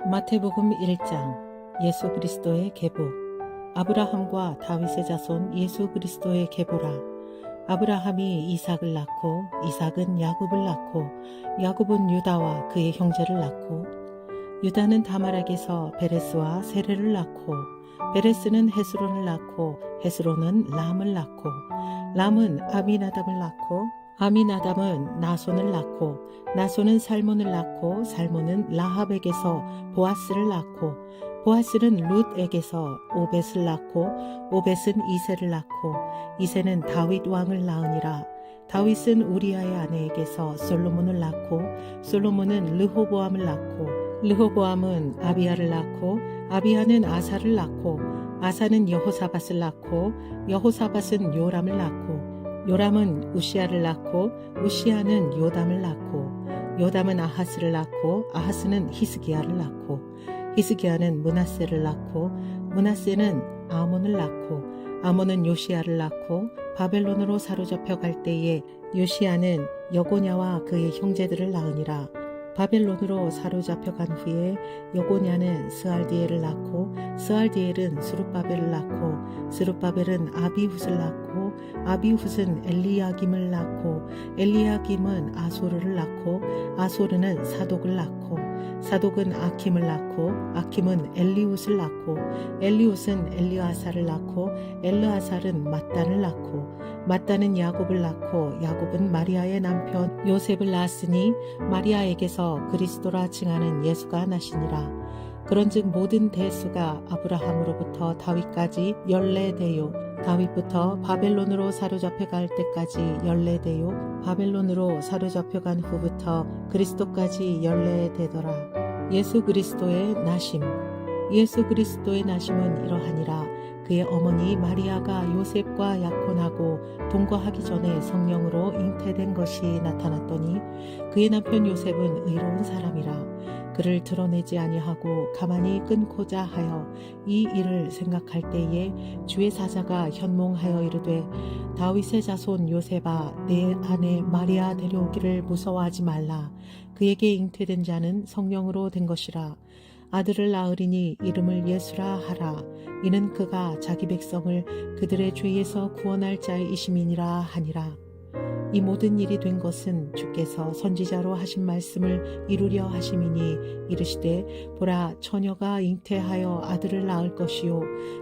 마태복음 1장 예수 그리스도의 계보. 아브라함과 다윗의 자손 예수 그리스도의 계보라. 아브라함이 이삭을 낳고 이삭은 야곱을 낳고 야곱은 유다와 그의 형제를 낳고 유다는 다말에게서 베레스와 세레를 낳고 베레스는 헤스론을 낳고 헤스론은 람을 낳고 람은 아미나답을 낳고 아미나답은 나손을 낳고 나손은 살몬을 낳고 살몬은 라합에게서 보아스를 낳고 보아스는 룻에게서 오벳을 낳고 오벳은 이새를 낳고 이새는 다윗 왕을 낳으니라. 다윗은 우리아의 아내에게서 솔로몬을 낳고 솔로몬은 르호보암을 낳고 르호보암은 아비야를 낳고 아비야는 아사를 낳고 아사는 여호사밧을 낳고 여호사밧은 요람을 낳고 요람은 우시야를 낳고 우시야는 요담을 낳고 요담은 아하스를 낳고 아하스는 히스기야를 낳고 히스기야는 므낫세를 낳고 므낫세는 아몬을 낳고 아몬은 요시야를 낳고 바벨론으로 사로잡혀 갈 때에 요시야는 여고냐와 그의 형제들을 낳으니라. 바벨론으로 사로잡혀 간 후에 여고냐는 스알디엘을 낳고 스알디엘은 스룹바벨을 낳고 스룹바벨은 아비훗을 낳고 아비훗은 엘리야김을 낳고 엘리야김은 아소르를 낳고 아소르는 사독을 낳고 사독은 아킴을 낳고 아킴은 엘리훗을 낳고 엘리훗은 엘리아사를 낳고 엘르아살은 mat단을 낳고 mat단은 야곱을 낳고 야곱은 마리아의 남편 요셉을 낳았으니 마리아에게서 그리스도라 칭하는 예수가 나시니라. 그런즉 모든 대수가 아브라함으로부터 다윗까지 14대요 다윗부터 바벨론으로 사로잡혀 갈 때까지 14대요 바벨론으로 사로잡혀 간 후부터 그리스도까지 14대더라. 예수 그리스도의 나심. 예수 그리스도의 나심은 이러하니라. 그의 어머니 마리아가 요셉과 약혼하고 동거하기 전에 성령으로 잉태된 것이 나타났더니 그의 남편 요셉은 의로운 사람이라. 그를 드러내지 아니하고 가만히 끊고자 하여 이 일을 생각할 때에 주의 사자가 현몽하여 이르되 다윗의 자손 요셉아 내 아내 마리아 데려오기를 무서워하지 말라. 그에게 잉태된 자는 성령으로 된 것이라. 아들을 낳으리니 이름을 예수라 하라. 이는 그가 자기 백성을 그들의 죄에서 구원할 자의 이심이니라 하니라. 이 모든 일이 된 것은 주께서 선지자로 하신 말씀을 이루려 하심이니 이르시되 보라 처녀가 잉태하여 아들을 낳을 것이요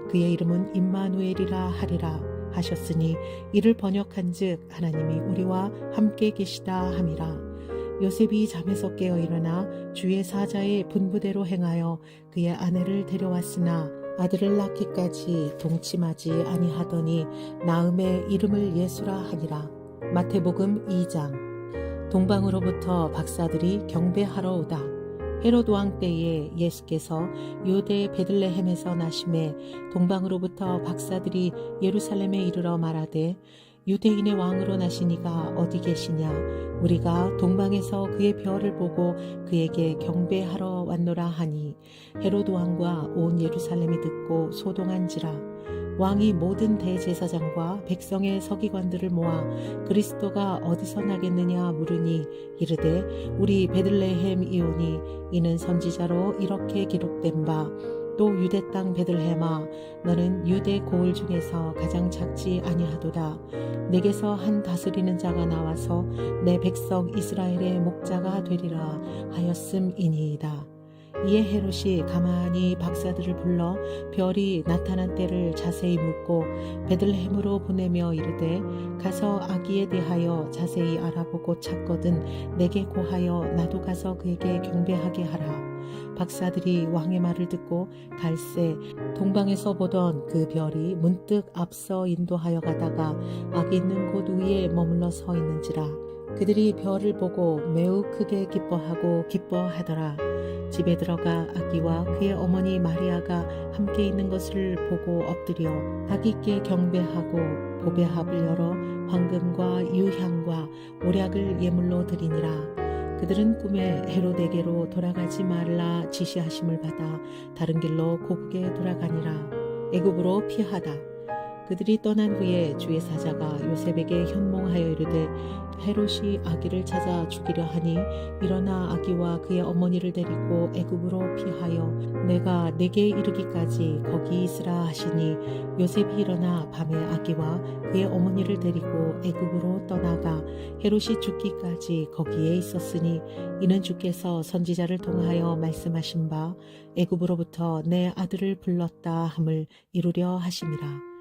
그의 이름은 임마누엘이라 하리라 하셨으니 이를 번역한즉 하나님이 우리와 함께 계시다 함이라. 요셉이 잠에서 깨어 일어나 주의 사자의 분부대로 행하여 그의 아내를 데려왔으나 아들을 낳기까지 동침하지 아니하더니 낳음의 이름을 예수라 하니라. 마태복음 2장. 동방으로부터 박사들이 경배하러 오다. 헤롯 왕 때에 예수께서 유대 베들레헴에서 나심에 동방으로부터 박사들이 예루살렘에 이르러 말하되 유대인의 왕으로 나시니가 어디 계시냐? 우리가 동방에서 그의 별을 보고 그에게 경배하러 왔노라 하니 헤롯 왕과 온 예루살렘이 듣고 소동한지라. 왕이 모든 대제사장과 백성의 서기관들을 모아 그리스도가 어디서 나겠느냐 물으니 이르되 우리 베들레헴 이오니 이는 선지자로 이렇게 기록된 바 또 유대 땅 베들레헴아 너는 유대 고을 중에서 가장 작지 아니하도다. 내게서 한 다스리는 자가 나와서 내 백성 이스라엘의 목자가 되리라 하였음이니이다. 이에 헤롯이 가만히 박사들을 불러 별이 나타난 때를 자세히 묻고 베들레헴으로 보내며 이르되 가서 아기에 대하여 자세히 알아보고 찾거든 내게 고하여 나도 가서 그에게 경배하게 하라. 박사들이 왕의 말을 듣고 갈새 동방에서 보던 그 별이 문득 앞서 인도하여 가다가 아기 있는 곳 위에 머물러 서 있는지라. 그들이 별을 보고 매우 크게 기뻐하더라. 집에 들어가 아기와 그의 어머니 마리아가 함께 있는 것을 보고 엎드려 아기께 경배하고 보배합을 열어 황금과 유향과 오략을 예물로 드리니라. 그들은 꿈에 헤롯에게로 돌아가지 말라 지시하심을 받아 다른 길로 고국에 돌아가니라. 애굽으로 피하다. 그들이 떠난 후에 주의 사자가 요셉에게 현몽하여 이르되 헤롯이 아기를 찾아 죽이려 하니 일어나 아기와 그의 어머니를 데리고 애굽으로 피하여 내가 내게 이르기까지 거기 있으라 하시니 요셉이 일어나 밤에 아기와 그의 어머니를 데리고 애굽으로 떠나가 헤롯이 죽기까지 거기에 있었으니 이는 주께서 선지자를 통하여 말씀하신 바 애굽으로부터 내 아들을 불렀다 함을 이루려 하심이라.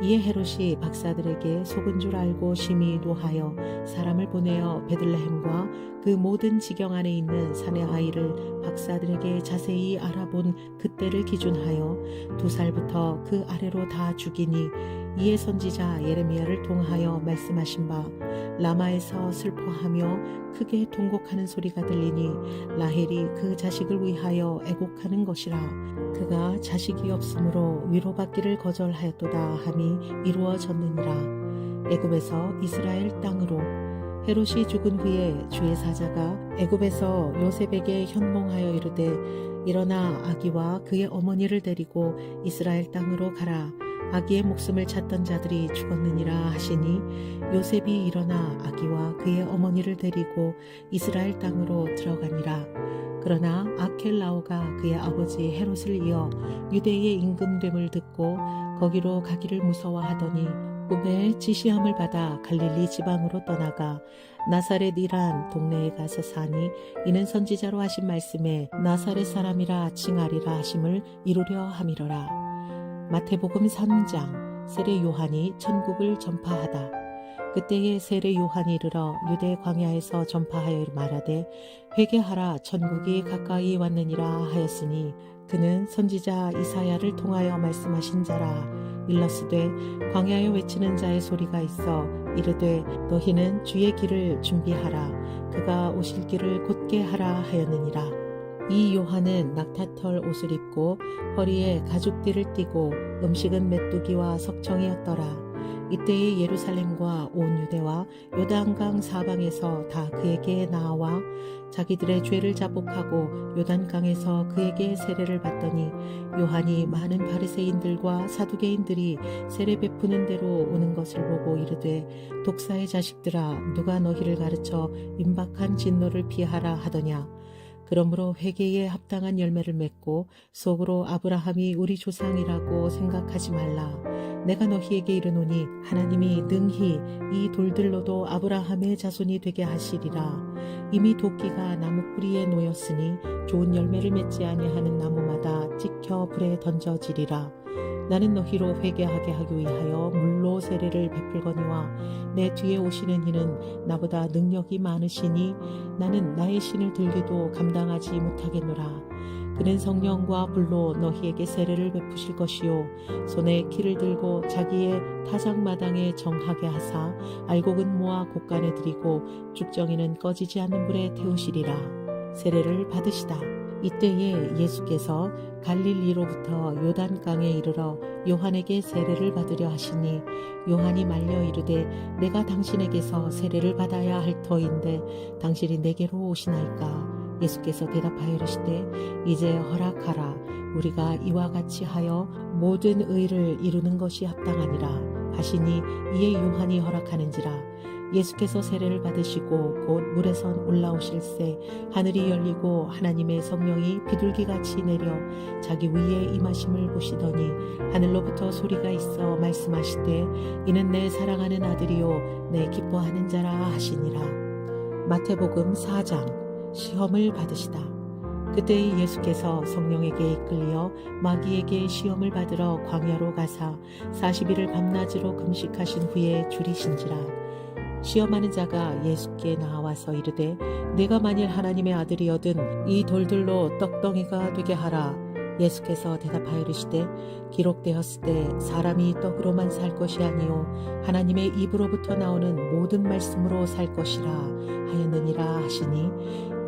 이에 헤롯이 박사들에게 속은 줄 알고 심히 노하여 사람을 보내어 베들레헴과 그 모든 지경 안에 있는 사내 아이를 박사들에게 자세히 알아본 그때를 기준하여 2살부터 그 아래로 다 죽이니 이에 선지자 예레미야를 통하여 말씀하신 바 라마에서 슬퍼하며 크게 통곡하는 소리가 들리니 라헬이 그 자식을 위하여 애곡하는 것이라. 그가 자식이 없으므로 위로받기를 거절하였도다 함이 이루어졌느니라. 애굽에서 이스라엘 땅으로. 헤롯이 죽은 후에 주의 사자가 애굽에서 요셉에게 현몽하여 이르되 일어나 아기와 그의 어머니를 데리고 이스라엘 땅으로 가라. 아기의 목숨을 찾던 자들이 죽었느니라 하시니 요셉이 일어나 아기와 그의 어머니를 데리고 이스라엘 땅으로 들어가니라. 그러나 아켈라오가 그의 아버지 헤롯을 이어 유대의 임금됨을 듣고 거기로 가기를 무서워하더니 꿈에 지시함을 받아 갈릴리 지방으로 떠나가 나사렛이란 동네에 가서 사니 이는 선지자로 하신 말씀에 나사렛 사람이라 칭하리라 하심을 이루려 함이로라. 마태복음 3장. 세례 요한이 천국을 전파하다. 그때에 세례 요한이 이르러 유대 광야에서 전파하여 말하되 회개하라 천국이 가까이 왔느니라 하였으니 그는 선지자 이사야를 통하여 말씀하신 자라. 일러스되 광야에 외치는 자의 소리가 있어 이르되 너희는 주의 길을 준비하라. 그가 오실 길을 곧게 하라 하였느니라. 이 요한은 낙타털 옷을 입고 허리에 가죽띠를 띠고 음식은 메뚜기와 석청이었더라. 이때에 예루살렘과 온 유대와 요단강 사방에서 다 그에게 나와 자기들의 죄를 자복하고 요단강에서 그에게 세례를 받더니 요한이 많은 바리새인들과 사두개인들이 세례 베푸는 대로 오는 것을 보고 이르되 독사의 자식들아 누가 너희를 가르쳐 임박한 진노를 피하라 하더냐. 그러므로 회개에 합당한 열매를 맺고 속으로 아브라함이 우리 조상이라고 생각하지 말라. 내가 너희에게 이르노니 하나님이 능히 이 돌들로도 아브라함의 자손이 되게 하시리라. 이미 도끼가 나무 뿌리에 놓였으니 좋은 열매를 맺지 아니하는 나무마다 찍혀 불에 던져지리라. 나는 너희로 회개하게 하기 위하여 물로 세례를 베풀거니와 내 뒤에 오시는 이는 나보다 능력이 많으시니 나는 나의 신을 들기도 감당하지 못하겠노라. 그는 성령과 불로 너희에게 세례를 베푸실 것이요 손에 키를 들고 자기의 타작마당에 정하게 하사 알곡은 모아 곳간에 들이고 죽정이는 꺼지지 않는 불에 태우시리라. 세례를 받으시다. 이때에 예수께서 갈릴리로부터 요단강에 이르러 요한에게 세례를 받으려 하시니 요한이 말려 이르되 내가 당신에게서 세례를 받아야 할 터인데 당신이 내게로 오시나이까. 예수께서 대답하여 이르시되 이제 허락하라. 우리가 이와 같이 하여 모든 의를 이루는 것이 합당하니라 하시니 이에 요한이 허락하는지라. 예수께서 세례를 받으시고 곧 물에선 올라오실새 하늘이 열리고 하나님의 성령이 비둘기같이 내려 자기 위에 임하심을 보시더니 하늘로부터 소리가 있어 말씀하시되 이는 내 사랑하는 아들이요 내 기뻐하는 자라 하시니라. 마태복음 4장. 시험을 받으시다. 그때 예수께서 성령에게 이끌려 마귀에게 시험을 받으러 광야로 가사 40일을 밤낮으로 금식하신 후에 줄이신지라. 시험하는 자가 예수께 나와서 이르되 내가 만일 하나님의 아들이여든 이 돌들로 떡덩이가 되게 하라. 예수께서 대답하여 이르시되 기록되었으되 사람이 떡으로만 살 것이 아니요 하나님의 입으로부터 나오는 모든 말씀으로 살 것이라 하였느니라 하시니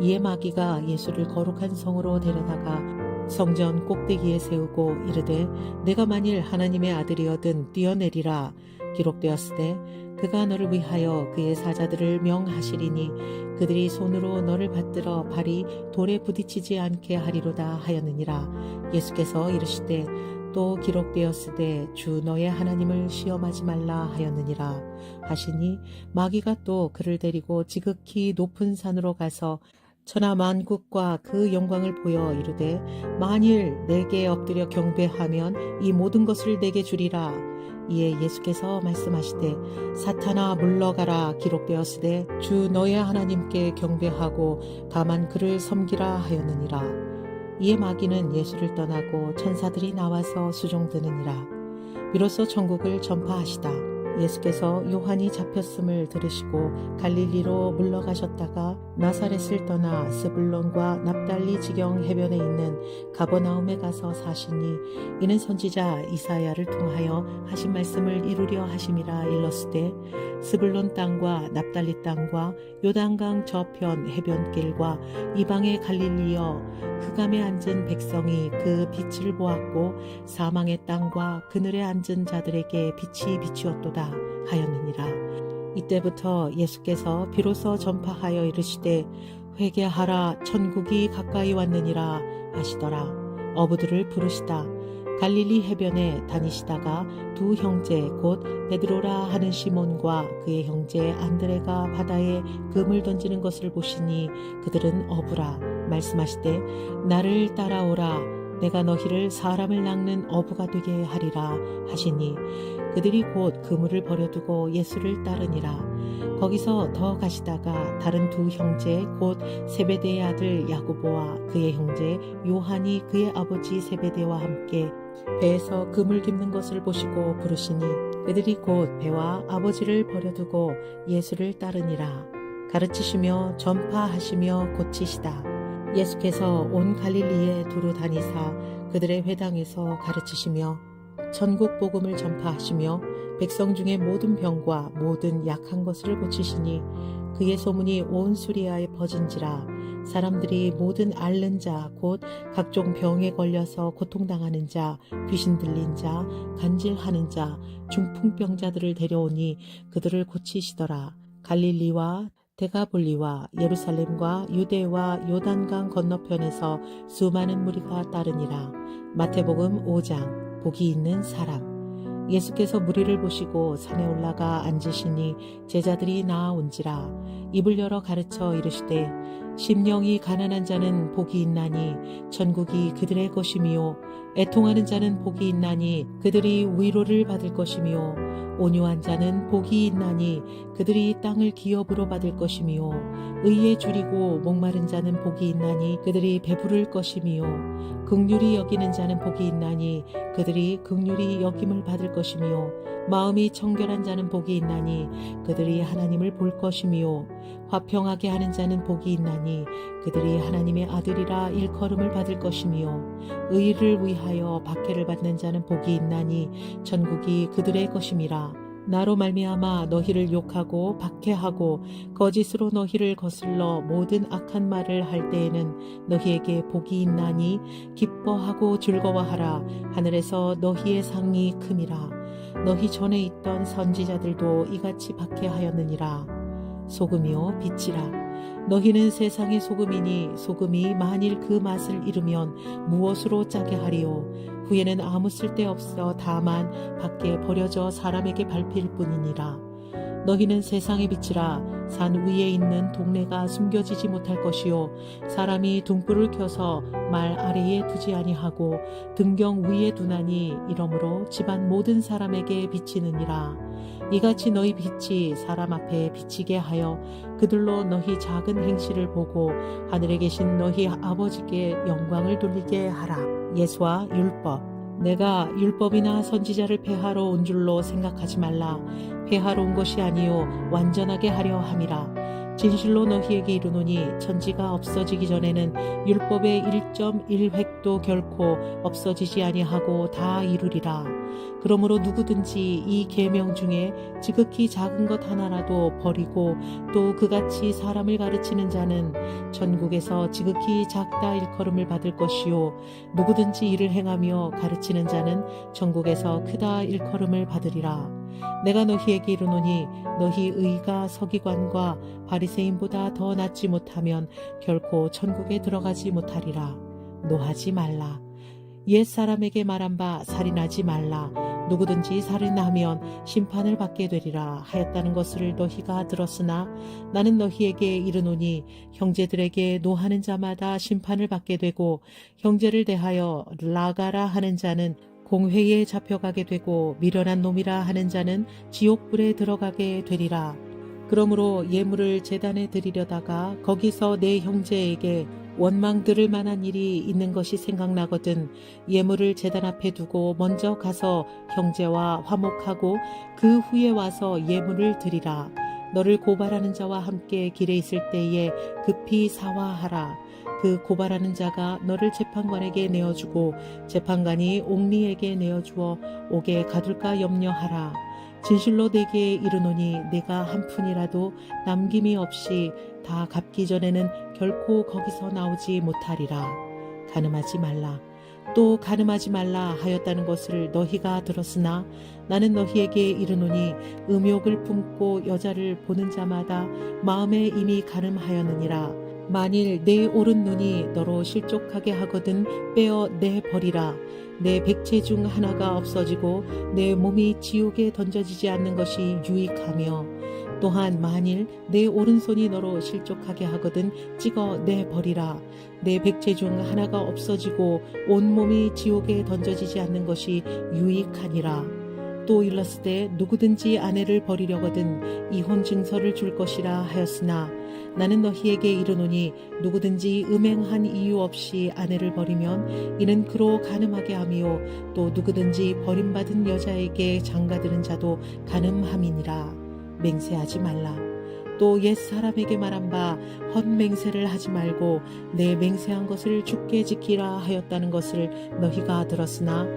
이에 마귀가 예수를 거룩한 성으로 데려다가 성전 꼭대기에 세우고 이르되 내가 만일 하나님의 아들이여든 뛰어내리라. 기록되었으되 그가 너를 위하여 그의 사자들을 명하시리니 그들이 손으로 너를 받들어 발이 돌에 부딪히지 않게 하리로다 하였느니라. 예수께서 이르시되 또 기록되었으되 주 너의 하나님을 시험하지 말라 하였느니라 하시니 마귀가 또 그를 데리고 지극히 높은 산으로 가서 천하 만국과 그 영광을 보여 이르되 만일 내게 엎드려 경배하면 이 모든 것을 내게 주리라. 이에 예수께서 말씀하시되 사탄아 물러가라 기록되었으되 주 너의 하나님께 경배하고 다만 그를 섬기라 하였느니라. 이에 마귀는 예수를 떠나고 천사들이 나와서 수종드느니라. 비로소 천국을 전파하시다. 예수께서 요한이 잡혔음을 들으시고 갈릴리로 물러가셨다가 나사렛을 떠나 스불론과 납달리 지경 해변에 있는 가버나움에 가서 사시니 이는 선지자 이사야를 통하여 하신 말씀을 이루려 하심이라 일렀으되 스불론 땅과 납달리 땅과 요단강 저편 해변길과 이방의 갈릴리여 흑암에 앉은 백성이 그 빛을 보았고 사망의 땅과 그늘에 앉은 자들에게 빛이 비추었도다 하였느니라. 이때부터 예수께서 비로소 전파하여 이르시되 회개하라 천국이 가까이 왔느니라 하시더라. 어부들을 부르시다. 갈릴리 해변에 다니시다가 두 형제 곧 베드로라 하는 시몬과 그의 형제 안드레가 바다에 금을 던지는 것을 보시니 그들은 어부라. 말씀하시되 나를 따라오라. 내가 너희를 사람을 낚는 어부가 되게 하리라 하시니 그들이 곧 그물을 버려두고 예수를 따르니라. 거기서 더 가시다가 다른 두 형제 곧 세베대의 아들 야고보와 그의 형제 요한이 그의 아버지 세베대와 함께 배에서 그물 깁는 것을 보시고 부르시니 그들이 곧 배와 아버지를 버려두고 예수를 따르니라. 가르치시며 전파하시며 고치시다. 예수께서 온 갈릴리에 두루 다니사 그들의 회당에서 가르치시며 천국 복음을 전파하시며 백성 중에 모든 병과 모든 약한 것을 고치시니 그의 소문이 온 수리아에 퍼진지라. 사람들이 모든 앓는 자 곧 각종 병에 걸려서 고통당하는 자 귀신 들린 자 간질하는 자 중풍병자들을 데려오니 그들을 고치시더라. 갈릴리와 데가볼리와 예루살렘과 유대와 요단강 건너편에서 수많은 무리가 따르니라. 마태복음 5장. 복이 있는 사람. 예수께서 무리를 보시고 산에 올라가 앉으시니 제자들이 나아온지라. 입을 열어 가르쳐 이르시되 심령이 가난한 자는 복이 있나니 천국이 그들의 것이미요 애통하는 자는 복이 있나니 그들이 위로를 받을 것이미요 온유한 자는 복이 있나니 그들이 땅을 기업으로 받을 것이미요 의에 줄이고 목마른 자는 복이 있나니 그들이 배부를 것이미요 긍휼히 여기는 자는 복이 있나니 그들이 긍휼히 여김을 받을 것이미요 마음이 청결한 자는 복이 있나니 그들이 하나님을 볼 것이미요 화평하게 하는 자는 복이 있나니 그들이 하나님의 아들이라 일컬음을 받을 것이미요 의를 위하여 박해를 받는 자는 복이 있나니 천국이 그들의 것임이라. 나로 말미암아 너희를 욕하고 박해하고 거짓으로 너희를 거슬러 모든 악한 말을 할 때에는 너희에게 복이 있나니 기뻐하고 즐거워하라. 하늘에서 너희의 상이 큼이라. 너희 전에 있던 선지자들도 이같이 박해하였느니라. 소금이요 빛이라. 너희는 세상의 소금이니 소금이 만일 그 맛을 잃으면 무엇으로 짜게 하리요. 후에는 아무 쓸데없어 다만 밖에 버려져 사람에게 밟힐 뿐이니라. 너희는 세상의 빛이라. 산 위에 있는 동네가 숨겨지지 못할 것이요 사람이 등불을 켜서 말 아래에 두지 아니하고 등경 위에 두나니 이러므로 집안 모든 사람에게 비치느니라. 이같이 너희 빛이 사람 앞에 비치게 하여 그들로 너희 작은 행실을 보고 하늘에 계신 너희 아버지께 영광을 돌리게 하라. 예수와 율법. 내가 율법이나 선지자를 폐하러 온 줄로 생각하지 말라. 폐하러 온 것이 아니요 완전하게 하려 함이라. 진실로 너희에게 이르노니 천지가 없어지기 전에는 율법의 1.1획도 결코 없어지지 아니하고 다 이루리라. 그러므로 누구든지 이 계명 중에 지극히 작은 것 하나라도 버리고 또 그같이 사람을 가르치는 자는 천국에서 지극히 작다 일컬음을 받을 것이요 누구든지 이를 행하며 가르치는 자는 천국에서 크다 일컬음을 받으리라. 내가 너희에게 이르노니 너희 의가 서기관과 바리새인보다 더 낫지 못하면 결코 천국에 들어가지 못하리라. 노하지 말라. 옛사람에게 말한 바 살인하지 말라. 누구든지 살인하면 심판을 받게 되리라 하였다는 것을 너희가 들었으나 나는 너희에게 이르노니 형제들에게 노하는 자마다 심판을 받게 되고 형제를 대하여 라가라 하는 자는 공회에 잡혀가게 되고 미련한 놈이라 하는 자는 지옥불에 들어가게 되리라. 그러므로 예물을 제단에 드리려다가 거기서 내 형제에게 원망 들을 만한 일이 있는 것이 생각나거든 예물을 제단 앞에 두고 먼저 가서 형제와 화목하고 그 후에 와서 예물을 드리라. 너를 고발하는 자와 함께 길에 있을 때에 급히 사화하라. 그 고발하는 자가 너를 재판관에게 내어주고 재판관이 옥리에게 내어주어 옥에 가둘까 염려하라. 진실로 내게 이르노니 내가 한 푼이라도 남김이 없이 다 갚기 전에는 결코 거기서 나오지 못하리라. 간음하지 말라. 또 간음하지 말라 하였다는 것을 너희가 들었으나 나는 너희에게 이르노니 음욕을 품고 여자를 보는 자마다 마음에 이미 간음하였느니라. 만일 내 오른 눈이 너로 실족하게 하거든 빼어 내버리라. 내 백체 중 하나가 없어지고 내 몸이 지옥에 던져지지 않는 것이 유익하며 또한 만일 내 오른손이 너로 실족하게 하거든 찍어 내버리라. 내 백체 중 하나가 없어지고 온 몸이 지옥에 던져지지 않는 것이 유익하니라. 또 일렀으되 누구든지 아내를 버리려거든 이혼 증서를 줄 것이라 하였으나 나는 너희에게 이르노니 누구든지 음행한 이유 없이 아내를 버리면 이는 그로 간음하게 하며 또 누구든지 버림받은 여자에게 장가드는 자도 간음함이니라. 맹세하지 말라. 또 옛사람에게 말한 바 헛맹세를 하지 말고 내 맹세한 것을 주께 지키라 하였다는 것을 너희가 들었으나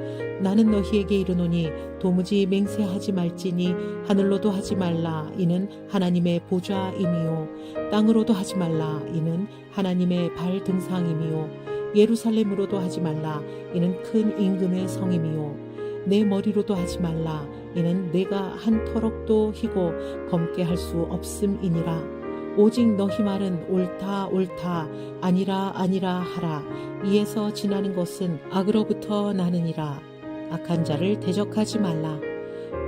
나는 너희에게 이르노니 도무지 맹세하지 말지니 하늘로도 하지 말라. 이는 하나님의 보좌임이요 땅으로도 하지 말라. 이는 하나님의 발 등상임이요 예루살렘으로도 하지 말라. 이는 큰 임금의 성임이요 내 머리로도 하지 말라. 이는 내가 한 터럭도 희고 검게 할 수 없음이니라. 오직 너희 말은 옳다 옳다 아니라 아니라 하라. 이에서 지나는 것은 악으로부터 나느니라. 악한 자를 대적하지 말라.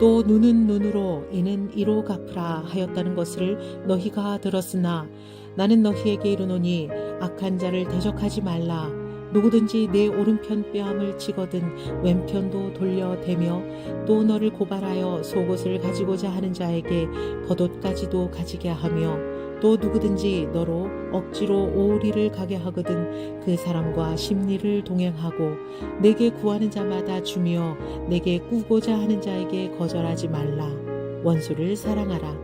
또 눈은 눈으로 이는 이로 갚으라 하였다는 것을 너희가 들었으나 나는 너희에게 이르노니 악한 자를 대적하지 말라. 누구든지 내 오른편 뺨을 치거든 왼편도 돌려대며 또 너를 고발하여 속옷을 가지고자 하는 자에게 겉옷까지도 가지게 하며 또 누구든지 너로 억지로 오리를 가게 하거든 그 사람과 심리를 동행하고 내게 구하는 자마다 주며 내게 꾸고자 하는 자에게 거절하지 말라. 원수를 사랑하라.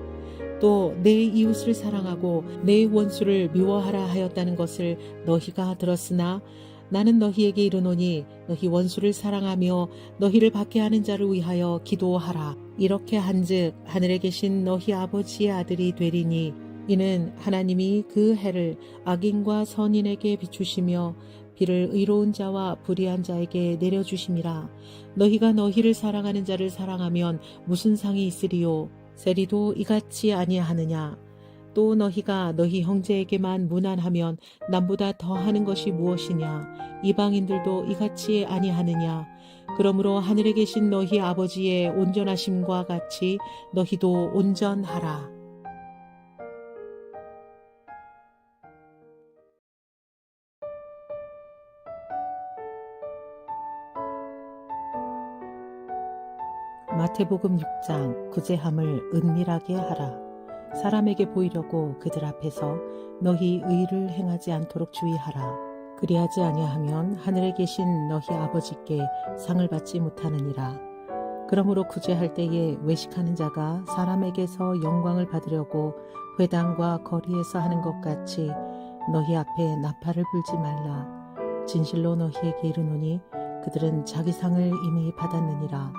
또 내 이웃을 사랑하고 내 원수를 미워하라 하였다는 것을 너희가 들었으나 나는 너희에게 이르노니 너희 원수를 사랑하며 너희를 받게 하는 자를 위하여 기도하라. 이렇게 한즉 하늘에 계신 너희 아버지의 아들이 되리니 이는 하나님이 그 해를 악인과 선인에게 비추시며 비를 의로운 자와 불의한 자에게 내려주심이라. 너희가 너희를 사랑하는 자를 사랑하면 무슨 상이 있으리요? 세리도 이같이 아니하느냐? 또 너희가 너희 형제에게만 무난하면 남보다 더하는 것이 무엇이냐? 이방인들도 이같이 아니하느냐? 그러므로 하늘에 계신 너희 아버지의 온전하심과 같이 너희도 온전하라. 마태복음 6장 구제함을 은밀하게 하라. 사람에게 보이려고 그들 앞에서 너희 의를 행하지 않도록 주의하라. 그리하지 아니하면 하늘에 계신 너희 아버지께 상을 받지 못하느니라. 그러므로 구제할 때에 외식하는 자가 사람에게서 영광을 받으려고 회당과 거리에서 하는 것 같이 너희 앞에 나팔을 불지 말라. 진실로 너희에게 이르노니 그들은 자기 상을 이미 받았느니라.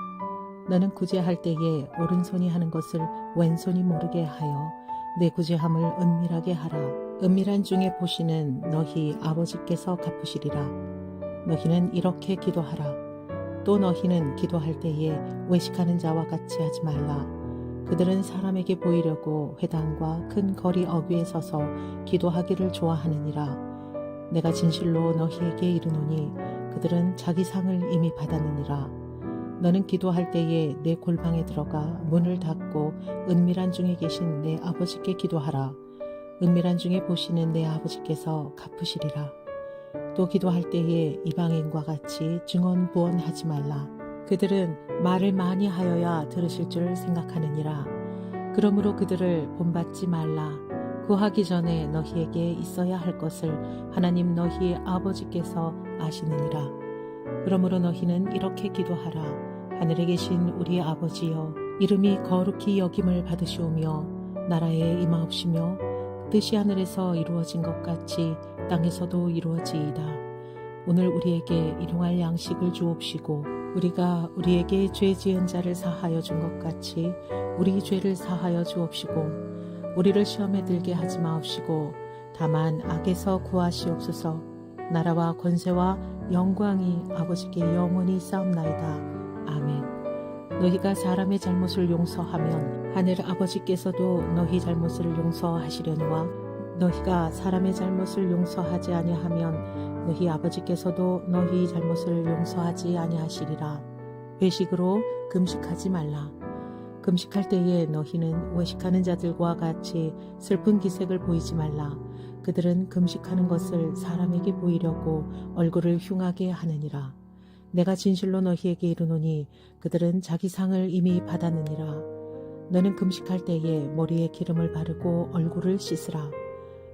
너는 구제할 때에 오른손이 하는 것을 왼손이 모르게 하여 내 구제함을 은밀하게 하라. 은밀한 중에 보시는 너희 아버지께서 갚으시리라. 너희는 이렇게 기도하라. 또 너희는 기도할 때에 외식하는 자와 같이 하지 말라. 그들은 사람에게 보이려고 회당과 큰 거리 어귀에 서서 기도하기를 좋아하느니라. 내가 진실로 너희에게 이르노니 그들은 자기 상을 이미 받았느니라. 너는 기도할 때에 내 골방에 들어가 문을 닫고 은밀한 중에 계신 내 아버지께 기도하라. 은밀한 중에 보시는 내 아버지께서 갚으시리라. 또 기도할 때에 이방인과 같이 증언부언하지 말라. 그들은 말을 많이 하여야 들으실 줄 생각하느니라. 그러므로 그들을 본받지 말라. 구하기 전에 너희에게 있어야 할 것을 하나님 너희의 아버지께서 아시느니라. 그러므로 너희는 이렇게 기도하라. 하늘에 계신 우리 아버지여, 이름이 거룩히 여김을 받으시오며 나라에 임하옵시며 뜻이 하늘에서 이루어진 것 같이 땅에서도 이루어지이다. 오늘 우리에게 일용할 양식을 주옵시고 우리가 우리에게 죄 지은 자를 사하여 준 것 같이 우리 죄를 사하여 주옵시고 우리를 시험에 들게 하지 마옵시고 다만 악에서 구하시옵소서. 나라와 권세와 영광이 아버지께 영원히 싸움나이다. 아멘. 너희가 사람의 잘못을 용서하면 하늘 아버지께서도 너희 잘못을 용서하시려니와 너희가 사람의 잘못을 용서하지 아니하면 너희 아버지께서도 너희 잘못을 용서하지 아니하시리라. 외식으로 금식하지 말라. 금식할 때에 너희는 외식하는 자들과 같이 슬픈 기색을 보이지 말라. 그들은 금식하는 것을 사람에게 보이려고 얼굴을 흉하게 하느니라. 내가 진실로 너희에게 이르노니 그들은 자기 상을 이미 받았느니라. 너는 금식할 때에 머리에 기름을 바르고 얼굴을 씻으라.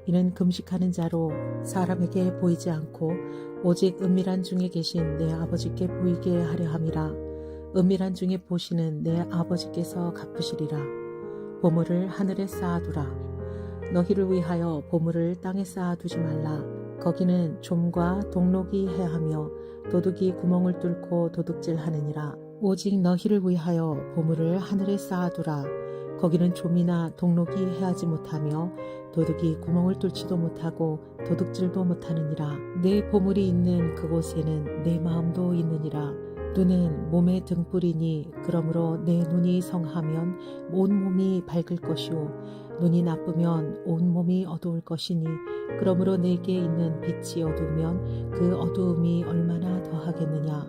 이는 금식하는 자로 사람에게 보이지 않고 오직 은밀한 중에 계신 내 아버지께 보이게 하려 함이라. 은밀한 중에 보시는 내 아버지께서 갚으시리라. 보물을 하늘에 쌓아두라. 너희를 위하여 보물을 땅에 쌓아두지 말라. 거기는 좀과 동록이 해하며 도둑이 구멍을 뚫고 도둑질하느니라. 오직 너희를 위하여 보물을 하늘에 쌓아두라. 거기는 좀이나 동록이 해하지 못하며 도둑이 구멍을 뚫지도 못하고 도둑질도 못하느니라. 내 보물이 있는 그곳에는 내 마음도 있느니라. 눈은 몸의 등불이니 그러므로 내 눈이 성하면 온 몸이 밝을 것이요 눈이 나쁘면 온 몸이 어두울 것이니 그러므로 내게 있는 빛이 어두우면 그 어두움이 얼마나 더하겠느냐.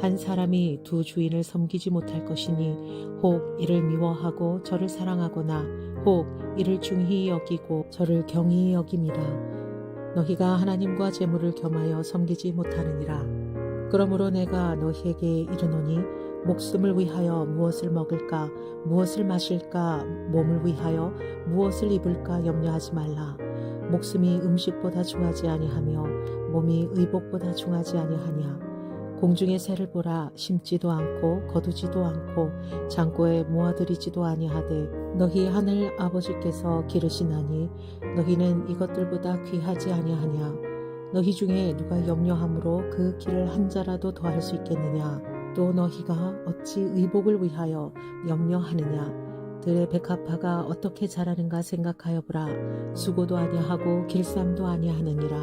한 사람이 두 주인을 섬기지 못할 것이니 혹 이를 미워하고 저를 사랑하거나 혹 이를 중히 여기고 저를 경히 여김이라. 너희가 하나님과 재물을 겸하여 섬기지 못하느니라. 그러므로 내가 너희에게 이르노니 목숨을 위하여 무엇을 먹을까 무엇을 마실까 몸을 위하여 무엇을 입을까 염려하지 말라. 목숨이 음식보다 중하지 아니하며 몸이 의복보다 중하지 아니하냐. 공중의 새를 보라. 심지도 않고 거두지도 않고 창고에 모아들이지도 아니하되 너희 하늘 아버지께서 기르시나니 너희는 이것들보다 귀하지 아니하냐. 너희 중에 누가 염려함으로 그 길을 한 자라도 더할 수 있겠느냐. 또 너희가 어찌 의복을 위하여 염려하느냐. 들의 백합화가 어떻게 자라는가 생각하여 보라. 수고도 아니하고 길쌈도 아니하느니라.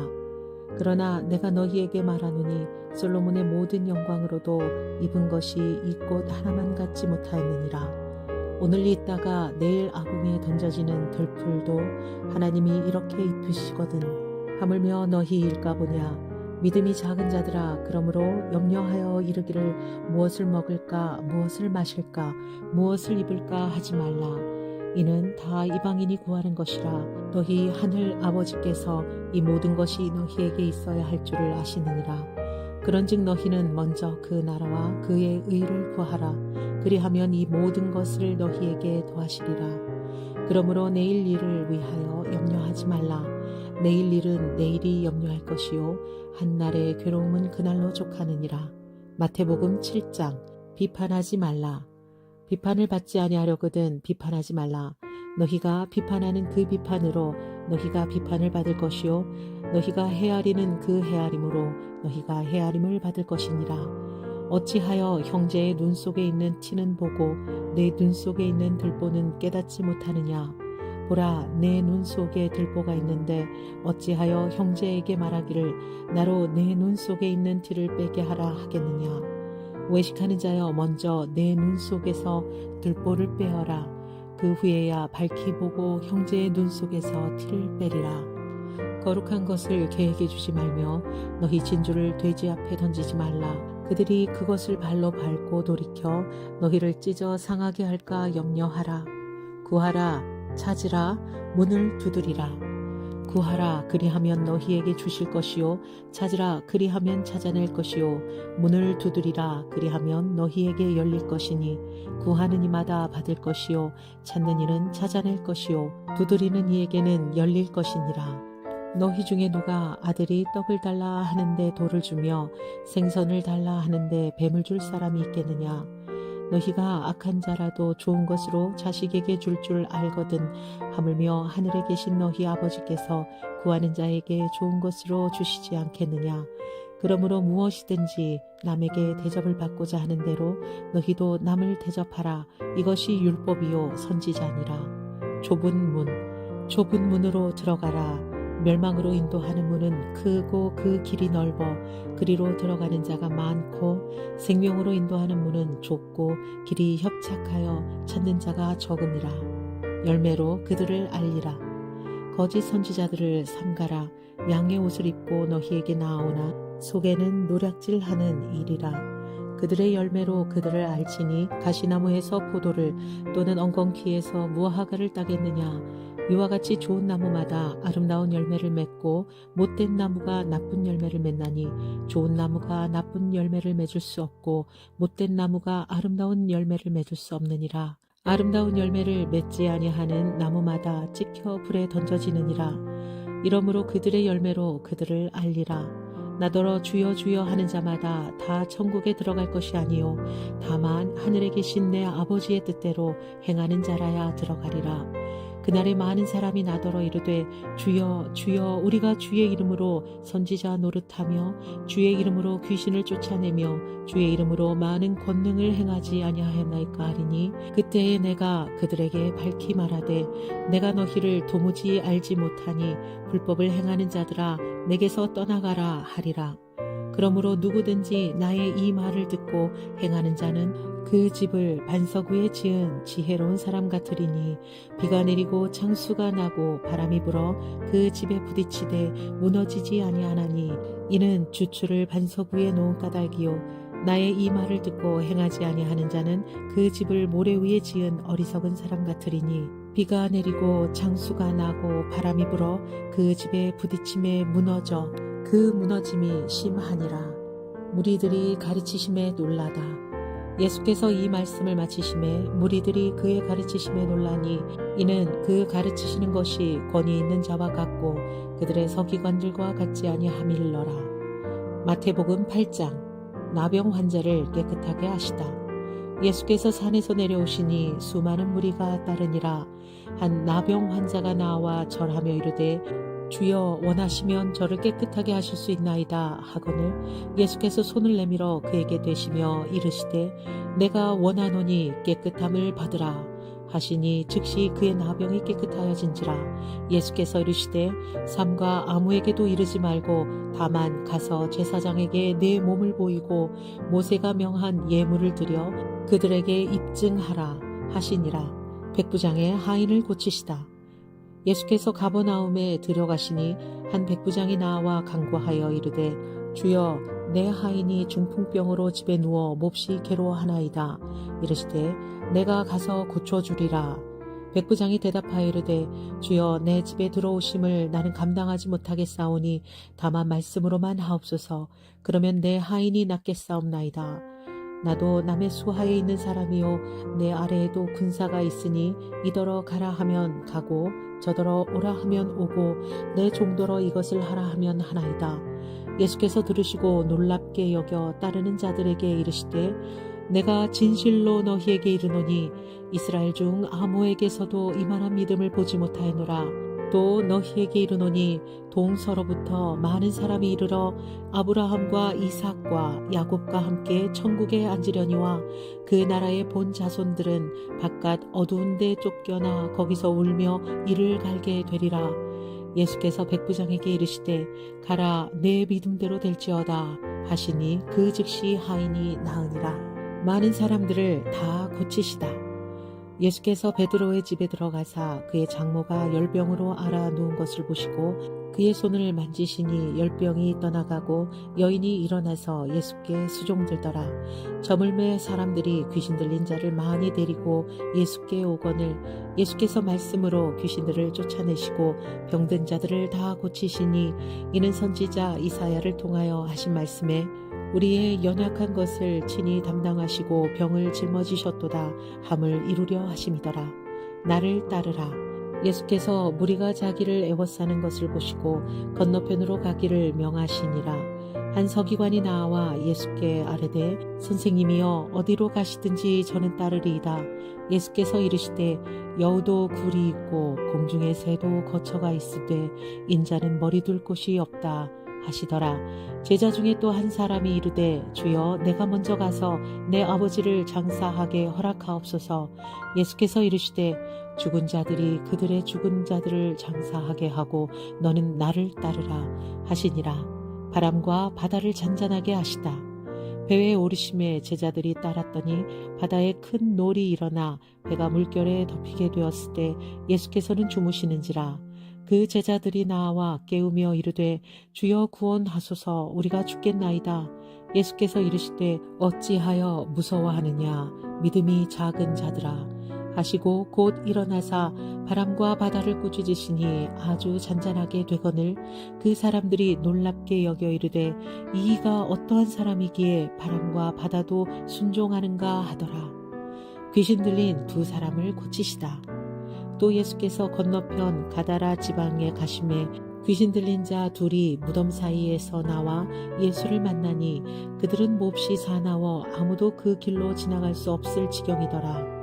그러나 내가 너희에게 말하노니 솔로몬의 모든 영광으로도 입은 것이 이 꽃 하나만 같지 못하였느니라. 오늘 있다가 내일 아궁이에 던져지는 들풀도 하나님이 이렇게 입히시거든. 하물며 너희 일까 보냐. 믿음이 작은 자들아, 그러므로 염려하여 이르기를 무엇을 먹을까 무엇을 마실까 무엇을 입을까 하지 말라. 이는 다 이방인이 구하는 것이라. 너희 하늘 아버지께서 이 모든 것이 너희에게 있어야 할 줄을 아시느니라. 그런즉 너희는 먼저 그 나라와 그의 의를 구하라. 그리하면 이 모든 것을 너희에게 더하시리라. 그러므로 내일 일을 위하여 염려하지 말라. 내일 일은 내일이 염려할 것이요 한날의 괴로움은 그날로 족하느니라. 마태복음 7장. 비판하지 말라. 비판을 받지 아니하려거든 비판하지 말라. 너희가 비판하는 그 비판으로 너희가 비판을 받을 것이요 너희가 헤아리는 그 헤아림으로 너희가 헤아림을 받을 것이니라. 어찌하여 형제의 눈 속에 있는 티는 보고 내 눈 속에 있는 들보는 깨닫지 못하느냐. 보라, 내 눈 속에 들보가 있는데 어찌하여 형제에게 말하기를 나로 내 눈 속에 있는 티를 빼게 하라 하겠느냐. 외식하는 자여, 먼저 내 눈 속에서 들보를 빼어라. 그 후에야 밝히 보고 형제의 눈 속에서 티를 빼리라. 거룩한 것을 계획해 주지 말며 너희 진주를 돼지 앞에 던지지 말라. 그들이 그것을 발로 밟고 돌이켜 너희를 찢어 상하게 할까 염려하라. 구하라, 찾으라, 문을 두드리라. 구하라, 그리하면 너희에게 주실 것이요, 찾으라, 그리하면 찾아낼 것이요, 문을 두드리라, 그리하면 너희에게 열릴 것이니, 구하는 이마다 받을 것이요, 찾는 이는 찾아낼 것이요, 두드리는 이에게는 열릴 것이니라. 너희 중에 누가 아들이 떡을 달라 하는데 돌을 주며 생선을 달라 하는데 뱀을 줄 사람이 있겠느냐? 너희가 악한 자라도 좋은 것으로 자식에게 줄 줄 알거든 하물며 하늘에 계신 너희 아버지께서 구하는 자에게 좋은 것으로 주시지 않겠느냐. 그러므로 무엇이든지 남에게 대접을 받고자 하는 대로 너희도 남을 대접하라. 이것이 율법이요 선지자니라. 좁은 문으로 들어가라. 멸망으로 인도하는 문은 크고 그 길이 넓어 그리로 들어가는 자가 많고, 생명으로 인도하는 문은 좁고 길이 협착하여 찾는 자가 적음이라. 열매로 그들을 알리라. 거짓 선지자들을 삼가라. 양의 옷을 입고 너희에게 나아오나 속에는 노략질하는 일이라. 그들의 열매로 그들을 알지니 가시나무에서 포도를 또는 엉겅퀴에서 무화과를 따겠느냐. 이와 같이 좋은 나무마다 아름다운 열매를 맺고 못된 나무가 나쁜 열매를 맺나니, 좋은 나무가 나쁜 열매를 맺을 수 없고 못된 나무가 아름다운 열매를 맺을 수 없느니라. 아름다운 열매를 맺지 아니하는 나무마다 찍혀 불에 던져지느니라. 이러므로 그들의 열매로 그들을 알리라. 나더러 주여 주여 하는 자마다 다 천국에 들어갈 것이 아니요 다만 하늘에 계신 내 아버지의 뜻대로 행하는 자라야 들어가리라. 그날에 많은 사람이 나더러 이르되 주여 주여 우리가 주의 이름으로 선지자 노릇하며 주의 이름으로 귀신을 쫓아내며 주의 이름으로 많은 권능을 행하지 아니하였나이까 하리니, 그때에 내가 그들에게 밝히 말하되 내가 너희를 도무지 알지 못하니 불법을 행하는 자들아 내게서 떠나가라 하리라. 그러므로 누구든지 나의 이 말을 듣고 행하는 자는 그 집을 반석 위에 지은 지혜로운 사람 같으리니, 비가 내리고 창수가 나고 바람이 불어 그 집에 부딪히되 무너지지 아니하나니, 이는 주추를 반석 위에 놓은 까닭이요 나의 이 말을 듣고 행하지 아니하는 자는 그 집을 모래 위에 지은 어리석은 사람 같으리니, 비가 내리고 창수가 나고 바람이 불어 그 집에 부딪힘에 무너져 그 무너짐이 심하니라. 무리들이 가르치심에 놀라다. 예수께서 이 말씀을 마치심에 무리들이 그의 가르치심에 놀라니, 이는 그 가르치시는 것이 권위 있는 자와 같고 그들의 서기관들과 같지 아니함일러라. 마태복음 8장. 나병 환자를 깨끗하게 하시다. 예수께서 산에서 내려오시니 수많은 무리가 따르니라. 한 나병 환자가 나와 절하며 이르되 주여 원하시면 저를 깨끗하게 하실 수 있나이다 하거늘 예수께서 손을 내밀어 그에게 대시며 이르시되 내가 원하노니 깨끗함을 받으라 하시니 즉시 그의 나병이 깨끗하여진지라. 예수께서 이르시되 삼가 아무에게도 이르지 말고 다만 가서 제사장에게 내 몸을 보이고 모세가 명한 예물을 드려 그들에게 입증하라 하시니라. 백부장의 하인을 고치시다. 예수께서 가버나움에 들어가시니 한 백부장이 나와 간구하여 이르되 주여 내 하인이 중풍병으로 집에 누워 몹시 괴로워하나이다. 이르시되 내가 가서 고쳐주리라. 백부장이 대답하여 이르되 주여 내 집에 들어오심을 나는 감당하지 못하겠사오니 다만 말씀으로만 하옵소서. 그러면 내 하인이 낫겠사옵나이다. 나도 남의 수하에 있는 사람이요 내 아래에도 군사가 있으니 이더러 가라 하면 가고 저더러 오라 하면 오고 내 종더러 이것을 하라 하면 하나이다. 예수께서 들으시고 놀랍게 여겨 따르는 자들에게 이르시되 내가 진실로 너희에게 이르노니 이스라엘 중 아무에게서도 이만한 믿음을 보지 못하였노라. 또 너희에게 이르노니 동서로부터 많은 사람이 이르러 아브라함과 이삭과 야곱과 함께 천국에 앉으려니와 그 나라의 본 자손들은 바깥 어두운 데 쫓겨나 거기서 울며 이를 갈게 되리라. 예수께서 백부장에게 이르시되 가라 내 믿음대로 될지어다 하시니 그 즉시 하인이 나으니라. 많은 사람들을 다 고치시다. 예수께서 베드로의 집에 들어가사 그의 장모가 열병으로 앓아 누운 것을 보시고 그의 손을 만지시니 열병이 떠나가고 여인이 일어나서 예수께 수종들더라. 저물매 사람들이 귀신 들린 자를 많이 데리고 예수께 오거늘 예수께서 말씀으로 귀신들을 쫓아내시고 병든 자들을 다 고치시니 이는 선지자 이사야를 통하여 하신 말씀에 우리의 연약한 것을 친히 담당하시고 병을 짊어지셨도다 함을 이루려 하심이더라. 나를 따르라. 예수께서 무리가 자기를 애워싸는 것을 보시고 건너편으로 가기를 명하시니라. 한 서기관이 나와 예수께 아뢰되 선생님이여 어디로 가시든지 저는 따르리이다. 예수께서 이르시되 여우도 굴이 있고 공중의 새도 거처가 있으되 인자는 머리 둘 곳이 없다 하시더라. 제자 중에 또 한 사람이 이르되 주여 내가 먼저 가서 내 아버지를 장사하게 허락하옵소서. 예수께서 이르시되 죽은 자들이 그들의 죽은 자들을 장사하게 하고 너는 나를 따르라 하시니라. 바람과 바다를 잔잔하게 하시다. 배에 오르심에 제자들이 따랐더니 바다에 큰 놀이 일어나 배가 물결에 덮이게 되었을 때 예수께서는 주무시는지라. 그 제자들이 나와 깨우며 이르되 주여 구원하소서 우리가 죽겠나이다. 예수께서 이르시되 어찌하여 무서워하느냐 믿음이 작은 자들아 하시고 곧 일어나사 바람과 바다를 꾸짖으시니 아주 잔잔하게 되거늘 그 사람들이 놀랍게 여겨 이르되 이가 어떠한 사람이기에 바람과 바다도 순종하는가 하더라. 귀신 들린 두 사람을 고치시다. 또 예수께서 건너편 가다라 지방에 가심에 귀신 들린 자 둘이 무덤 사이에서 나와 예수를 만나니 그들은 몹시 사나워 아무도 그 길로 지나갈 수 없을 지경이더라.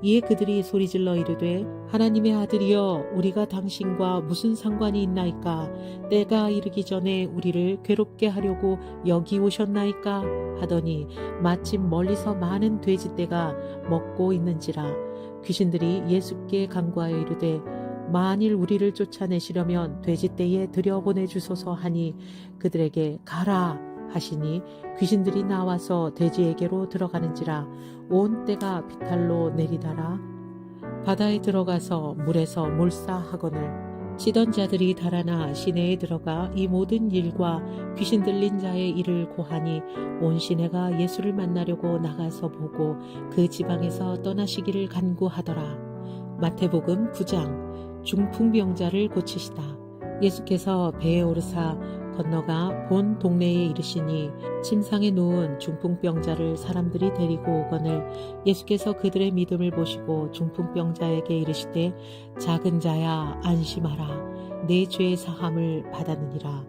이에 그들이 소리질러 이르되 하나님의 아들이여 우리가 당신과 무슨 상관이 있나이까. 때가 이르기 전에 우리를 괴롭게 하려고 여기 오셨나이까 하더니 마침 멀리서 많은 돼지떼가 먹고 있는지라. 귀신들이 예수께 간구하여 이르되 만일 우리를 쫓아내시려면 돼지떼에 들여보내주소서 하니 그들에게 가라 하시니 귀신들이 나와서 돼지에게로 들어가는지라. 온 떼가 비탈로 내리달아 바다에 들어가서 물에서 몰사하거늘 치던 자들이 달아나 시내에 들어가 이 모든 일과 귀신 들린 자의 일을 고하니 온 시내가 예수를 만나려고 나가서 보고 그 지방에서 떠나시기를 간구하더라. 마태복음 9장 중풍병자를 고치시다. 예수께서 배에 오르사 건너가 본 동네에 이르시니 침상에 누운 중풍병자를 사람들이 데리고 오거늘 예수께서 그들의 믿음을 보시고 중풍병자에게 이르시되 작은 자야 안심하라 내 죄의 사함을 받았느니라.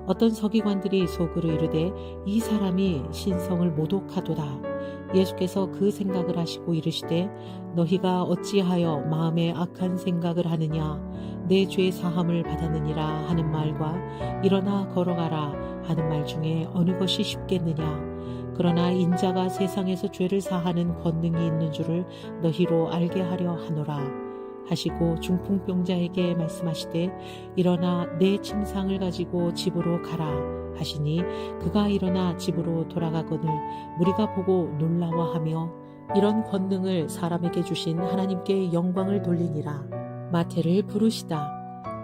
어떤 서기관들이 속으로 이르되 이 사람이 신성을 모독하도다. 예수께서 그 생각을 하시고 이르시되 너희가 어찌하여 마음에 악한 생각을 하느냐. 내 죄 사함을 받았느니라 하는 말과 일어나 걸어가라 하는 말 중에 어느 것이 쉽겠느냐. 그러나 인자가 세상에서 죄를 사하는 권능이 있는 줄을 너희로 알게 하려 하노라 하시고 중풍병자에게 말씀하시되 일어나 내 침상을 가지고 집으로 가라 하시니 그가 일어나 집으로 돌아가거늘 무리가 보고 놀라워하며 이런 권능을 사람에게 주신 하나님께 영광을 돌리니라. 마태를 부르시다.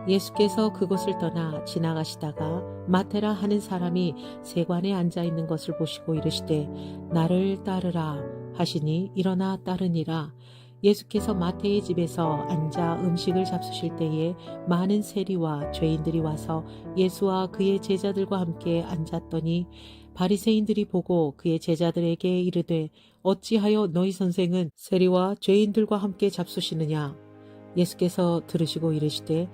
예수께서 그곳을 떠나 지나가시다가 마테라 하는 사람이 세관에 앉아 있는 것을 보시고 이르시되 나를 따르라 하시니 일어나 따르니라. 예수께서 마태의 집에서 앉아 음식을 잡수실 때에 많은 세리와 죄인들이 와서 예수와 그의 제자들과 함께 앉았더니 바리새인들이 보고 그의 제자들에게 이르되 어찌하여 너희 선생은 세리와 죄인들과 함께 잡수시느냐. 예수께서 들으시고 이르시되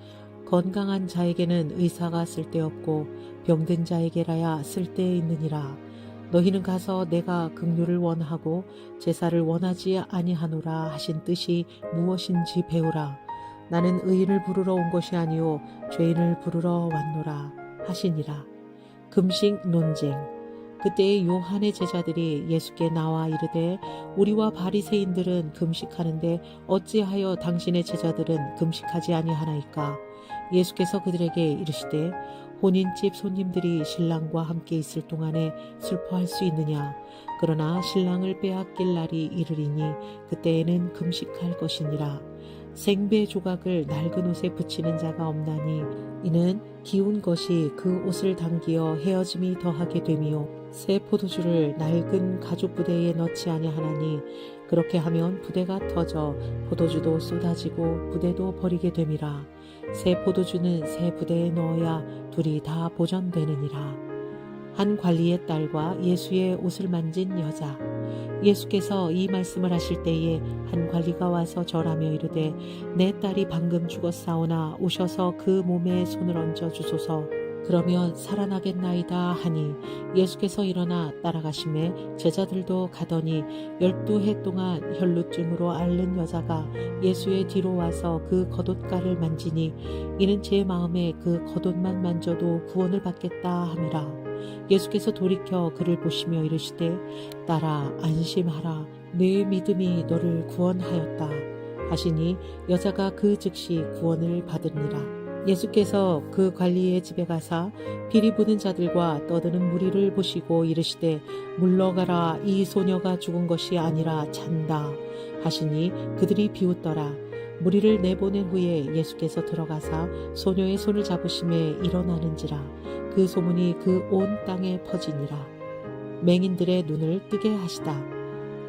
건강한 자에게는 의사가 쓸데없고 병든 자에게라야 쓸데있느니라. 너희는 가서 내가 긍휼을 원하고 제사를 원하지 아니하노라 하신 뜻이 무엇인지 배우라. 나는 의인을 부르러 온 것이 아니요 죄인을 부르러 왔노라 하시니라. 금식 논쟁. 그때에 요한의 제자들이 예수께 나와 이르되 우리와 바리새인들은 금식하는데 어찌하여 당신의 제자들은 금식하지 아니하나이까. 예수께서 그들에게 이르시되 혼인집 손님들이 신랑과 함께 있을 동안에 슬퍼할 수 있느냐? 그러나 신랑을 빼앗길 날이 이르리니 그때에는 금식할 것이니라. 생배 조각을 낡은 옷에 붙이는 자가 없나니 이는 기운 것이 그 옷을 당기어 헤어짐이 더하게 됨이요 새 포도주를 낡은 가죽 부대에 넣지 아니하나니 그렇게 하면 부대가 터져 포도주도 쏟아지고 부대도 버리게 됨이라. 새 포도주는 새 부대에 넣어야 둘이 다 보전되느니라. 한 관리의 딸과 예수의 옷을 만진 여자. 예수께서 이 말씀을 하실 때에 한 관리가 와서 절하며 이르되 내 딸이 방금 죽었사오나 오셔서 그 몸에 손을 얹어 주소서. 그러면 살아나겠나이다 하니 예수께서 일어나 따라가심에 제자들도 가더니 12해 동안 혈루증으로 앓는 여자가 예수의 뒤로 와서 그 겉옷가를 만지니 이는 제 마음에 그 겉옷만 만져도 구원을 받겠다 함이라. 예수께서 돌이켜 그를 보시며 이르시되 딸아 안심하라 네 믿음이 너를 구원하였다 하시니 여자가 그 즉시 구원을 받으니라. 예수께서 그 관리의 집에 가사 비리 부는 자들과 떠드는 무리를 보시고 이르시되 물러가라 이 소녀가 죽은 것이 아니라 잔다 하시니 그들이 비웃더라. 무리를 내보낸 후에 예수께서 들어가사 소녀의 손을 잡으심에 일어나는지라. 그 소문이 그 온 땅에 퍼지니라. 맹인들의 눈을 뜨게 하시다.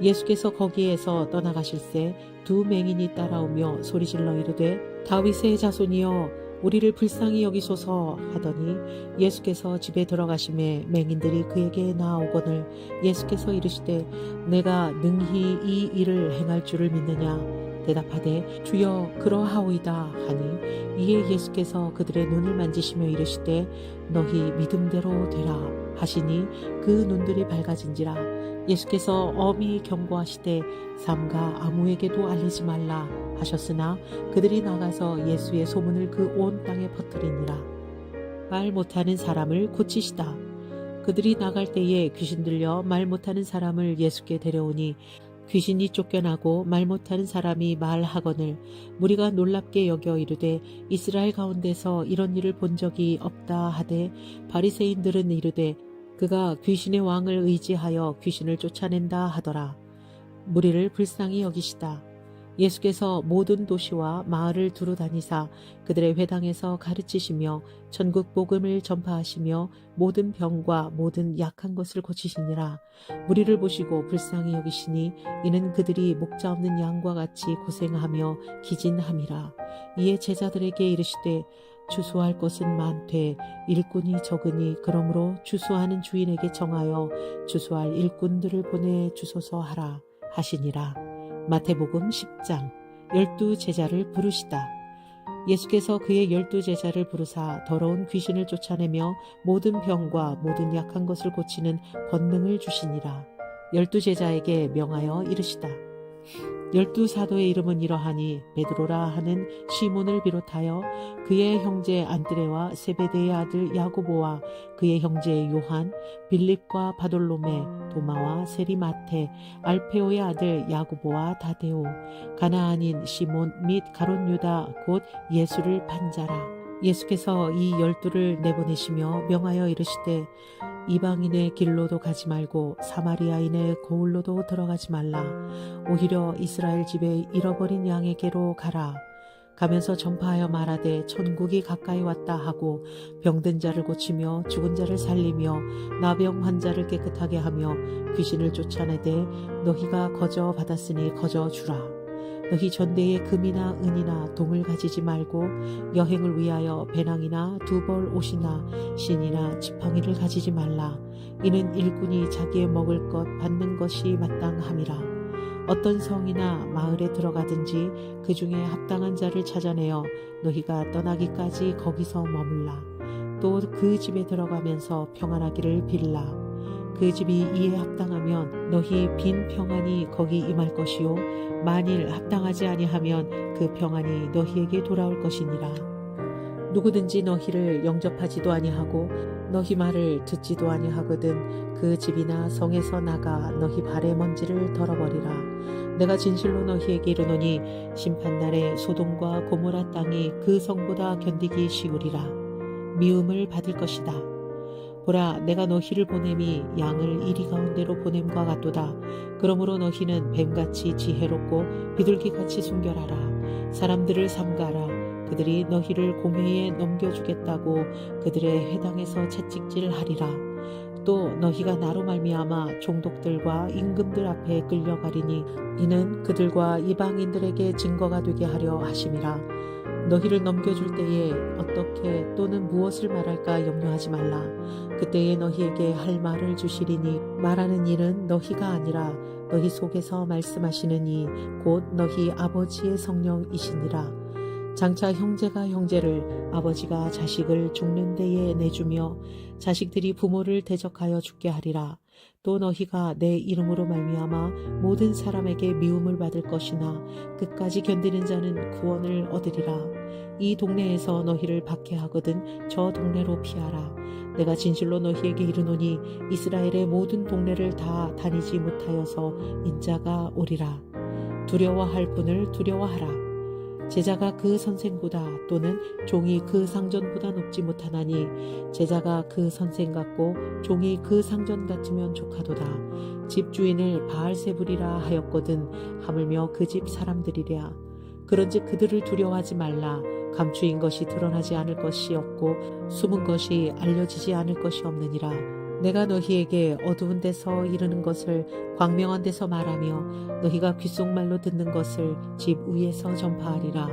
예수께서 거기에서 떠나가실새 두 맹인이 따라오며 소리질러 이르되 다윗의 자손이여 우리를 불쌍히 여기소서 하더니 예수께서 집에 들어가심에 맹인들이 그에게 나아오거늘 예수께서 이르시되 내가 능히 이 일을 행할 줄을 믿느냐 대답하되 주여 그러하오이다 하니 이에 예수께서 그들의 눈을 만지시며 이르시되 너희 믿음대로 되라 하시니 그 눈들이 밝아진지라. 예수께서 엄히 경고하시되 삼가 아무에게도 알리지 말라 하셨으나 그들이 나가서 예수의 소문을 그 온 땅에 퍼뜨리니라. 말 못하는 사람을 고치시다. 그들이 나갈 때에 귀신 들려 말 못하는 사람을 예수께 데려오니 귀신이 쫓겨나고 말 못하는 사람이 말하거늘 무리가 놀랍게 여겨 이르되 이스라엘 가운데서 이런 일을 본 적이 없다 하되 바리새인들은 이르되 그가 귀신의 왕을 의지하여 귀신을 쫓아낸다 하더라. 무리를 불쌍히 여기시다. 예수께서 모든 도시와 마을을 두루 다니사 그들의 회당에서 가르치시며 천국 복음을 전파하시며 모든 병과 모든 약한 것을 고치시니라. 무리를 보시고 불쌍히 여기시니 이는 그들이 목자 없는 양과 같이 고생하며 기진함이라. 이에 제자들에게 이르시되 주수할 것은 많되 일꾼이 적으니 그러므로 주수하는 주인에게 정하여 주수할 일꾼들을 보내 주소서 하라 하시니라. 마태복음 10장 12제자를 부르시다. 예수께서 그의 12제자를 부르사 더러운 귀신을 쫓아내며 모든 병과 모든 약한 것을 고치는 권능을 주시니라. 12제자에게 명하여 이르시다. 12사도의 이름은 이러하니 베드로라 하는 시몬을 비롯하여 그의 형제 안드레와 세베대의 아들 야고보와 그의 형제 요한, 빌립과 바돌로메, 도마와 세리마테, 알페오의 아들 야고보와 다데오, 가나안인 시몬 및 가롯 유다 곧 예수를 판 자라. 예수께서 이 12를 내보내시며 명하여 이르시되 이방인의 길로도 가지 말고 사마리아인의 고을로도 들어가지 말라. 오히려 이스라엘 집에 잃어버린 양에게로 가라. 가면서 전파하여 말하되 천국이 가까이 왔다 하고 병든 자를 고치며 죽은 자를 살리며 나병 환자를 깨끗하게 하며 귀신을 쫓아내되 너희가 거저 받았으니 거저 주라. 너희 전대에 금이나 은이나 동을 가지지 말고 여행을 위하여 배낭이나 두벌 옷이나 신이나 지팡이를 가지지 말라. 이는 일꾼이 자기의 먹을 것 받는 것이 마땅함이라. 어떤 성이나 마을에 들어가든지 그 중에 합당한 자를 찾아내어 너희가 떠나기까지 거기서 머물라. 또 그 집에 들어가면서 평안하기를 빌라. 그 집이 이에 합당하면 너희 빈 평안이 거기 임할 것이요 만일 합당하지 아니하면 그 평안이 너희에게 돌아올 것이니라. 누구든지 너희를 영접하지도 아니하고 너희 말을 듣지도 아니하거든 그 집이나 성에서 나가 너희 발의 먼지를 덜어버리라. 내가 진실로 너희에게 이르노니 심판날에 소돔과 고모라 땅이 그 성보다 견디기 쉬우리라. 미움을 받을 것이다. 보라, 내가 너희를 보냄이 양을 이리 가운데로 보냄과 같도다. 그러므로 너희는 뱀같이 지혜롭고 비둘기같이 순결하라. 사람들을 삼가라. 그들이 너희를 공회에 넘겨주겠다고 그들의 회당에서 채찍질하리라. 또 너희가 나로 말미암아 종독들과 임금들 앞에 끌려가리니 이는 그들과 이방인들에게 증거가 되게 하려 하심이라. 너희를 넘겨줄 때에 어떻게 또는 무엇을 말할까 염려하지 말라. 그때에 너희에게 할 말을 주시리니 말하는 이는 너희가 아니라 너희 속에서 말씀하시는 이 곧 너희 아버지의 성령이시니라. 장차 형제가 형제를, 아버지가 자식을 죽는 데에 내주며 자식들이 부모를 대적하여 죽게 하리라. 또 너희가 내 이름으로 말미암아 모든 사람에게 미움을 받을 것이나 끝까지 견디는 자는 구원을 얻으리라. 이 동네에서 너희를 박해하거든 저 동네로 피하라. 내가 진실로 너희에게 이르노니 이스라엘의 모든 동네를 다 다니지 못하여서 인자가 오리라. 두려워할 분을 두려워하라. 제자가 그 선생보다 또는 종이 그 상전보다 높지 못하나니 제자가 그 선생 같고 종이 그 상전 같으면 족하도다. 집주인을 바알세불이라 하였거든 하물며 그 집 사람들이랴. 그런즉 그들을 두려워하지 말라. 감추인 것이 드러나지 않을 것이 없고 숨은 것이 알려지지 않을 것이 없느니라. 내가 너희에게 어두운 데서 이르는 것을 광명한 데서 말하며 너희가 귓속말로 듣는 것을 집 위에서 전파하리라.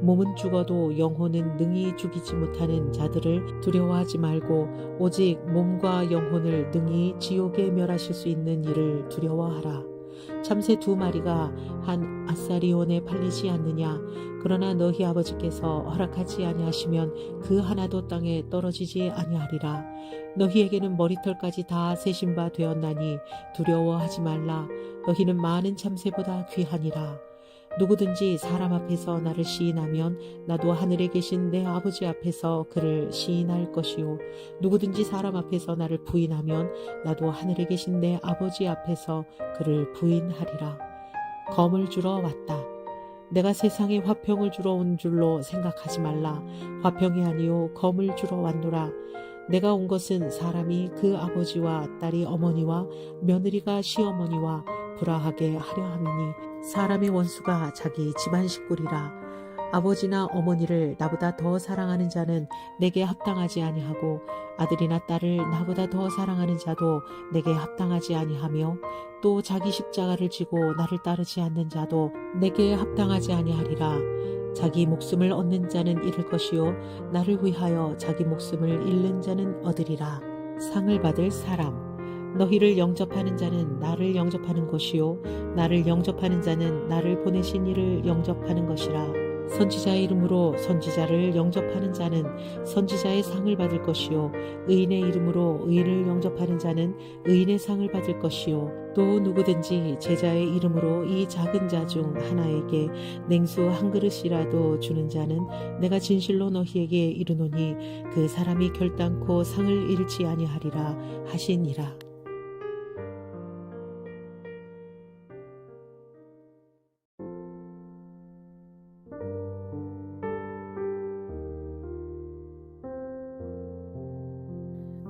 몸은 죽어도 영혼은 능히 죽이지 못하는 자들을 두려워하지 말고 오직 몸과 영혼을 능히 지옥에 멸하실 수 있는 이를 두려워하라. 참새 2마리가 한 아사리온에 팔리지 않느냐. 그러나 너희 아버지께서 허락하지 아니하시면 그 하나도 땅에 떨어지지 아니하리라. 너희에게는 머리털까지 다 세신 바 되었나니 두려워하지 말라. 너희는 많은 참새보다 귀하니라. 누구든지 사람 앞에서 나를 시인하면 나도 하늘에 계신 내 아버지 앞에서 그를 시인할 것이요. 누구든지 사람 앞에서 나를 부인하면 나도 하늘에 계신 내 아버지 앞에서 그를 부인하리라. 검을 주러 왔다. 내가 세상에 화평을 주러 온 줄로 생각하지 말라. 화평이 아니요 검을 주러 왔노라. 내가 온 것은 사람이 그 아버지와 딸이 어머니와 며느리가 시어머니와 불화하게 하려 함이니 사람의 원수가 자기 집안 식구리라. 아버지나 어머니를 나보다 더 사랑하는 자는 내게 합당하지 아니하고 아들이나 딸을 나보다 더 사랑하는 자도 내게 합당하지 아니하며 또 자기 십자가를 지고 나를 따르지 않는 자도 내게 합당하지 아니하리라. 자기 목숨을 얻는 자는 잃을 것이요 나를 위하여 자기 목숨을 잃는 자는 얻으리라. 상을 받을 사람. 너희를 영접하는 자는 나를 영접하는 것이요 나를 영접하는 자는 나를 보내신 이를 영접하는 것이라. 선지자의 이름으로 선지자를 영접하는 자는 선지자의 상을 받을 것이요 의인의 이름으로 의인을 영접하는 자는 의인의 상을 받을 것이요 또 누구든지 제자의 이름으로 이 작은 자 중 하나에게 냉수 한 그릇이라도 주는 자는 내가 진실로 너희에게 이르노니 그 사람이 결단코 상을 잃지 아니하리라 하시니라.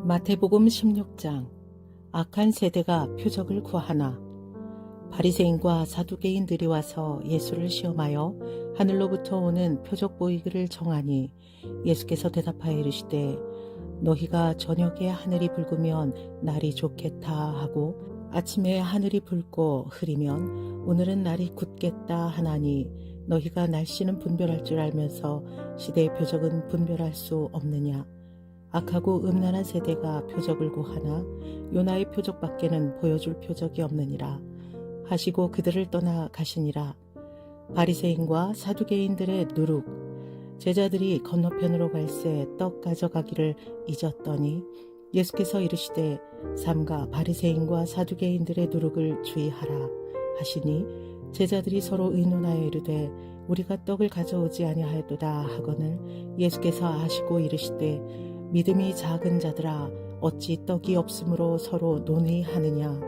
마태복음 16장. 악한 세대가 표적을 구하나. 바리새인과 사두개인들이 와서 예수를 시험하여 하늘로부터 오는 표적 보이기를 청하니 예수께서 대답하여 이르시되 너희가 저녁에 하늘이 붉으면 날이 좋겠다 하고 아침에 하늘이 붉고 흐리면 오늘은 날이 굳겠다 하나니 너희가 날씨는 분별할 줄 알면서 시대의 표적은 분별할 수 없느냐. 악하고 음란한 세대가 표적을 구하나 요나의 표적밖에는 보여줄 표적이 없느니라 하시고 그들을 떠나 가시니라. 바리새인과 사두개인들의 누룩. 제자들이 건너편으로 갈새 떡 가져가기를 잊었더니 예수께서 이르시되 삼가 바리새인과 사두개인들의 누룩을 주의하라 하시니 제자들이 서로 의논하여 이르되 우리가 떡을 가져오지 아니하였도다 하거늘 예수께서 아시고 이르시되 믿음이 작은 자들아 어찌 떡이 없으므로 서로 논의하느냐.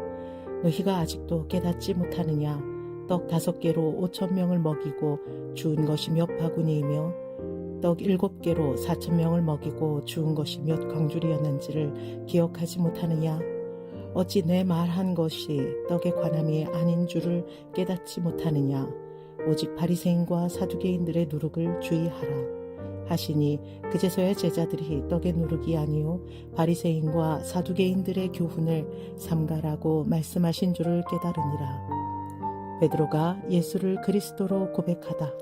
너희가 아직도 깨닫지 못하느냐. 떡 5개로 5,000명을 먹이고 주운 것이 몇 바구니이며 떡 7개로 4,000명을 먹이고 주운 것이 몇 광줄이었는지를 기억하지 못하느냐? 어찌 내 말한 것이 떡의 관함이 아닌 줄을 깨닫지 못하느냐? 오직 바리새인과 사두개인들의 누룩을 주의하라 하시니 그제서야 제자들이 떡의 누룩이 아니요 바리새인과 사두개인들의 교훈을 삼가라고 말씀하신 줄을 깨달으니라. 베드로가 예수를 그리스도로 고백하다.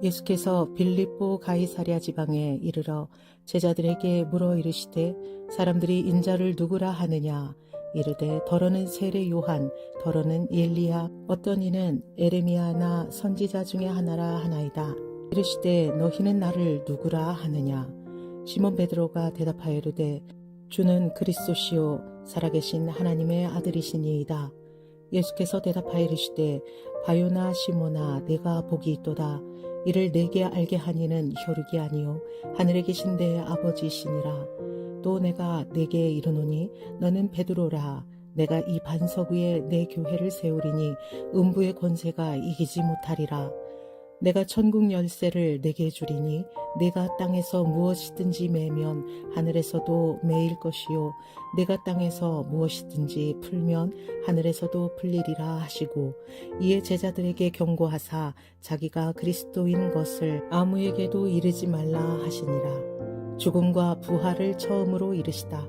예수께서 빌립보 가이사랴 지방에 이르러 제자들에게 물어 이르시되 사람들이 인자를 누구라 하느냐? 이르되 더러는 세례 요한, 더러는 엘리야, 어떤 이는 에레미야나 선지자 중에 하나라 하나이다. 이르시되 너희는 나를 누구라 하느냐? 시몬 베드로가 대답하여 이르되 주는 그리스도시요 살아계신 하나님의 아들이시니이다. 예수께서 대답하여 이르시되 바요나 시몬아 내가 복이 있도다. 이를 내게 알게 하니는 혈육이 아니요 하늘에 계신 내 아버지시니라. 또 내가 내게 이르노니 너는 베드로라. 내가 이 반석 위에 내 교회를 세우리니 음부의 권세가 이기지 못하리라. 내가 천국 열쇠를 내게 주리니 내가 땅에서 무엇이든지 매면 하늘에서도 매일 것이요 내가 땅에서 무엇이든지 풀면 하늘에서도 풀리리라 하시고 이에 제자들에게 경고하사 자기가 그리스도인 것을 아무에게도 이르지 말라 하시니라. 죽음과 부활을 처음으로 이르시다.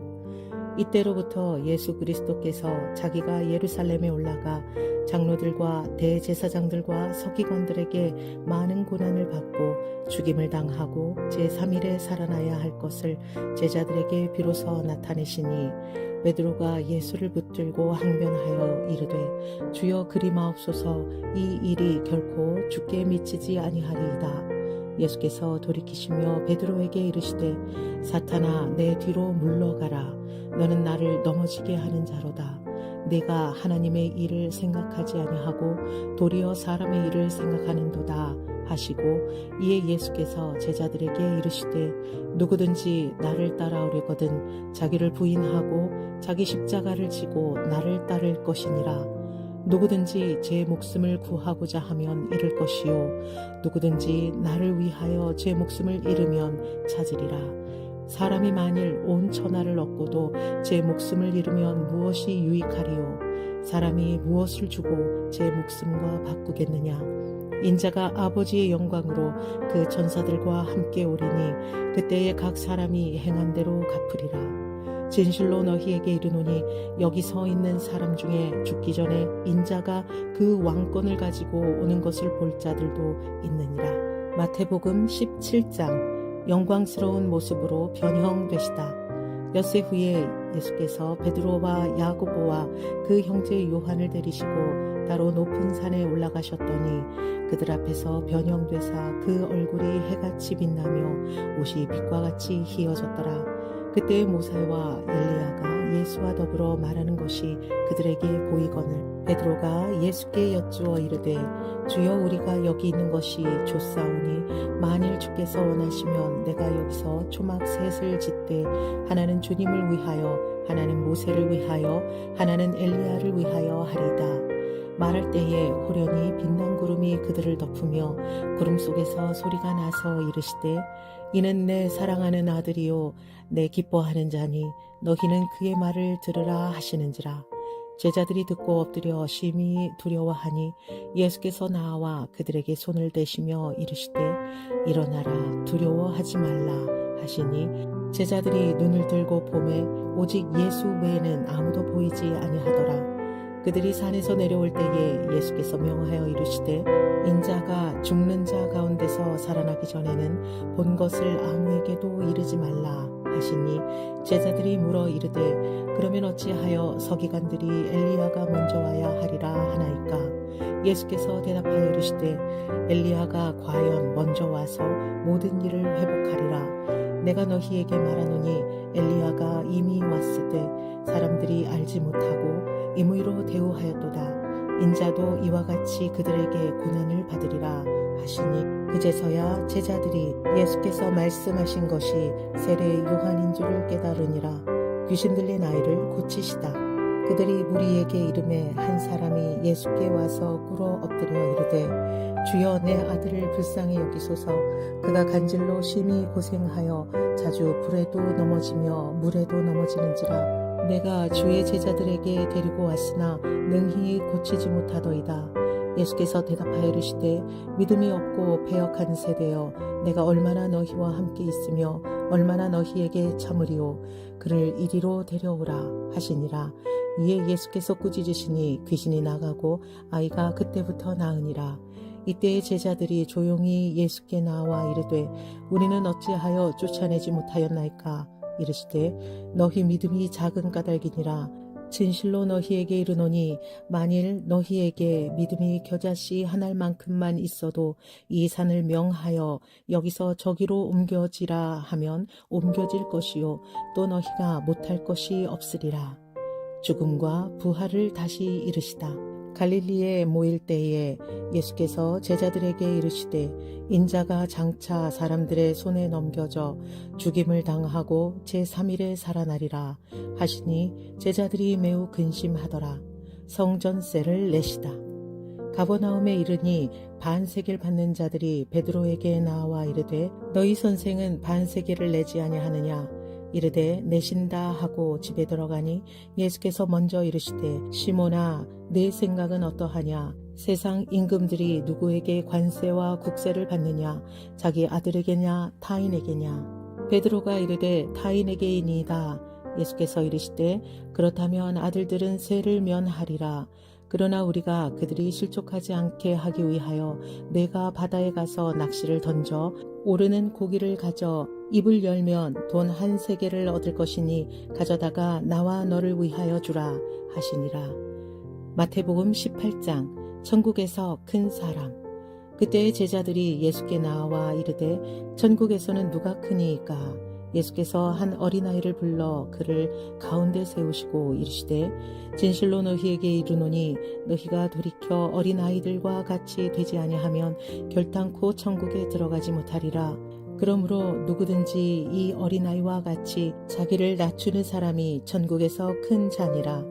이때로부터 예수 그리스도께서 자기가 예루살렘에 올라가 장로들과 대제사장들과 서기관들에게 많은 고난을 받고 죽임을 당하고 제3일에 살아나야 할 것을 제자들에게 비로소 나타내시니 베드로가 예수를 붙들고 항변하여 이르되 주여 그리마옵소서 이 일이 결코 주께 미치지 아니하리이다. 예수께서 돌이키시며 베드로에게 이르시되 사탄아 내 뒤로 물러가라. 너는 나를 넘어지게 하는 자로다. 네가 하나님의 일을 생각하지 아니하고 도리어 사람의 일을 생각하는도다 하시고 이에 예수께서 제자들에게 이르시되 누구든지 나를 따라오려거든 자기를 부인하고 자기 십자가를 지고 나를 따를 것이니라. 누구든지 제 목숨을 구하고자 하면 잃을 것이요 누구든지 나를 위하여 제 목숨을 잃으면 찾으리라. 사람이 만일 온 천하를 얻고도 제 목숨을 잃으면 무엇이 유익하리요? 사람이 무엇을 주고 제 목숨과 바꾸겠느냐? 인자가 아버지의 영광으로 그 천사들과 함께 오리니 그때에 각 사람이 행한 대로 갚으리라. 진실로 너희에게 이르노니 여기 서 있는 사람 중에 죽기 전에 인자가 그 왕권을 가지고 오는 것을 볼 자들도 있느니라. 마태복음 17장 영광스러운 모습으로 변형되시다. 엿새 후에 예수께서 베드로와 야고보와 그 형제 요한을 데리시고 따로 높은 산에 올라가셨더니 그들 앞에서 변형되사 그 얼굴이 해같이 빛나며 옷이 빛과 같이 희어졌더라. 그때 모세와 엘리야가 예수와 더불어 말하는 것이 그들에게 보이거늘 베드로가 예수께 여쭈어 이르되 주여 우리가 여기 있는 것이 좋사오니 만일 주께서 원하시면 내가 여기서 초막 셋을 짓되 하나는 주님을 위하여 하나는 모세를 위하여 하나는 엘리야를 위하여 하리이다. 말할 때에 호련히 빛난 구름이 그들을 덮으며 구름 속에서 소리가 나서 이르시되 이는 내 사랑하는 아들이요 내 기뻐하는 자니 너희는 그의 말을 들으라 하시는지라. 제자들이 듣고 엎드려 심히 두려워하니 예수께서 나와 그들에게 손을 대시며 이르시되 일어나라 두려워하지 말라 하시니 제자들이 눈을 들고 보매 오직 예수 외에는 아무도 보이지 아니하더라. 그들이 산에서 내려올 때에 예수께서 명하여 이르시되 인자가 죽는 자 가운데서 살아나기 전에는 본 것을 아무에게도 이르지 말라 하시니 제자들이 물어 이르되 그러면 어찌하여 서기관들이 엘리야가 먼저 와야 하리라 하나이까? 예수께서 대답하여 이르시되 엘리야가 과연 먼저 와서 모든 일을 회복하리라. 내가 너희에게 말하노니 엘리야가 이미 왔으되 사람들이 알지 못하고 임의로 대우하였도다. 인자도 이와 같이 그들에게 고난을 받으리라 하시니 그제서야 제자들이 예수께서 말씀하신 것이 세례 요한인 줄을 깨달으니라. 귀신 들린 아이를 고치시다. 그들이 무리에게 이름에 한 사람이 예수께 와서 꿇어 엎드려 이르되 주여 내 아들을 불쌍히 여기소서. 그가 간질로 심히 고생하여 자주 불에도 넘어지며 물에도 넘어지는지라. 내가 주의 제자들에게 데리고 왔으나 능히 고치지 못하더이다. 예수께서 대답하여 이르시되 믿음이 없고 배역한 세대여, 내가 얼마나 너희와 함께 있으며 얼마나 너희에게 참으리오. 그를 이리로 데려오라 하시니라. 이에 예수께서 꾸짖으시니 귀신이 나가고 아이가 그때부터 나으니라. 이때의 제자들이 조용히 예수께 나와 이르되 우리는 어찌하여 쫓아내지 못하였나이까. 이르시되 너희 믿음이 작은 까닭이니라. 진실로 너희에게 이르노니 만일 너희에게 믿음이 겨자씨 한 알만큼만 있어도 이 산을 명하여 여기서 저기로 옮겨지라 하면 옮겨질 것이요 또 너희가 못할 것이 없으리라. 죽음과 부활을 다시 이르시다. 갈릴리에 모일 때에 예수께서 제자들에게 이르시되 인자가 장차 사람들의 손에 넘겨져 죽임을 당하고 제3일에 살아나리라 하시니 제자들이 매우 근심하더라. 성전세를 내시다. 가버나움에 이르니 반세겔 받는 자들이 베드로에게 나와 이르되 너희 선생은 반세겔을 내지 아니하느냐. 이르되 내신다 하고 집에 들어가니 예수께서 먼저 이르시되 시몬아 네 생각은 어떠하냐. 세상 임금들이 누구에게 관세와 국세를 받느냐. 자기 아들에게냐 타인에게냐. 베드로가 이르되 타인에게이니이다. 예수께서 이르시되 그렇다면 아들들은 세를 면하리라. 그러나 우리가 그들이 실족하지 않게 하기 위하여 내가 바다에 가서 낚시를 던져 오르는 고기를 가져 입을 열면 돈 1세겔을 얻을 것이니 가져다가 나와 너를 위하여 주라 하시니라. 마태복음 18장. 천국에서 큰 사람. 그때의 제자들이 예수께 나와 이르되 천국에서는 누가 크니이까. 예수께서 한 어린아이를 불러 그를 가운데 세우시고 이르시되 진실로 너희에게 이르노니 너희가 돌이켜 어린아이들과 같이 되지 아니하면 결단코 천국에 들어가지 못하리라. 그러므로 누구든지 이 어린아이와 같이 자기를 낮추는 사람이 천국에서 큰 자니라.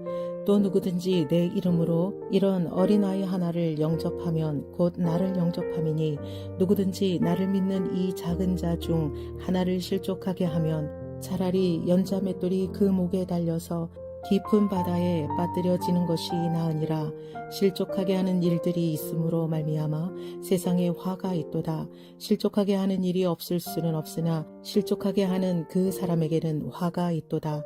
또 누구든지 내 이름으로 이런 어린아이 하나를 영접하면 곧 나를 영접함이니 누구든지 나를 믿는 이 작은 자 중 하나를 실족하게 하면 차라리 연자맷돌이 그 목에 달려서 깊은 바다에 빠뜨려지는 것이 나으니라. 실족하게 하는 일들이 있으므로 말미암아 세상에 화가 있도다. 실족하게 하는 일이 없을 수는 없으나 실족하게 하는 그 사람에게는 화가 있도다.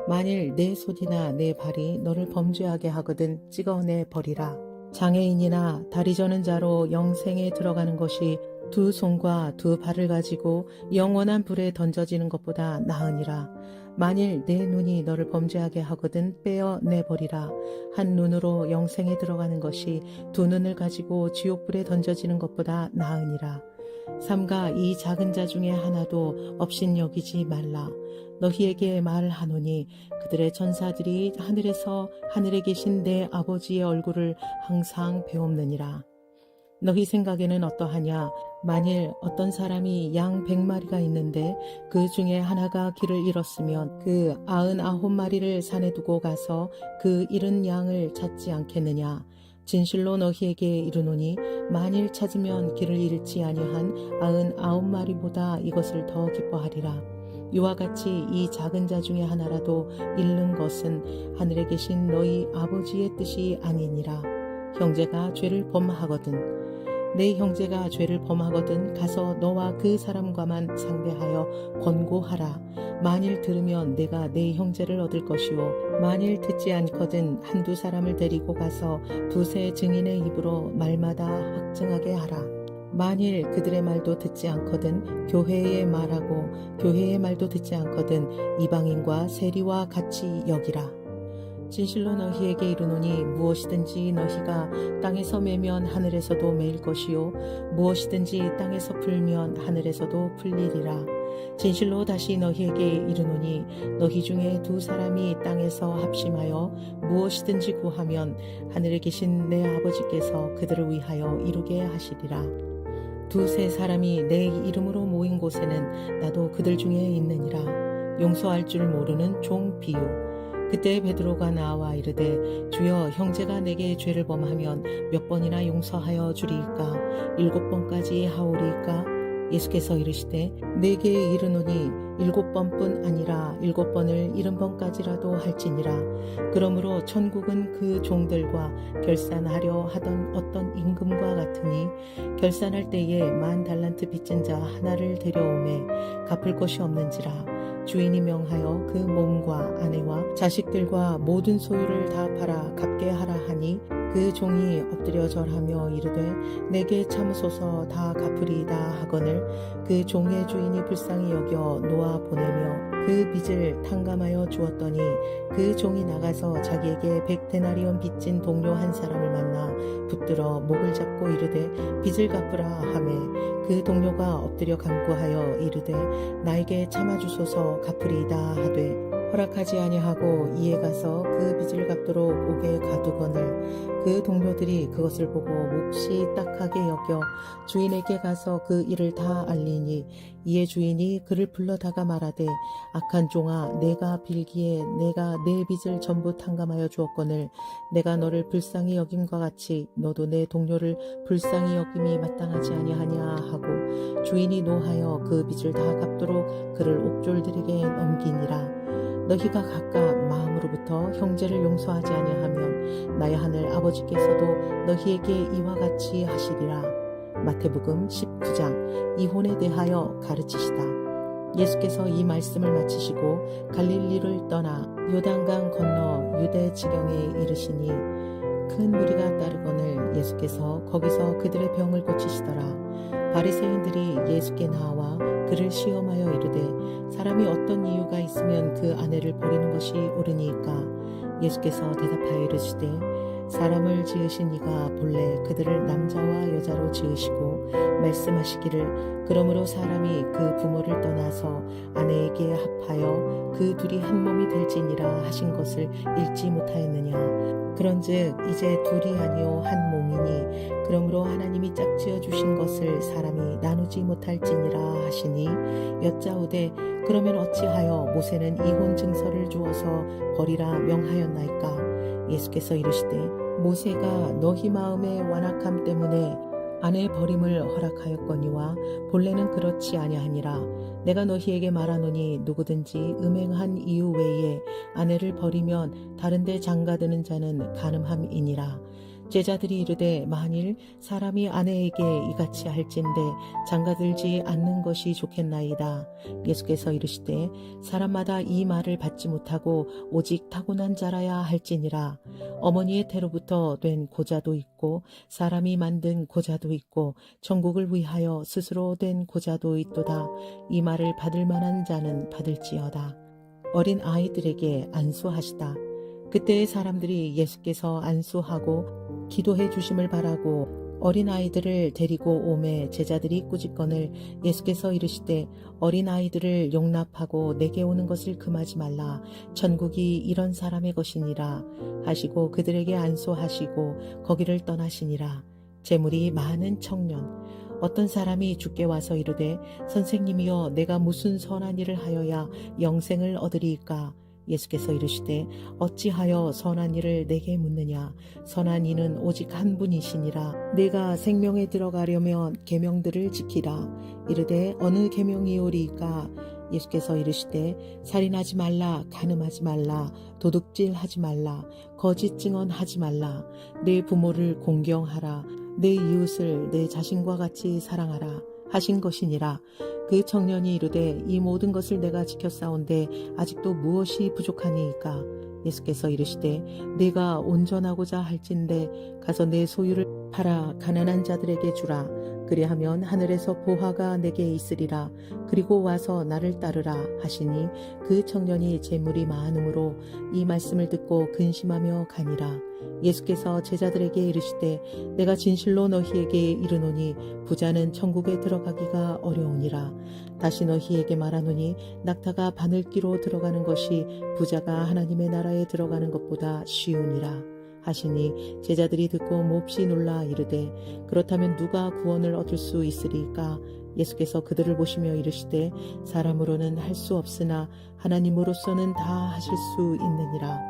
만일 내 손이나 내 발이 너를 범죄하게 하거든 찍어내 버리라. 장애인이나 다리 저는 자로 영생에 들어가는 것이 두 손과 두 발을 가지고 영원한 불에 던져지는 것보다 나으니라. 만일 내 눈이 너를 범죄하게 하거든 빼어내 버리라. 한 눈으로 영생에 들어가는 것이 두 눈을 가지고 지옥불에 던져지는 것보다 나으니라. 삼가 이 작은 자 중에 하나도 업신여기지 말라. 너희에게 말하노니 그들의 천사들이 하늘에서 하늘에 계신 내 아버지의 얼굴을 항상 배옵느니라. 너희 생각에는 어떠하냐. 만일 어떤 사람이 양 100마리가 있는데 그 중에 하나가 길을 잃었으면 그 99마리를 산에 두고 가서 그 잃은 양을 찾지 않겠느냐. 진실로 너희에게 이르노니 만일 찾으면 길을 잃지 아니한 99마리보다 이것을 더 기뻐하리라. 이와 같이 이 작은 자 중에 하나라도 잃는 것은 하늘에 계신 너희 아버지의 뜻이 아니니라. 형제가 죄를 범하거든 내 형제가 죄를 범하거든 가서 너와 그 사람과만 상대하여 권고하라. 만일 들으면 내가 내 형제를 얻을 것이요 만일 듣지 않거든 한두 사람을 데리고 가서 두세 증인의 입으로 말마다 확증하게 하라. 만일 그들의 말도 듣지 않거든 교회의 말하고 교회의 말도 듣지 않거든 이방인과 세리와 같이 여기라. 진실로 너희에게 이르노니 무엇이든지 너희가 땅에서 매면 하늘에서도 매일 것이요 무엇이든지 땅에서 풀면 하늘에서도 풀리리라. 진실로 다시 너희에게 이르노니 너희 중에 두 사람이 땅에서 합심하여 무엇이든지 구하면 하늘에 계신 내 아버지께서 그들을 위하여 이루게 하시리라. 두세 사람이 내 이름으로 모인 곳에는 나도 그들 중에 있느니라. 용서할 줄 모르는 종 비유. 그때 베드로가 나와 이르되 주여 형제가 내게 죄를 범하면 몇 번이나 용서하여 주리이까 7번까지 하오리이까 예수께서 이르시되 내게 이르노니 7번뿐 아니라 7번을 70번까지라도 할지니라. 그러므로 천국은 그 종들과 결산하려 하던 어떤 임금과 같으니 결산할 때에 10,000달란트 빚진 자 하나를 데려오매 갚을 것이 없는지라. 주인이 명하여 그 몸과 아내와 자식들과 모든 소유를 다 팔아 갚게 하라 하니 그 종이 엎드려 절하며 이르되 내게 참으소서 다 갚으리이다 하거늘 그 종의 주인이 불쌍히 여겨 놓아 보내며 그 빚을 탕감하여 주었더니 그 종이 나가서 자기에게 100데나리온 빚진 동료 한 사람을 만나 붙들어 목을 잡고 이르되 빚을 갚으라 하매 그 동료가 엎드려 간구하여 이르되 나에게 참아주소서 갚으리이다 하되 허락하지 아니하고 이에 가서 그 빚을 갚도록 옥에 가두거늘 그 동료들이 그것을 보고 몹시 딱하게 여겨 주인에게 가서 그 일을 다 알리니 이에 주인이 그를 불러다가 말하되 악한 종아 내가 빌기에 내가 내 빚을 전부 탕감하여 주었거늘 내가 너를 불쌍히 여김과 같이 너도 내 동료를 불쌍히 여김이 마땅하지 아니하냐 하고 주인이 노하여 그 빚을 다 갚도록 그를 옥졸들에게 넘기니라. 너희가 각각 마음으로부터 형제를 용서하지 아니하면 나의 하늘 아버지께서도 너희에게 이와 같이 하시리라. 마태복음 19장 이혼에 대하여 가르치시다. 예수께서 이 말씀을 마치시고 갈릴리를 떠나 요단강 건너 유대 지경에 이르시니 큰 무리가 따르거늘 예수께서 거기서 그들의 병을 고치시더라. 바리새인들이 예수께 나와 그를 시험하여 이르되 사람이 어떤 이유가 있으면 그 아내를 버리는 것이 옳으니까 예수께서 대답하여 이르시되 사람을 지으신 이가 본래 그들을 남자와 여자로 지으시고 말씀하시기를 그러므로 사람이 그 부모를 떠나서 아내에게 합하여 그 둘이 한 몸이 될지니라 하신 것을 읽지 못하였느냐. 그런즉 이제 둘이 아니요 한 몸이니 그러므로 하나님이 짝지어 주신 것을 사람이 나누지 못할지니라 하시니 여짜오되 그러면 어찌하여 모세는 이혼 증서를 주어서 버리라 명하였나이까. 예수께서 이르시되 모세가 너희 마음의 완악함 때문에 아내 버림을 허락하였거니와 본래는 그렇지 아니하니라. 내가 너희에게 말하노니 누구든지 음행한 이유 외에 아내를 버리면 다른 데 장가드는 자는 간음함이니라. 제자들이 이르되 만일 사람이 아내에게 이같이 할진대 장가들지 않는 것이 좋겠나이다. 예수께서 이르시되 사람마다 이 말을 받지 못하고 오직 타고난 자라야 할지니라. 어머니의 태로부터 된 고자도 있고 사람이 만든 고자도 있고 천국을 위하여 스스로 된 고자도 있도다. 이 말을 받을 만한 자는 받을지어다. 어린 아이들에게 안수하시다. 그때의 사람들이 예수께서 안수하고 기도해 주심을 바라고 어린아이들을 데리고 오매 제자들이 꾸짖거늘 예수께서 이르시되 어린아이들을 용납하고 내게 오는 것을 금하지 말라. 천국이 이런 사람의 것이니라 하시고 그들에게 안수하시고 거기를 떠나시니라. 재물이 많은 청년. 어떤 사람이 주께 와서 이르되 선생님이여 내가 무슨 선한 일을 하여야 영생을 얻으리이까. 예수께서 이르시되 어찌하여 선한 일을 내게 묻느냐. 선한 이는 오직 한 분이시니라. 내가 생명에 들어가려면 계명들을 지키라. 이르되 어느 계명이오리이까. 예수께서 이르시되 살인하지 말라, 간음하지 말라, 도둑질하지 말라, 거짓 증언하지 말라, 내 부모를 공경하라, 내 이웃을 내 자신과 같이 사랑하라 하신 것이니라. 그 청년이 이르되 이 모든 것을 내가 지켰사온데 아직도 무엇이 부족하니이까. 예수께서 이르시되 내가 온전하고자 할진대 가서 내 소유를 팔아 가난한 자들에게 주라. 그리하면 하늘에서 보화가 내게 있으리라. 그리고 와서 나를 따르라 하시니 그 청년이 재물이 많음으로 이 말씀을 듣고 근심하며 가니라. 예수께서 제자들에게 이르시되 내가 진실로 너희에게 이르노니 부자는 천국에 들어가기가 어려우니라. 다시 너희에게 말하노니 낙타가 바늘기로 들어가는 것이 부자가 하나님의 나라에 들어가는 것보다 쉬우니라 하시니 제자들이 듣고 몹시 놀라 이르되 그렇다면 누가 구원을 얻을 수 있으리까. 예수께서 그들을 보시며 이르시되 사람으로는 할 수 없으나 하나님으로서는 다 하실 수 있느니라.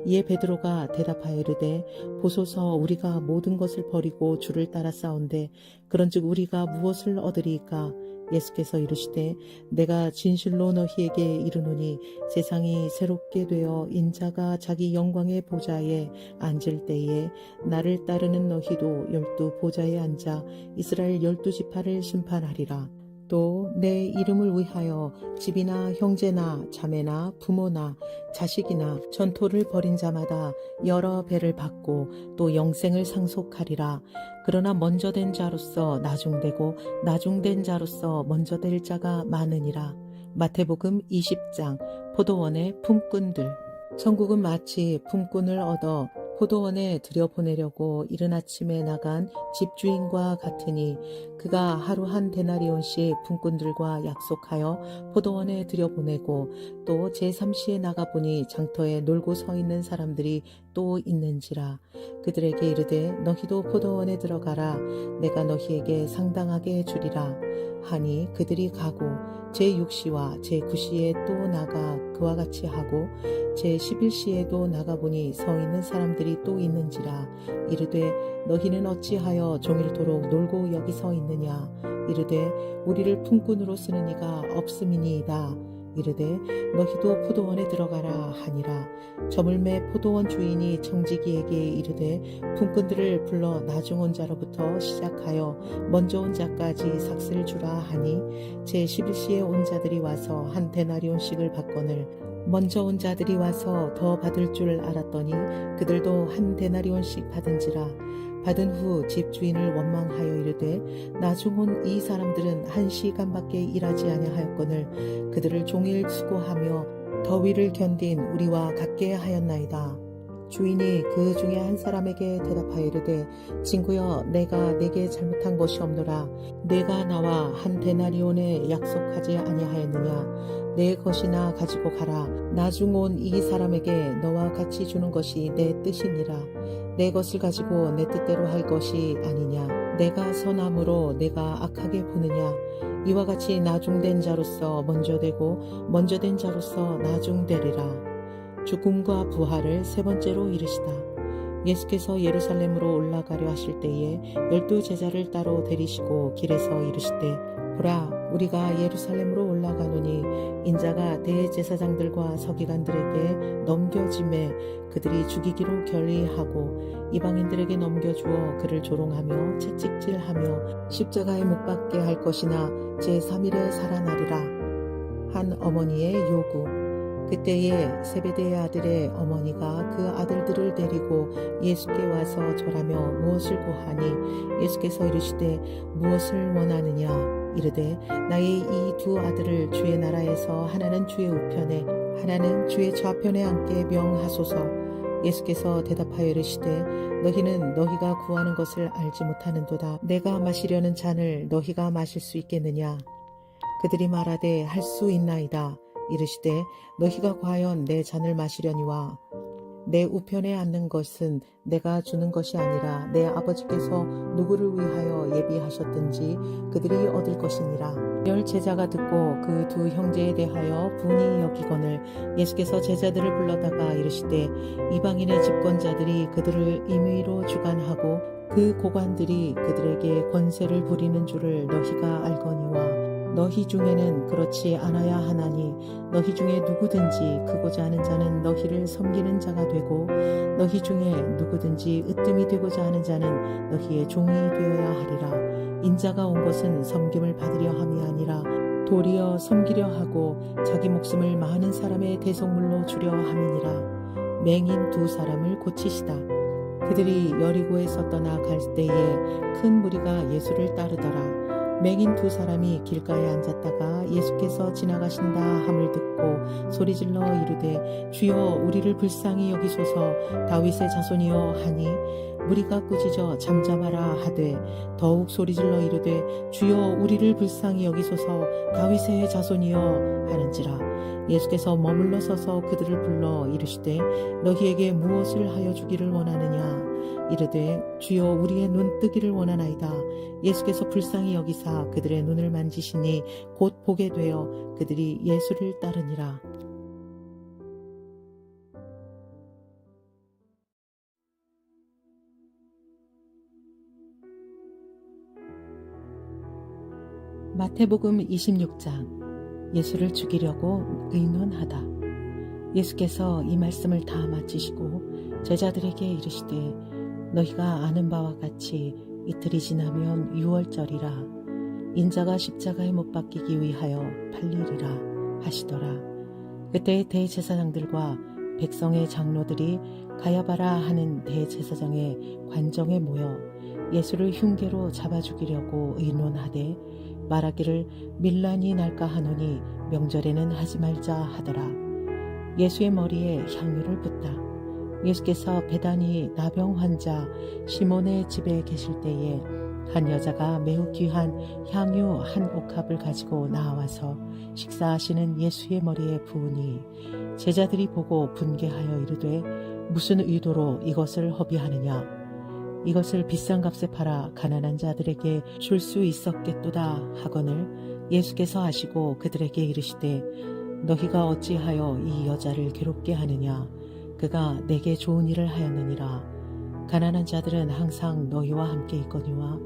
이에 베드로가 대답하여 이르되 보소서 우리가 모든 것을 버리고 주를 따라 싸운데 그런즉 우리가 무엇을 얻으리이까? 예수께서 이르시되 내가 진실로 너희에게 이르노니 세상이 새롭게 되어 인자가 자기 영광의 보좌에 앉을 때에 나를 따르는 너희도 12 보좌에 앉아 이스라엘 12지파를 심판하리라. 또 내 이름을 위하여 집이나 형제나 자매나 부모나 자식이나 전토를 벌인 자마다 여러 배를 받고 또 영생을 상속하리라. 그러나 먼저 된 자로서 나중되고 나중된 자로서 먼저 될 자가 많으니라. 마태복음 20장. 포도원의 품꾼들. 천국은 마치 품꾼을 얻어 포도원에 들여보내려고 이른 아침에 나간 집주인과 같으니 그가 하루 한 데나리온씩 품꾼들과 약속하여 포도원에 들여보내고 또 제3시에 나가보니 장터에 놀고 서 있는 사람들이 또 있는지라. 그들에게 이르되 너희도 포도원에 들어가라. 내가 너희에게 상당하게 주리라. 하니 그들이 가고 제6시와 제9시에 또 나가 그와 같이 하고 제11시에도 나가보니 서 있는 사람들이 또 있는지라. 이르되 너희는 어찌하여 종일토록 놀고 여기 서 있느냐. 이르되 우리를 품꾼으로 쓰는 이가 없음이니이다. 이르되 너희도 포도원에 들어가라 하니라. 저물매 포도원 주인이 청지기에게 이르되 품꾼들을 불러 나중 온 자로부터 시작하여 먼저 온 자까지 삭슬 주라 하니 제11시에 온 자들이 와서 한 데나리온씩을 받거늘 먼저 온 자들이 와서 더 받을 줄 알았더니 그들도 한 데나리온씩 받은지라. 받은 후 집주인을 원망하여 이르되 나중 온 이 사람들은 1시간밖에 일하지 아니하였거늘 그들을 종일 수고하며 더위를 견딘 우리와 같게 하였나이다. 주인이 그 중에 한 사람에게 대답하여 이르되 친구여 내가 내게 잘못한 것이 없노라. 내가 나와 한 데나리온에 약속하지 아니하였느냐. 내 것이나 가지고 가라. 나중 온 이 사람에게 너와 같이 주는 것이 내 뜻이니라. 내 것을 가지고 내 뜻대로 할 것이 아니냐. 내가 선함으로 내가 악하게 보느냐. 이와 같이 나중된 자로서 먼저 되고 먼저 된 자로서 나중되리라. 죽음과 부활을 세 번째로 이르시다. 예수께서 예루살렘으로 올라가려 하실 때에 12 제자를 따로 데리시고 길에서 이르시되 보라 우리가 예루살렘으로 올라가노니 인자가 대제사장들과 서기관들에게 넘겨짐에 그들이 죽이기로 결의하고 이방인들에게 넘겨주어 그를 조롱하며 채찍질하며 십자가에 못 박게 할 것이나 제3일에 살아나리라. 한 어머니의 요구. 그때에 세베대의 아들의 어머니가 그 아들들을 데리고 예수께 와서 절하며 무엇을 고하니 예수께서 이르시되 무엇을 원하느냐. 이르되 나의 이 두 아들을 주의 나라에서 하나는 주의 우편에 하나는 주의 좌편에 앉게 명하소서. 예수께서 대답하여 이르시되 너희는 너희가 구하는 것을 알지 못하는도다. 내가 마시려는 잔을 너희가 마실 수 있겠느냐. 그들이 말하되 할 수 있나이다. 이르시되 너희가 과연 내 잔을 마시려니와 내 우편에 앉는 것은 내가 주는 것이 아니라 내 아버지께서 누구를 위하여 예비하셨든지 그들이 얻을 것이니라. 10 제자가 듣고 그 두 형제에 대하여 분이 여기거늘 예수께서 제자들을 불러다가 이르시되 이방인의 집권자들이 그들을 임의로 주관하고 그 고관들이 그들에게 권세를 부리는 줄을 너희가 알거니와 너희 중에는 그렇지 않아야 하나니 너희 중에 누구든지 크고자 하는 자는 너희를 섬기는 자가 되고 너희 중에 누구든지 으뜸이 되고자 하는 자는 너희의 종이 되어야 하리라. 인자가 온 것은 섬김을 받으려 함이 아니라 도리어 섬기려 하고 자기 목숨을 많은 사람의 대속물로 주려 함이니라. 맹인 2 사람을 고치시다. 그들이 여리고에서 떠나 갈 때에 큰 무리가 예수를 따르더라. 맹인 2 사람이 길가에 앉았다가 예수께서 지나가신다 함을 듣고 소리질러 이르되 주여 우리를 불쌍히 여기소서. 다윗의 자손이여 하니 무리가 꾸짖어 잠잠하라 하되 더욱 소리질러 이르되 주여 우리를 불쌍히 여기소서. 다윗의 자손이여 하는지라. 예수께서 머물러 서서 그들을 불러 이르시되 너희에게 무엇을 하여 주기를 원하느냐. 이르되 주여 우리의 눈 뜨기를 원하나이다. 예수께서 불쌍히 여기사 그들의 눈을 만지시니 곧 보게 되어 그들이 예수를 따르니라. 마태복음 26장. 예수를 죽이려고 의논하다. 예수께서 이 말씀을 다 마치시고 제자들에게 이르시되 너희가 아는 바와 같이 이틀이 지나면 유월절이라 인자가 십자가에 못 박히기 위하여 팔리리라 하시더라. 그때 대제사장들과 백성의 장로들이 가야바라 하는 대제사장의 관정에 모여 예수를 흉계로 잡아 죽이려고 의논하되 말하기를 밀란이 날까 하노니 명절에는 하지 말자 하더라. 예수의 머리에 향유를 붓다. 예수께서 베다니 나병 환자 시몬의 집에 계실 때에 한 여자가 매우 귀한 향유 한 옥합을 가지고 나와서 식사하시는 예수의 머리에 부으니 제자들이 보고 분개하여 이르되 무슨 의도로 이것을 허비하느냐. 이것을 비싼 값에 팔아 가난한 자들에게 줄 수 있었겠도다 하거늘 예수께서 하시고 그들에게 이르시되 너희가 어찌하여 이 여자를 괴롭게 하느냐. 그가 내게 좋은 일을 하였느니라. 가난한 자들은 항상 너희와 함께 있거니와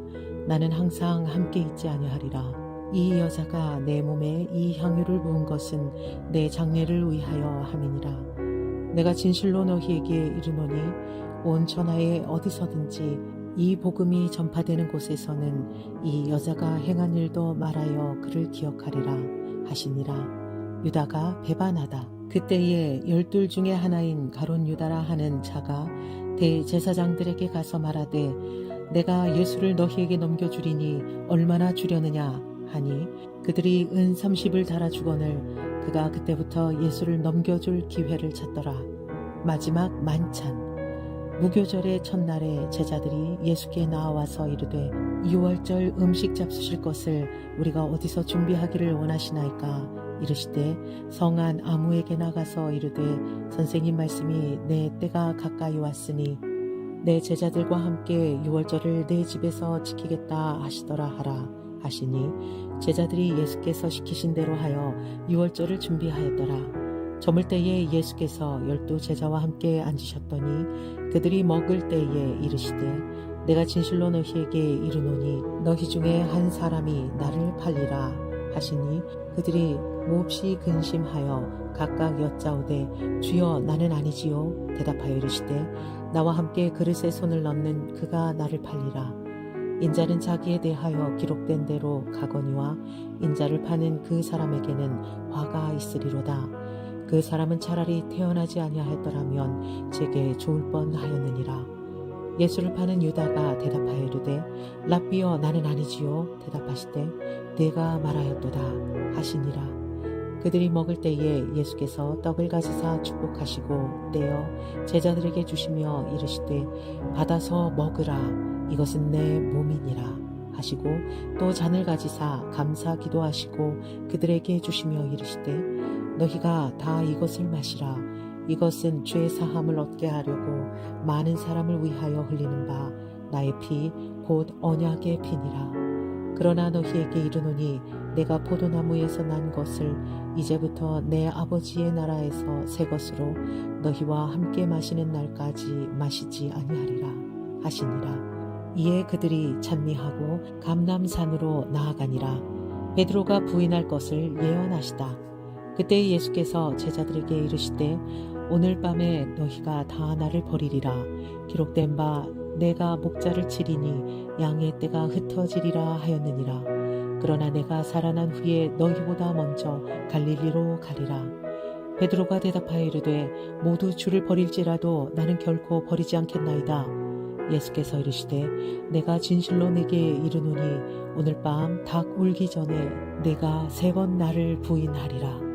나는 항상 함께 있지 아니하리라. 이 여자가 내 몸에 이 향유를 부은 것은 내 장례를 위하여 함이니라. 내가 진실로 너희에게 이르노니 온 천하에 어디서든지 이 복음이 전파되는 곳에서는 이 여자가 행한 일도 말하여 그를 기억하리라 하시니라. 유다가 배반하다. 그때에 12 중에 하나인 가룟 유다라 하는 자가 대제사장들에게 가서 말하되 내가 예수를 너희에게 넘겨주리니 얼마나 주려느냐 하니 그들이 은 30을 달아주거늘 그가 그때부터 예수를 넘겨줄 기회를 찾더라. 마지막 만찬. 무교절의 첫날에 제자들이 예수께 나와서 이르되 유월절 음식 잡수실 것을 우리가 어디서 준비하기를 원하시나이까. 이르시되 성안 아무에게 나가서 이르되 선생님 말씀이 내 때가 가까이 왔으니 내 제자들과 함께 유월절을 내 집에서 지키겠다 하시더라 하라 하시니 제자들이 예수께서 시키신 대로 하여 유월절을 준비하였더라. 저물 때에 예수께서 12 제자와 함께 앉으셨더니 그들이 먹을 때에 이르시되 내가 진실로 너희에게 이르노니 너희 중에 한 사람이 나를 팔리라 하시니 그들이 몹시 근심하여 각각 여짜오되 주여 나는 아니지요. 대답하여 이르시되 나와 함께 그릇에 손을 넣는 그가 나를 팔리라. 인자는 자기에 대하여 기록된 대로 가거니와 인자를 파는 그 사람에게는 화가 있으리로다. 그 사람은 차라리 태어나지 아니하였더라면 제게 좋을 뻔하였느니라. 예수를 파는 유다가 대답하여 이르되 랍비여 나는 아니지요. 대답하시되 내가 말하였도다 하시니라. 그들이 먹을 때에 예수께서 떡을 가지사 축복하시고 떼어 제자들에게 주시며 이르시되 받아서 먹으라. 이것은 내 몸이니라 하시고 또 잔을 가지사 감사 기도하시고 그들에게 주시며 이르시되 너희가 다 이것을 마시라. 이것은 죄 사함을 얻게 하려고 많은 사람을 위하여 흘리는 바 나의 피 곧 언약의 피니라. 그러나 너희에게 이르노니 내가 포도나무에서 난 것을 이제부터 내 아버지의 나라에서 새 것으로 너희와 함께 마시는 날까지 마시지 아니하리라 하시니라. 이에 그들이 찬미하고 감람산으로 나아가니라. 베드로가 부인할 것을 예언하시다. 그때 예수께서 제자들에게 이르시되 오늘 밤에 너희가 다 나를 버리리라. 기록된 바 내가 목자를 치리니 양의 떼가 흩어지리라 하였느니라. 그러나 내가 살아난 후에 너희보다 먼저 갈릴리로 가리라. 베드로가 대답하여 이르되 모두 주를 버릴지라도 나는 결코 버리지 않겠나이다. 예수께서 이르시되 내가 진실로 내게 이르노니 오늘 밤 닭 울기 전에 내가 3번 나를 부인하리라.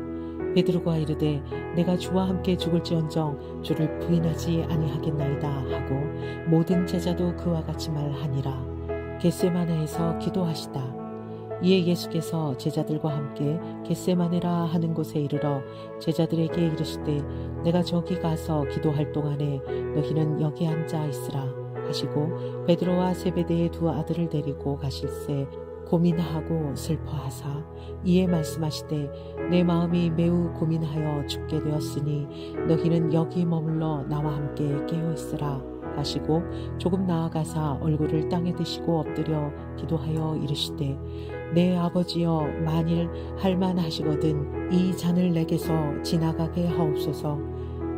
베드로가 이르되 내가 주와 함께 죽을지언정 주를 부인하지 아니하겠나이다 하고 모든 제자도 그와 같이 말하니라. 겟세마네에서 기도하시다. 이에 예수께서 제자들과 함께 겟세마네라 하는 곳에 이르러 제자들에게 이르시되 내가 저기 가서 기도할 동안에 너희는 여기 앉아 있으라. 하시고 베드로와 세베대의 두 아들을 데리고 가실새 고민하고 슬퍼하사 이에 말씀하시되 내 마음이 매우 고민하여 죽게 되었으니 너희는 여기 머물러 나와 함께 깨어 있으라 하시고 조금 나아가사 얼굴을 땅에 드시고 엎드려 기도하여 이르시되 내 아버지여 만일 할만하시거든 이 잔을 내게서 지나가게 하옵소서.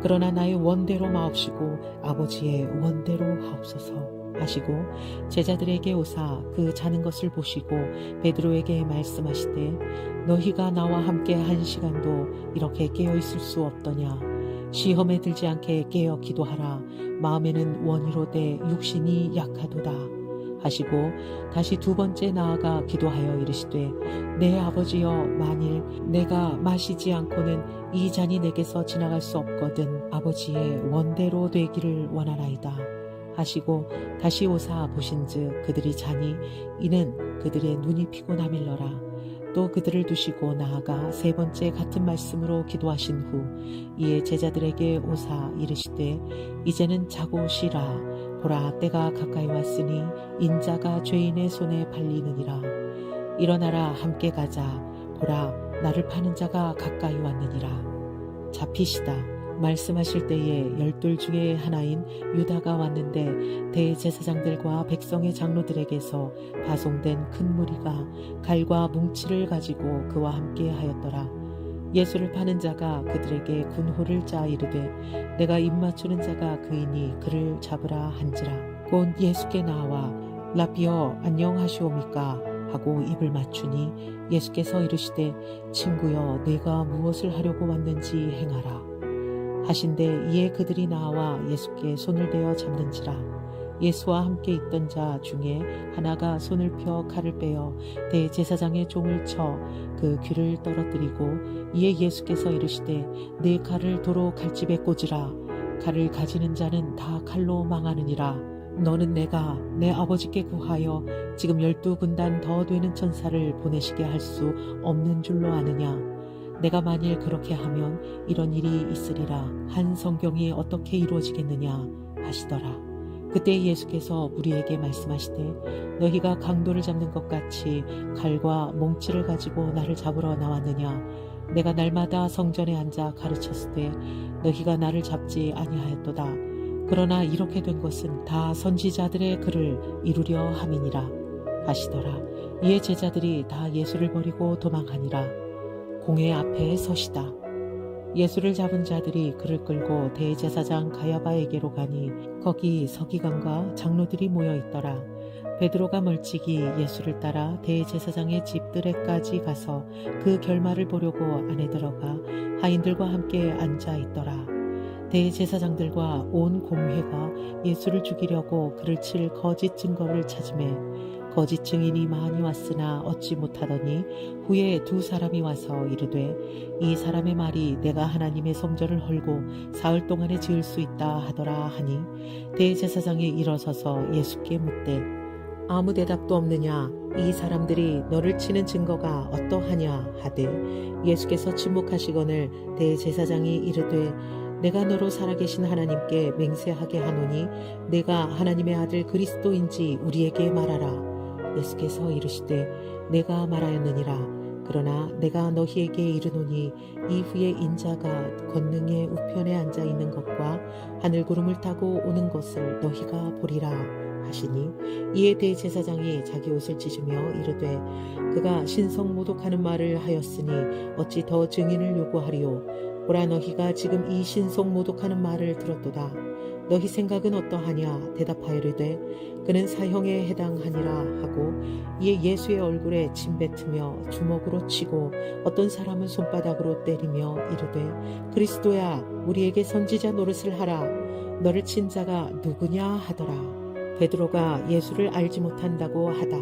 그러나 나의 원대로 마옵시고 아버지의 원대로 하옵소서 하시고 제자들에게 오사 그 자는 것을 보시고 베드로에게 말씀하시되 너희가 나와 함께 한 시간도 이렇게 깨어 있을 수 없더냐. 시험에 들지 않게 깨어 기도하라. 마음에는 원이로되 육신이 약하도다 하시고 다시 두 번째 나아가 기도하여 이르시되 내 아버지여 만일 내가 마시지 않고는 이 잔이 내게서 지나갈 수 없거든 아버지의 원대로 되기를 원하나이다 하시고 다시 오사 보신즉 그들이 자니 이는 그들의 눈이 피곤함일러라. 또 그들을 두시고 나아가 세 번째 같은 말씀으로 기도하신 후 이에 제자들에게 오사 이르시되 이제는 자고 쉬라. 보라 때가 가까이 왔으니 인자가 죄인의 손에 팔리느니라. 일어나라 함께 가자. 보라 나를 파는 자가 가까이 왔느니라. 잡히시다. 말씀하실 때에 12 중에 하나인 유다가 왔는데 대제사장들과 백성의 장로들에게서 파송된 큰 무리가 칼과 뭉치를 가지고 그와 함께 하였더라. 예수를 파는 자가 그들에게 군호를 짜 이르되 내가 입맞추는 자가 그이니 그를 잡으라 한지라. 곧 예수께 나와 라비어 안녕하시오미까 하고 입을 맞추니 예수께서 이르시되 친구여 내가 무엇을 하려고 왔는지 행하라 하신대 이에 그들이 나와 예수께 손을 대어 잡는지라. 예수와 함께 있던 자 중에 하나가 손을 펴 칼을 빼어 대제사장의 종을 쳐 그 귀를 떨어뜨리고 이에 예수께서 이르시되 네 칼을 도로 칼집에 꽂으라. 칼을 가지는 자는 다 칼로 망하느니라. 너는 내가 내 아버지께 구하여 지금 12군단 더 되는 천사를 보내시게 할 수 없는 줄로 아느냐. 내가 만일 그렇게 하면 이런 일이 있으리라. 한 성경이 어떻게 이루어지겠느냐 하시더라. 그때 예수께서 무리에게 말씀하시되 너희가 강도를 잡는 것 같이 칼과 몽치를 가지고 나를 잡으러 나왔느냐. 내가 날마다 성전에 앉아 가르쳤을 때 너희가 나를 잡지 아니하였도다. 그러나 이렇게 된 것은 다 선지자들의 글을 이루려 함이니라 하시더라. 이에 제자들이 다 예수를 버리고 도망하니라. 공회 앞에 서시다. 예수를 잡은 자들이 그를 끌고 대제사장 가야바에게로 가니 거기 서기관과 장로들이 모여 있더라. 베드로가 멀찍이 예수를 따라 대제사장의 집들에까지 가서 그 결말을 보려고 안에 들어가 하인들과 함께 앉아 있더라. 대제사장들과 온 공회가 예수를 죽이려고 그를 칠 거짓 증거를 찾으매 거짓 증인이 많이 왔으나 얻지 못하더니 후에 두 사람이 와서 이르되 이 사람의 말이 내가 하나님의 성전을 헐고 사흘 동안에 지을 수 있다 하더라 하니 대제사장이 일어서서 예수께 묻되 아무 대답도 없느냐. 이 사람들이 너를 치는 증거가 어떠하냐 하되 예수께서 침묵하시거늘 대제사장이 이르되 내가 너로 살아계신 하나님께 맹세하게 하노니 내가 하나님의 아들 그리스도인지 우리에게 말하라. 예수께서 이르시되 내가 말하였느니라. 그러나 내가 너희에게 이르노니 이후에 인자가 권능의 우편에 앉아 있는 것과 하늘 구름을 타고 오는 것을 너희가 보리라 하시니 이에 대제사장이 자기 옷을 찢으며 이르되 그가 신성모독하는 말을 하였으니 어찌 더 증인을 요구하리요. 보라 너희가 지금 이 신성모독하는 말을 들었도다. 너희 생각은 어떠하냐. 대답하이르되 그는 사형에 해당하니라 하고 이에 예수의 얼굴에 침 뱉으며 주먹으로 치고 어떤 사람은 손바닥으로 때리며 이르되 그리스도야 우리에게 선지자 노릇을 하라. 너를 친 자가 누구냐 하더라. 베드로가 예수를 알지 못한다고 하다.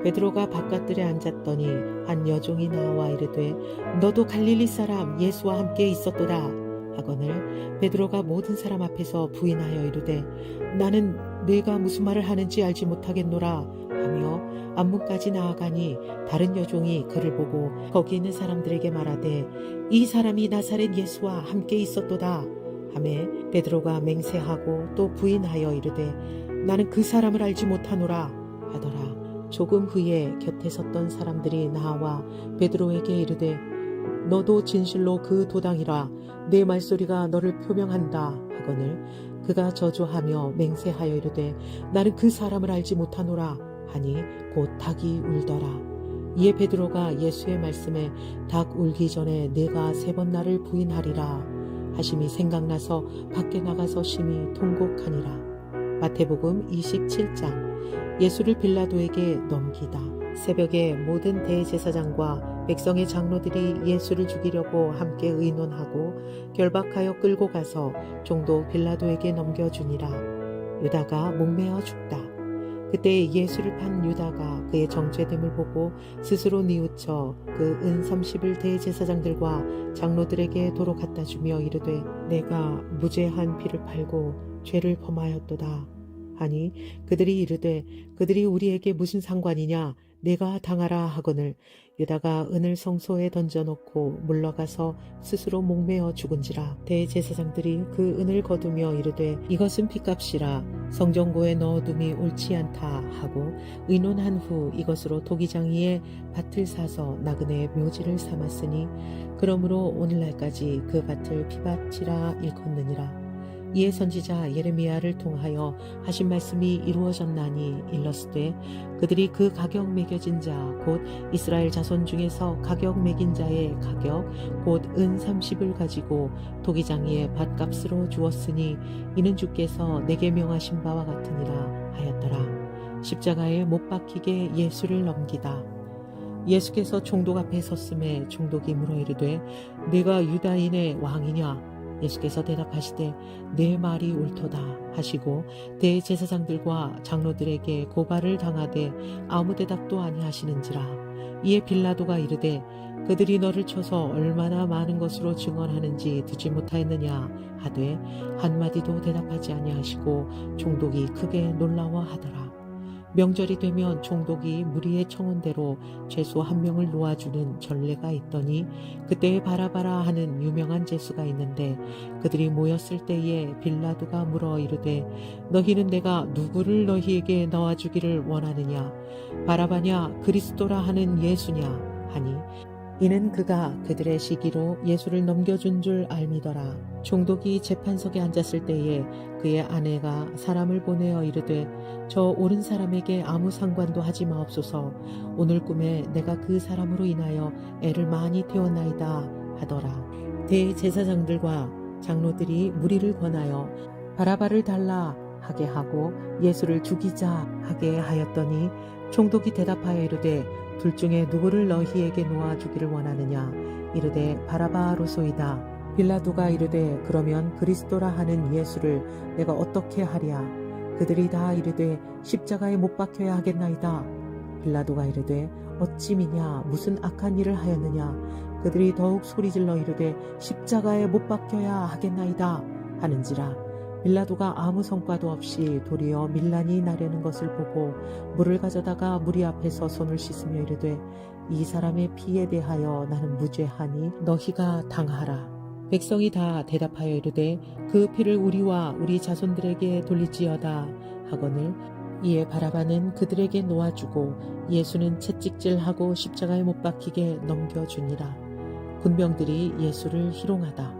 베드로가 바깥들에 앉았더니 한 여종이 나와 이르되 너도 갈릴리 사람 예수와 함께 있었도다 하거늘 베드로가 모든 사람 앞에서 부인하여 이르되 나는 네가 무슨 말을 하는지 알지 못하겠노라 하며 앞문까지 나아가니 다른 여종이 그를 보고 거기 있는 사람들에게 말하되 이 사람이 나사렛 예수와 함께 있었도다 하매 베드로가 맹세하고 또 부인하여 이르되 나는 그 사람을 알지 못하노라 하더라. 조금 후에 곁에 섰던 사람들이 나와 베드로에게 이르되 너도 진실로 그 도당이라 내 말소리가 너를 표명한다 하거늘 그가 저주하며 맹세하여 이르되 나는 그 사람을 알지 못하노라 하니 곧 닭이 울더라. 이에 베드로가 예수의 말씀에 닭 울기 전에 내가 3번 나를 부인하리라 하심이 생각나서 밖에 나가서 심히 통곡하니라. 마태복음 27장. 예수를 빌라도에게 넘기다. 새벽에 모든 대제사장과 백성의 장로들이 예수를 죽이려고 함께 의논하고 결박하여 끌고 가서 종도 빌라도에게 넘겨주니라. 유다가 목매어 죽다. 그때 예수를 판 유다가 그의 정죄됨을 보고 스스로 뉘우쳐 그 은 30을 대제사장들과 장로들에게 도로 갖다 주며 이르되 내가 무죄한 피를 팔고 죄를 범하였도다 하니 그들이 이르되 그들이 우리에게 무슨 상관이냐 내가 당하라 하거늘 유다가 은을 성소에 던져놓고 물러가서 스스로 목매어 죽은지라. 대제사장들이 그 은을 거두며 이르되 이것은 핏값이라 성전고에 넣어둠이 옳지 않다 하고 의논한 후 이것으로 도기장이의 밭을 사서 나그네의 묘지를 삼았으니 그러므로 오늘날까지 그 밭을 피밭이라 일컫느니라. 이에 선지자 예레미야를 통하여 하신 말씀이 이루어졌나니 일렀으되 그들이 그 가격 매겨진 자 곧 이스라엘 자손 중에서 가격 매긴 자의 가격 곧 은 30을 가지고 도기장이의 밭값으로 주었으니 이는 주께서 내게 명하신 바와 같으니라 하였더라. 십자가에 못 박히게 예수를 넘기다. 예수께서 총독 앞에 섰음에 총독이 물어 이르되 네가 유다인의 왕이냐? 예수께서 대답하시되 내 말이 옳도다 하시고 대제사장들과 장로들에게 고발을 당하되 아무 대답도 아니하시는지라. 이에 빌라도가 이르되 그들이 너를 쳐서 얼마나 많은 것으로 증언하는지 듣지 못하였느냐 하되 한마디도 대답하지 아니하시고 총독이 크게 놀라워하더라. 명절이 되면 총독이 무리의 청혼대로 죄수 1명을 놓아주는 전례가 있더니 그때에 바라바라 하는 유명한 죄수가 있는데 그들이 모였을 때에 빌라도가 물어 이르되 너희는 내가 누구를 너희에게 놓아주기를 원하느냐 바라바냐 그리스도라 하는 예수냐 하니 이는 그가 그들의 시기로 예수를 넘겨준 줄 알미더라. 총독이 재판석에 앉았을 때에 그의 아내가 사람을 보내어 이르되 저 옳은 사람에게 아무 상관도 하지 마옵소서. 오늘 꿈에 내가 그 사람으로 인하여 애를 많이 태웠나이다 하더라. 대제사장들과 장로들이 무리를 권하여 바라바를 달라 하게 하고 예수를 죽이자 하게 하였더니 총독이 대답하여 이르되 둘 중에 누구를 너희에게 놓아주기를 원하느냐 이르되 바라바로소이다. 빌라도가 이르되 그러면 그리스도라 하는 예수를 내가 어떻게 하랴. 그들이 다 이르되 십자가에 못 박혀야 하겠나이다. 빌라도가 이르되 어찌 미냐 무슨 악한 일을 하였느냐. 그들이 더욱 소리질러 이르되 십자가에 못 박혀야 하겠나이다 하는지라. 빌라도가 아무 성과도 없이 도리어 밀란이 나려는 것을 보고 물을 가져다가 무리 앞에서 손을 씻으며 이르되 이 사람의 피에 대하여 나는 무죄하니 너희가 당하라. 백성이 다 대답하여 이르되 그 피를 우리와 우리 자손들에게 돌리지어다 하거늘 이에 바라바는 그들에게 놓아주고 예수는 채찍질하고 십자가에 못 박히게 넘겨주니라. 군병들이 예수를 희롱하다.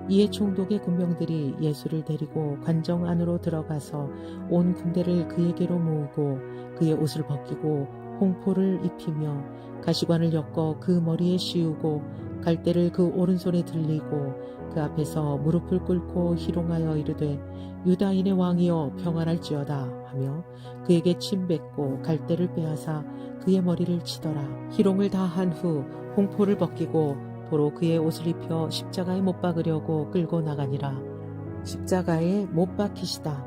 이에 총독의 군병들이 예수를 데리고 관정 안으로 들어가서 온 군대를 그에게로 모으고 그의 옷을 벗기고 홍포를 입히며 가시관을 엮어 그 머리에 씌우고 갈대를 그 오른손에 들리고 그 앞에서 무릎을 꿇고 희롱하여 이르되 유다인의 왕이여 평안할지어다 하며 그에게 침 뱉고 갈대를 빼앗아 그의 머리를 치더라. 희롱을 다 한 후 홍포를 벗기고 도로 그의 옷을 입혀 십자가에 못 박으려고 끌고 나가니라. 십자가에 못 박히시다.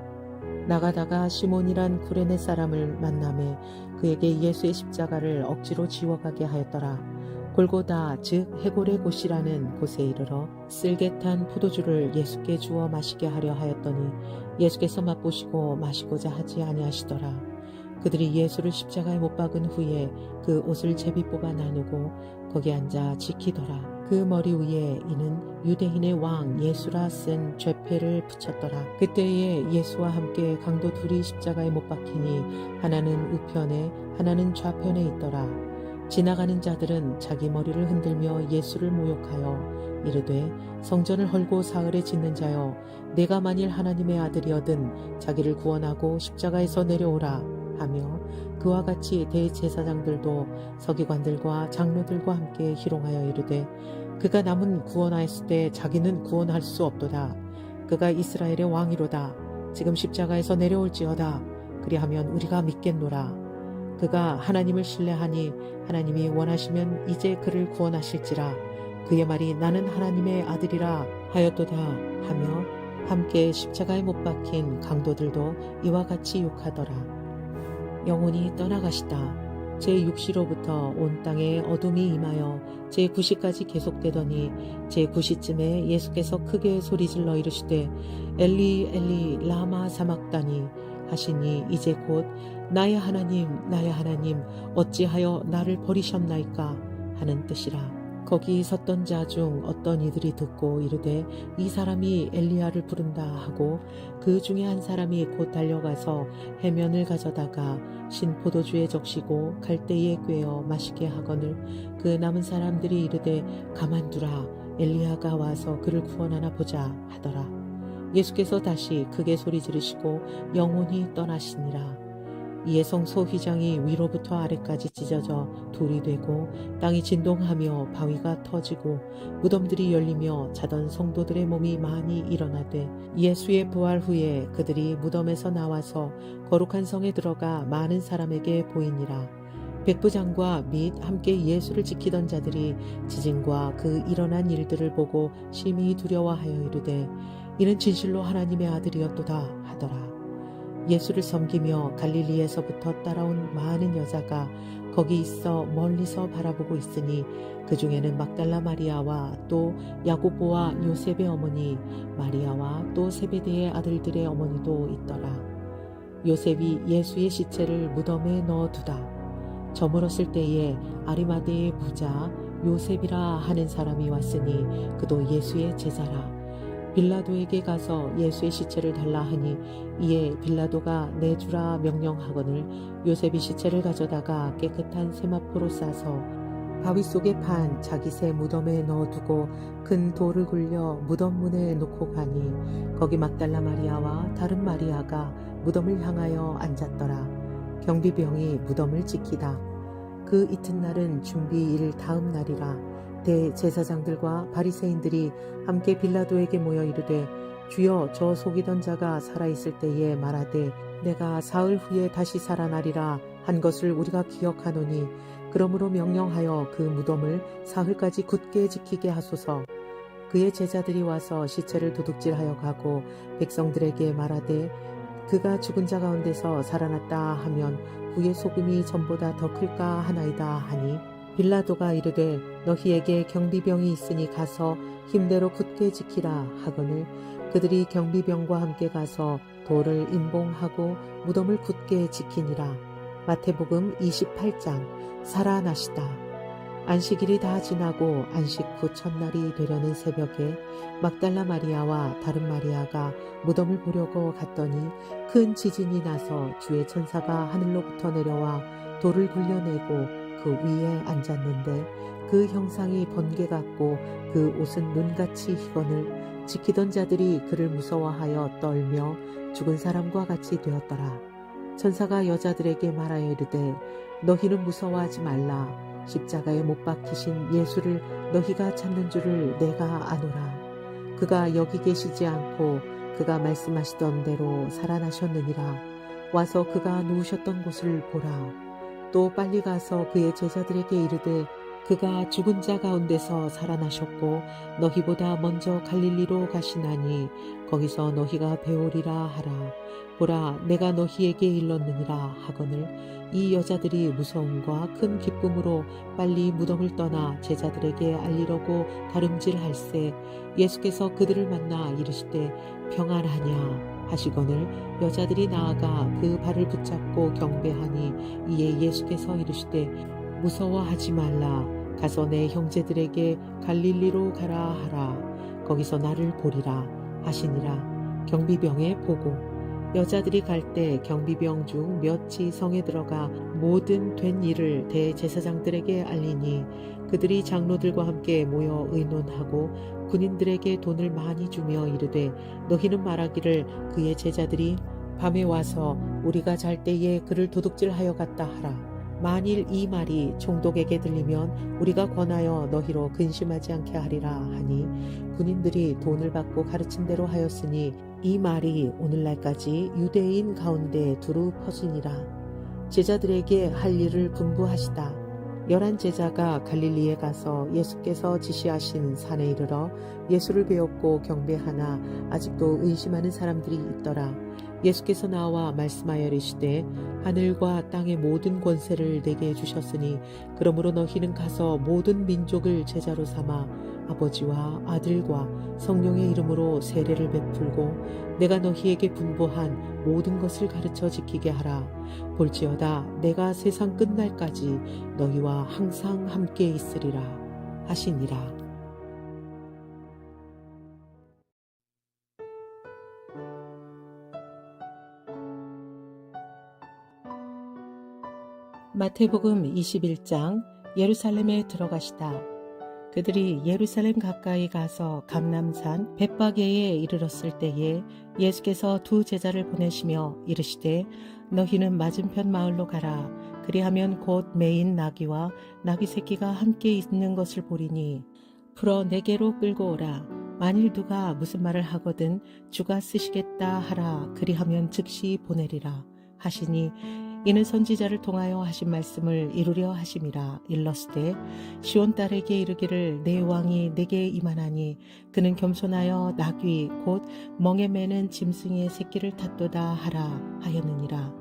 나가다가 시몬이란 쿠레네 사람을 만나매 그에게 예수의 십자가를 억지로 지워가게 하였더라. 골고다 즉 해골의 곳이라는 곳에 이르러 쓸개탄 포도주를 예수께 주어 마시게 하려 하였더니 예수께서 맛보시고 마시고자 하지 아니하시더라. 그들이 예수를 십자가에 못 박은 후에 그 옷을 제비 뽑아 나누고 거기 앉아 지키더라. 그 머리 위에 이는 유대인의 왕 예수라 쓴 죄패를 붙였더라. 그때에 예수와 함께 강도 둘이 십자가에 못 박히니 하나는 우편에 하나는 좌편에 있더라. 지나가는 자들은 자기 머리를 흔들며 예수를 모욕하여 이르되 성전을 헐고 사흘에 짓는 자여 내가 만일 하나님의 아들이어든 자기를 구원하고 십자가에서 내려오라 하며 그와 같이 대제사장들도 서기관들과 장로들과 함께 희롱하여 이르되 그가 남은 구원하였을 때 자기는 구원할 수 없도다. 그가 이스라엘의 왕이로다. 지금 십자가에서 내려올지어다. 그리하면 우리가 믿겠노라. 그가 하나님을 신뢰하니 하나님이 원하시면 이제 그를 구원하실지라. 그의 말이 나는 하나님의 아들이라 하였도다 하며 함께 십자가에 못 박힌 강도들도 이와 같이 욕하더라. 영혼이 떠나가시다. 제6시로부터 온 땅에 어둠이 임하여 제9시까지 계속되더니 제9시쯤에 예수께서 크게 소리질러 이르시되 엘리 엘리 라마 사막다니 하시니 이제 곧 나의 하나님 어찌하여 나를 버리셨나이까 하는 뜻이라. 거기 섰던 자 중 어떤 이들이 듣고 이르되 이 사람이 엘리야를 부른다 하고 그 중에 한 사람이 곧 달려가서 해면을 가져다가 신 포도주에 적시고 갈대에 꿰어 마시게 하거늘 그 남은 사람들이 이르되 가만두라 엘리야가 와서 그를 구원하나 보자 하더라. 예수께서 다시 크게 소리 지르시고 영혼이 떠나시니라. 이에 성소휘장이 위로부터 아래까지 찢어져 돌이 되고 땅이 진동하며 바위가 터지고 무덤들이 열리며 자던 성도들의 몸이 많이 일어나되 예수의 부활 후에 그들이 무덤에서 나와서 거룩한 성에 들어가 많은 사람에게 보이니라. 백부장과 및 함께 예수를 지키던 자들이 지진과 그 일어난 일들을 보고 심히 두려워하여 이르되 이는 진실로 하나님의 아들이었도다 하더라. 예수를 섬기며 갈릴리에서부터 따라온 많은 여자가 거기 있어 멀리서 바라보고 있으니 그 중에는 막달라 마리아와 또 야고보와 요셉의 어머니 마리아와 또 세베대의 아들들의 어머니도 있더라. 요셉이 예수의 시체를 무덤에 넣어두다. 저물었을 때에 아리마대의 부자 요셉이라 하는 사람이 왔으니 그도 예수의 제자라. 빌라도에게 가서 예수의 시체를 달라 하니 이에 빌라도가 내주라 명령하거늘 요셉이 시체를 가져다가 깨끗한 세마포로 싸서 바위 속에 판 자기 새 무덤에 넣어두고 큰 돌을 굴려 무덤 문에 놓고 가니 거기 막달라 마리아와 다른 마리아가 무덤을 향하여 앉았더라. 경비병이 무덤을 지키다. 그 이튿날은 준비일 다음 날이라. 대제사장들과 바리새인들이 함께 빌라도에게 모여 이르되 주여 저 속이던 자가 살아있을 때에 말하되 내가 사흘 후에 다시 살아나리라 한 것을 우리가 기억하노니 그러므로 명령하여 그 무덤을 사흘까지 굳게 지키게 하소서. 그의 제자들이 와서 시체를 도둑질하여 가고 백성들에게 말하되 그가 죽은 자 가운데서 살아났다 하면 후의 소금이 전보다 더 클까 하나이다 하니 빌라도가 이르되 너희에게 경비병이 있으니 가서 힘대로 굳게 지키라 하거늘 그들이 경비병과 함께 가서 돌을 인봉하고 무덤을 굳게 지키니라. 마태복음 28장. 살아나시다. 안식일이 다 지나고 안식 후 첫날이 되려는 새벽에 막달라 마리아와 다른 마리아가 무덤을 보려고 갔더니 큰 지진이 나서 주의 천사가 하늘로부터 내려와 돌을 굴려내고 그 위에 앉았는데 그 형상이 번개 같고 그 옷은 눈같이 희거늘 지키던 자들이 그를 무서워하여 떨며 죽은 사람과 같이 되었더라. 천사가 여자들에게 말하여 이르되 너희는 무서워하지 말라. 십자가에 못 박히신 예수를 너희가 찾는 줄을 내가 아노라. 그가 여기 계시지 않고 그가 말씀하시던 대로 살아나셨느니라. 와서 그가 누우셨던 곳을 보라. 또 빨리 가서 그의 제자들에게 이르되 그가 죽은 자 가운데서 살아나셨고 너희보다 먼저 갈릴리로 가시나니 거기서 너희가 배우리라 하라. 보라 내가 너희에게 일렀느니라 하거늘 이 여자들이 무서움과 큰 기쁨으로 빨리 무덤을 떠나 제자들에게 알리려고 다름질할세 예수께서 그들을 만나 이르시되 평안하냐. 하시거늘 여자들이 나아가 그 발을 붙잡고 경배하니 이에 예수께서 이르시되 무서워하지 말라. 가서 내 형제들에게 갈릴리로 가라 하라. 거기서 나를 보리라 하시니라. 경비병의 보고. 여자들이 갈 때 경비병 중 몇이 성에 들어가 모든 된 일을 대제사장들에게 알리니 그들이 장로들과 함께 모여 의논하고 군인들에게 돈을 많이 주며 이르되 너희는 말하기를 그의 제자들이 밤에 와서 우리가 잘 때에 그를 도둑질하여 갔다 하라. 만일 이 말이 총독에게 들리면 우리가 권하여 너희로 근심하지 않게 하리라 하니 군인들이 돈을 받고 가르친 대로 하였으니 이 말이 오늘날까지 유대인 가운데 두루 퍼지니라. 제자들에게 할 일을 분부하시다. 11 제자가 갈릴리에 가서 예수께서 지시하신 산에 이르러 예수를 배웠고 경배하나 아직도 의심하는 사람들이 있더라. 예수께서 나와 말씀하여 이르시되 하늘과 땅의 모든 권세를 내게 주셨으니 그러므로 너희는 가서 모든 민족을 제자로 삼아 아버지와 아들과 성령의 이름으로 세례를 베풀고 내가 너희에게 분부한 모든 것을 가르쳐 지키게 하라. 볼지어다 내가 세상 끝날까지 너희와 항상 함께 있으리라 하시니라. 마태복음 21장. 예루살렘에 들어가시다. 그들이 예루살렘 가까이 가서 감람산 벳바게에 이르렀을 때에 예수께서 2 제자를 보내시며 이르시되 너희는 맞은편 마을로 가라. 그리하면 곧 매인 나귀와 나귀 새끼가 함께 있는 것을 보리니 풀어 내게로 끌고 오라. 만일 누가 무슨 말을 하거든 주가 쓰시겠다 하라. 그리하면 즉시 보내리라 하시니 이는 선지자를 통하여 하신 말씀을 이루려 하심이라. 일러스되 시온 딸에게 이르기를 내 왕이 내게 임하나니 그는 겸손하여 나귀 곧 멍에 매는 짐승의 새끼를 탔도다 하라 하였느니라.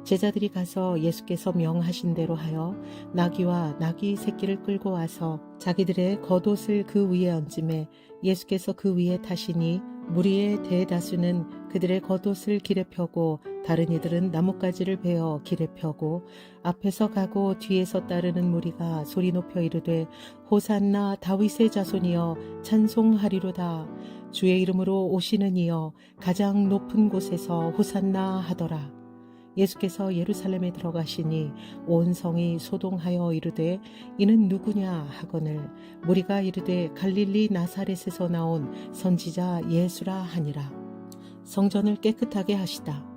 제자들이 가서 예수께서 명하신 대로 하여 나귀와 나귀 새끼를 끌고 와서 자기들의 겉옷을 그 위에 얹음에 예수께서 그 위에 타시니 무리의 대다수는 그들의 겉옷을 길에 펴고 다른 이들은 나뭇가지를 베어 길에 펴고 앞에서 가고 뒤에서 따르는 무리가 소리 높여 이르되 호산나 다윗의 자손이여 찬송하리로다. 주의 이름으로 오시는 이여 가장 높은 곳에서 호산나 하더라. 예수께서 예루살렘에 들어가시니 온 성이 소동하여 이르되 이는 누구냐 하거늘 무리가 이르되 갈릴리 나사렛에서 나온 선지자 예수라 하니라. 성전을 깨끗하게 하시다.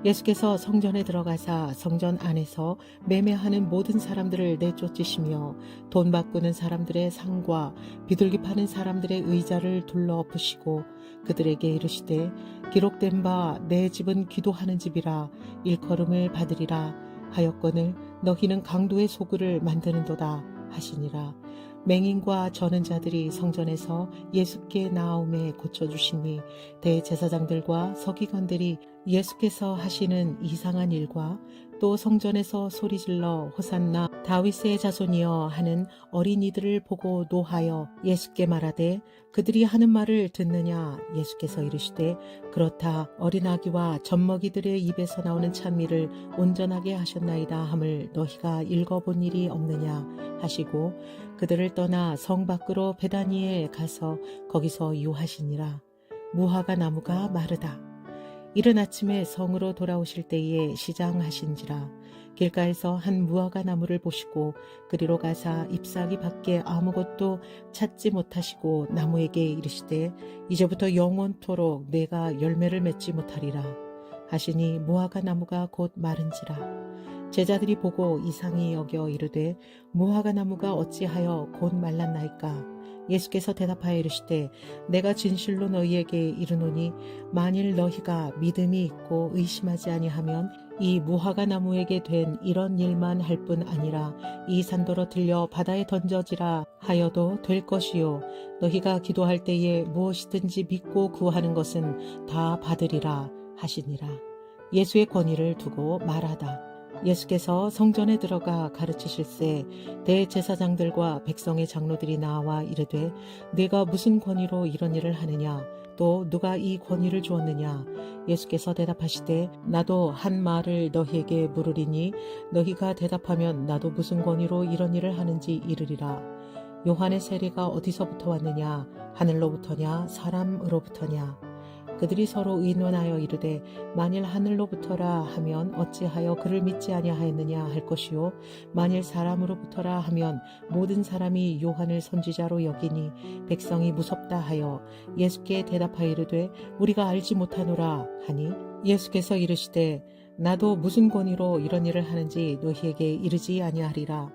예수께서 성전에 들어가사 성전 안에서 매매하는 모든 사람들을 내쫓으시며 돈 바꾸는 사람들의 상과 비둘기 파는 사람들의 의자를 둘러엎으시고 그들에게 이르시되 기록된 바 내 집은 기도하는 집이라 일컬음을 받으리라 하였거늘 너희는 강도의 소굴을 만드는도다 하시니라. 맹인과 저는 자들이 성전에서 예수께 나아옴에 고쳐주시니 대제사장들과 서기관들이 예수께서 하시는 이상한 일과 또 성전에서 소리질러 호산나 다윗의 자손이여 하는 어린이들을 보고 노하여 예수께 말하되 그들이 하는 말을 듣느냐. 예수께서 이르시되 그렇다. 어린아기와 젖먹이들의 입에서 나오는 찬미를 온전하게 하셨나이다 함을 너희가 읽어본 일이 없느냐 하시고 그들을 떠나 성 밖으로 베다니에 가서 거기서 유하시니라. 무화과 나무가 마르다. 이른 아침에 성으로 돌아오실 때에 시장하신지라. 길가에서 한 무화과 나무를 보시고 그리로 가사 잎사귀 밖에 아무것도 찾지 못하시고 나무에게 이르시되 이제부터 영원토록 내가 열매를 맺지 못하리라 하시니 무화과 나무가 곧 마른지라. 제자들이 보고 이상히 여겨 이르되 무화과 나무가 어찌하여 곧 말랐나이까. 예수께서 대답하여 이르시되 내가 진실로 너희에게 이르노니 만일 너희가 믿음이 있고 의심하지 아니하면 이 무화과 나무에게 된 이런 일만 할 뿐 아니라 이 산도로 들려 바다에 던져지라 하여도 될 것이요 너희가 기도할 때에 무엇이든지 믿고 구하는 것은 다 받으리라 하시니라. 예수의 권위를 두고 말하다. 예수께서 성전에 들어가 가르치실새 대제사장들과 백성의 장로들이 나와 이르되 네가 무슨 권위로 이런 일을 하느냐 또 누가 이 권위를 주었느냐. 예수께서 대답하시되 나도 한 말을 너희에게 물으리니 너희가 대답하면 나도 무슨 권위로 이런 일을 하는지 이르리라. 요한의 세례가 어디서부터 왔느냐 하늘로부터냐 사람으로부터냐. 그들이 서로 의논하여 이르되 만일 하늘로부터라 하면 어찌하여 그를 믿지 아니하였느냐 할 것이요 만일 사람으로부터라 하면 모든 사람이 요한을 선지자로 여기니 백성이 무섭다 하여 예수께 대답하여 이르되 우리가 알지 못하노라 하니 예수께서 이르시되 나도 무슨 권위로 이런 일을 하는지 너희에게 이르지 아니하리라.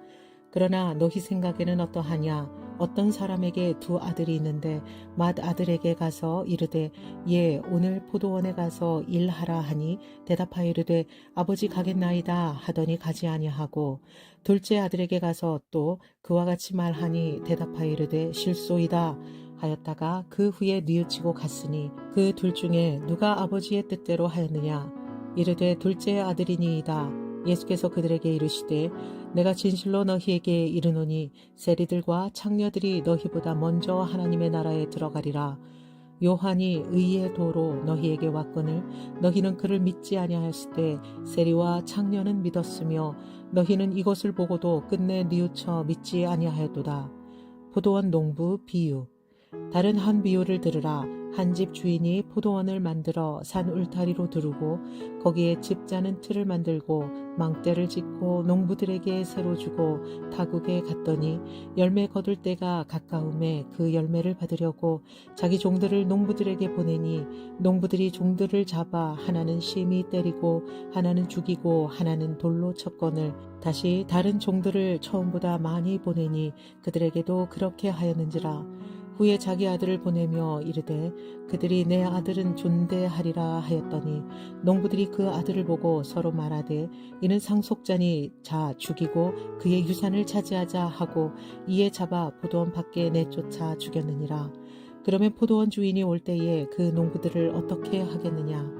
그러나 너희 생각에는 어떠하냐. 어떤 사람에게 두 아들이 있는데 맏아들에게 가서 이르되 예 오늘 포도원에 가서 일하라 하니 대답하여 이르되 아버지 가겠나이다 하더니 가지 아니하고 둘째 아들에게 가서 또 그와 같이 말하니 대답하여 이르되 실소이다 하였다가 그 후에 뉘우치고 갔으니 그 둘 중에 누가 아버지의 뜻대로 하였느냐. 이르되 둘째 아들이니이다. 예수께서 그들에게 이르시되 내가 진실로 너희에게 이르노니 세리들과 창녀들이 너희보다 먼저 하나님의 나라에 들어가리라. 요한이 의의 도로 너희에게 왔거늘 너희는 그를 믿지 아니하였을 때 세리와 창녀는 믿었으며 너희는 이것을 보고도 끝내 뉘우쳐 믿지 아니하였도다. 포도원 농부 비유. 다른 한 비유를 들으라. 한 집 주인이 포도원을 만들어 산 울타리로 두르고 거기에 집 짜는 틀을 만들고 망대를 짓고 농부들에게 새로 주고 타국에 갔더니 열매 거둘 때가 가까움에 그 열매를 받으려고 자기 종들을 농부들에게 보내니 농부들이 종들을 잡아 하나는 심히 때리고 하나는 죽이고 하나는 돌로 쳤거늘 다시 다른 종들을 처음보다 많이 보내니 그들에게도 그렇게 하였는지라. 후에 자기 아들을 보내며 이르되 그들이 내 아들은 존대하리라 하였더니 농부들이 그 아들을 보고 서로 말하되 이는 상속자니 자 죽이고 그의 유산을 차지하자 하고 이에 잡아 포도원 밖에 내쫓아 죽였느니라. 그러면 포도원 주인이 올 때에 그 농부들을 어떻게 하겠느냐.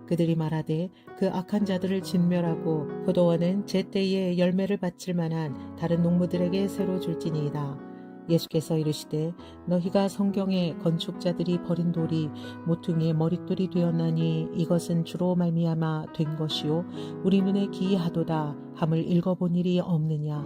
그들이 말하되 그 악한 자들을 진멸하고 포도원은 제때에 열매를 바칠 만한 다른 농부들에게 새로 줄지니이다. 예수께서 이르시되 너희가 성경에 건축자들이 버린 돌이 모퉁이의 머릿돌이 되었나니 이것은 주로 말미암아 된 것이요 우리 눈에 기이하도다 함을 읽어본 일이 없느냐.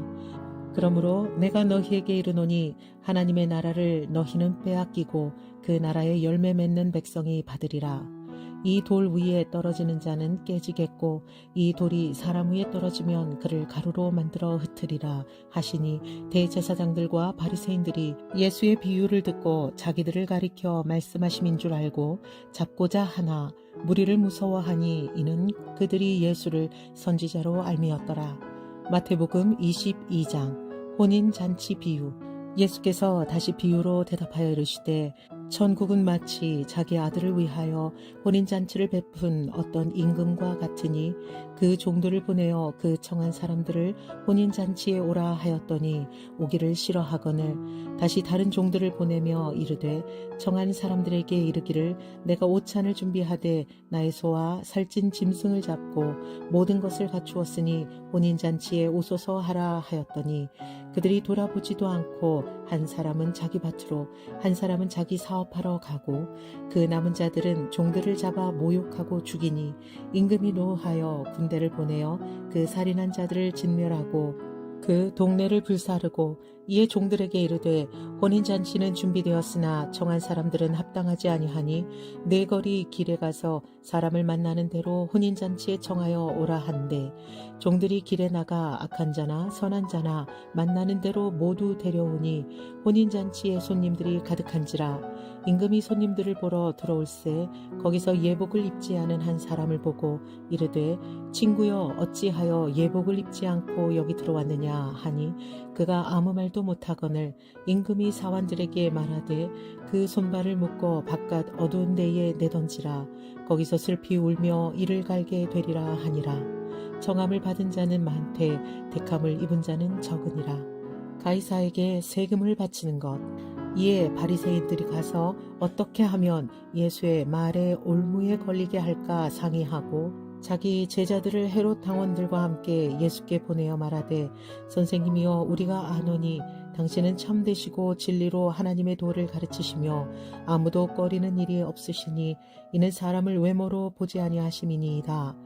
그러므로 내가 너희에게 이르노니 하나님의 나라를 너희는 빼앗기고 그 나라의 열매 맺는 백성이 받으리라. 이 돌 위에 떨어지는 자는 깨지겠고 이 돌이 사람 위에 떨어지면 그를 가루로 만들어 흩으리라 하시니 대제사장들과 바리새인들이 예수의 비유를 듣고 자기들을 가리켜 말씀하심인 줄 알고 잡고자 하나 무리를 무서워하니 이는 그들이 예수를 선지자로 알미었더라. 마태복음 22장 혼인잔치 비유. 예수께서 다시 비유로 대답하여 이르시되 천국은 마치 자기 아들을 위하여 혼인잔치를 베푼 어떤 임금과 같으니 그 종들을 보내어 그 청한 사람들을 혼인잔치에 오라 하였더니 오기를 싫어하거늘 다시 다른 종들을 보내며 이르되 청한 사람들에게 이르기를 내가 오찬을 준비하되 나의 소와 살찐 짐승을 잡고 모든 것을 갖추었으니 혼인잔치에 오소서 하라 하였더니 그들이 돌아보지도 않고 한 사람은 자기 밭으로 한 사람은 자기 사업하러 가고 그 남은 자들은 종들을 잡아 모욕하고 죽이니 임금이 노하여 군대를 보내어 그 살인한 자들을 진멸하고 그 동네를 불사르고 이에 종들에게 이르되 혼인잔치는 준비되었으나 청한 사람들은 합당하지 아니하니 네 거리 길에 가서 사람을 만나는 대로 혼인잔치에 청하여 오라 한대 종들이 길에 나가 악한 자나 선한 자나 만나는 대로 모두 데려오니 혼인잔치에 손님들이 가득한지라. 임금이 손님들을 보러 들어올새 거기서 예복을 입지 않은 한 사람을 보고 이르되 친구여 어찌하여 예복을 입지 않고 여기 들어왔느냐 하니 그가 아무 말도 못하거늘 임금이 사환들에게 말하되 그 손발을 묶어 바깥 어두운 데에 내던지라. 거기서 슬피 울며 이를 갈게 되리라 하니라. 정함을 받은 자는 많되 택함을 입은 자는 적으니라. 가이사에게 세금을 바치는 것. 이에 바리새인들이 가서 어떻게 하면 예수의 말에 올무에 걸리게 할까 상의하고 자기 제자들을 헤롯 당원들과 함께 예수께 보내어 말하되 선생님이여 우리가 아노니 당신은 참되시고 진리로 하나님의 도를 가르치시며 아무도 꺼리는 일이 없으시니 이는 사람을 외모로 보지 아니하심이니이다.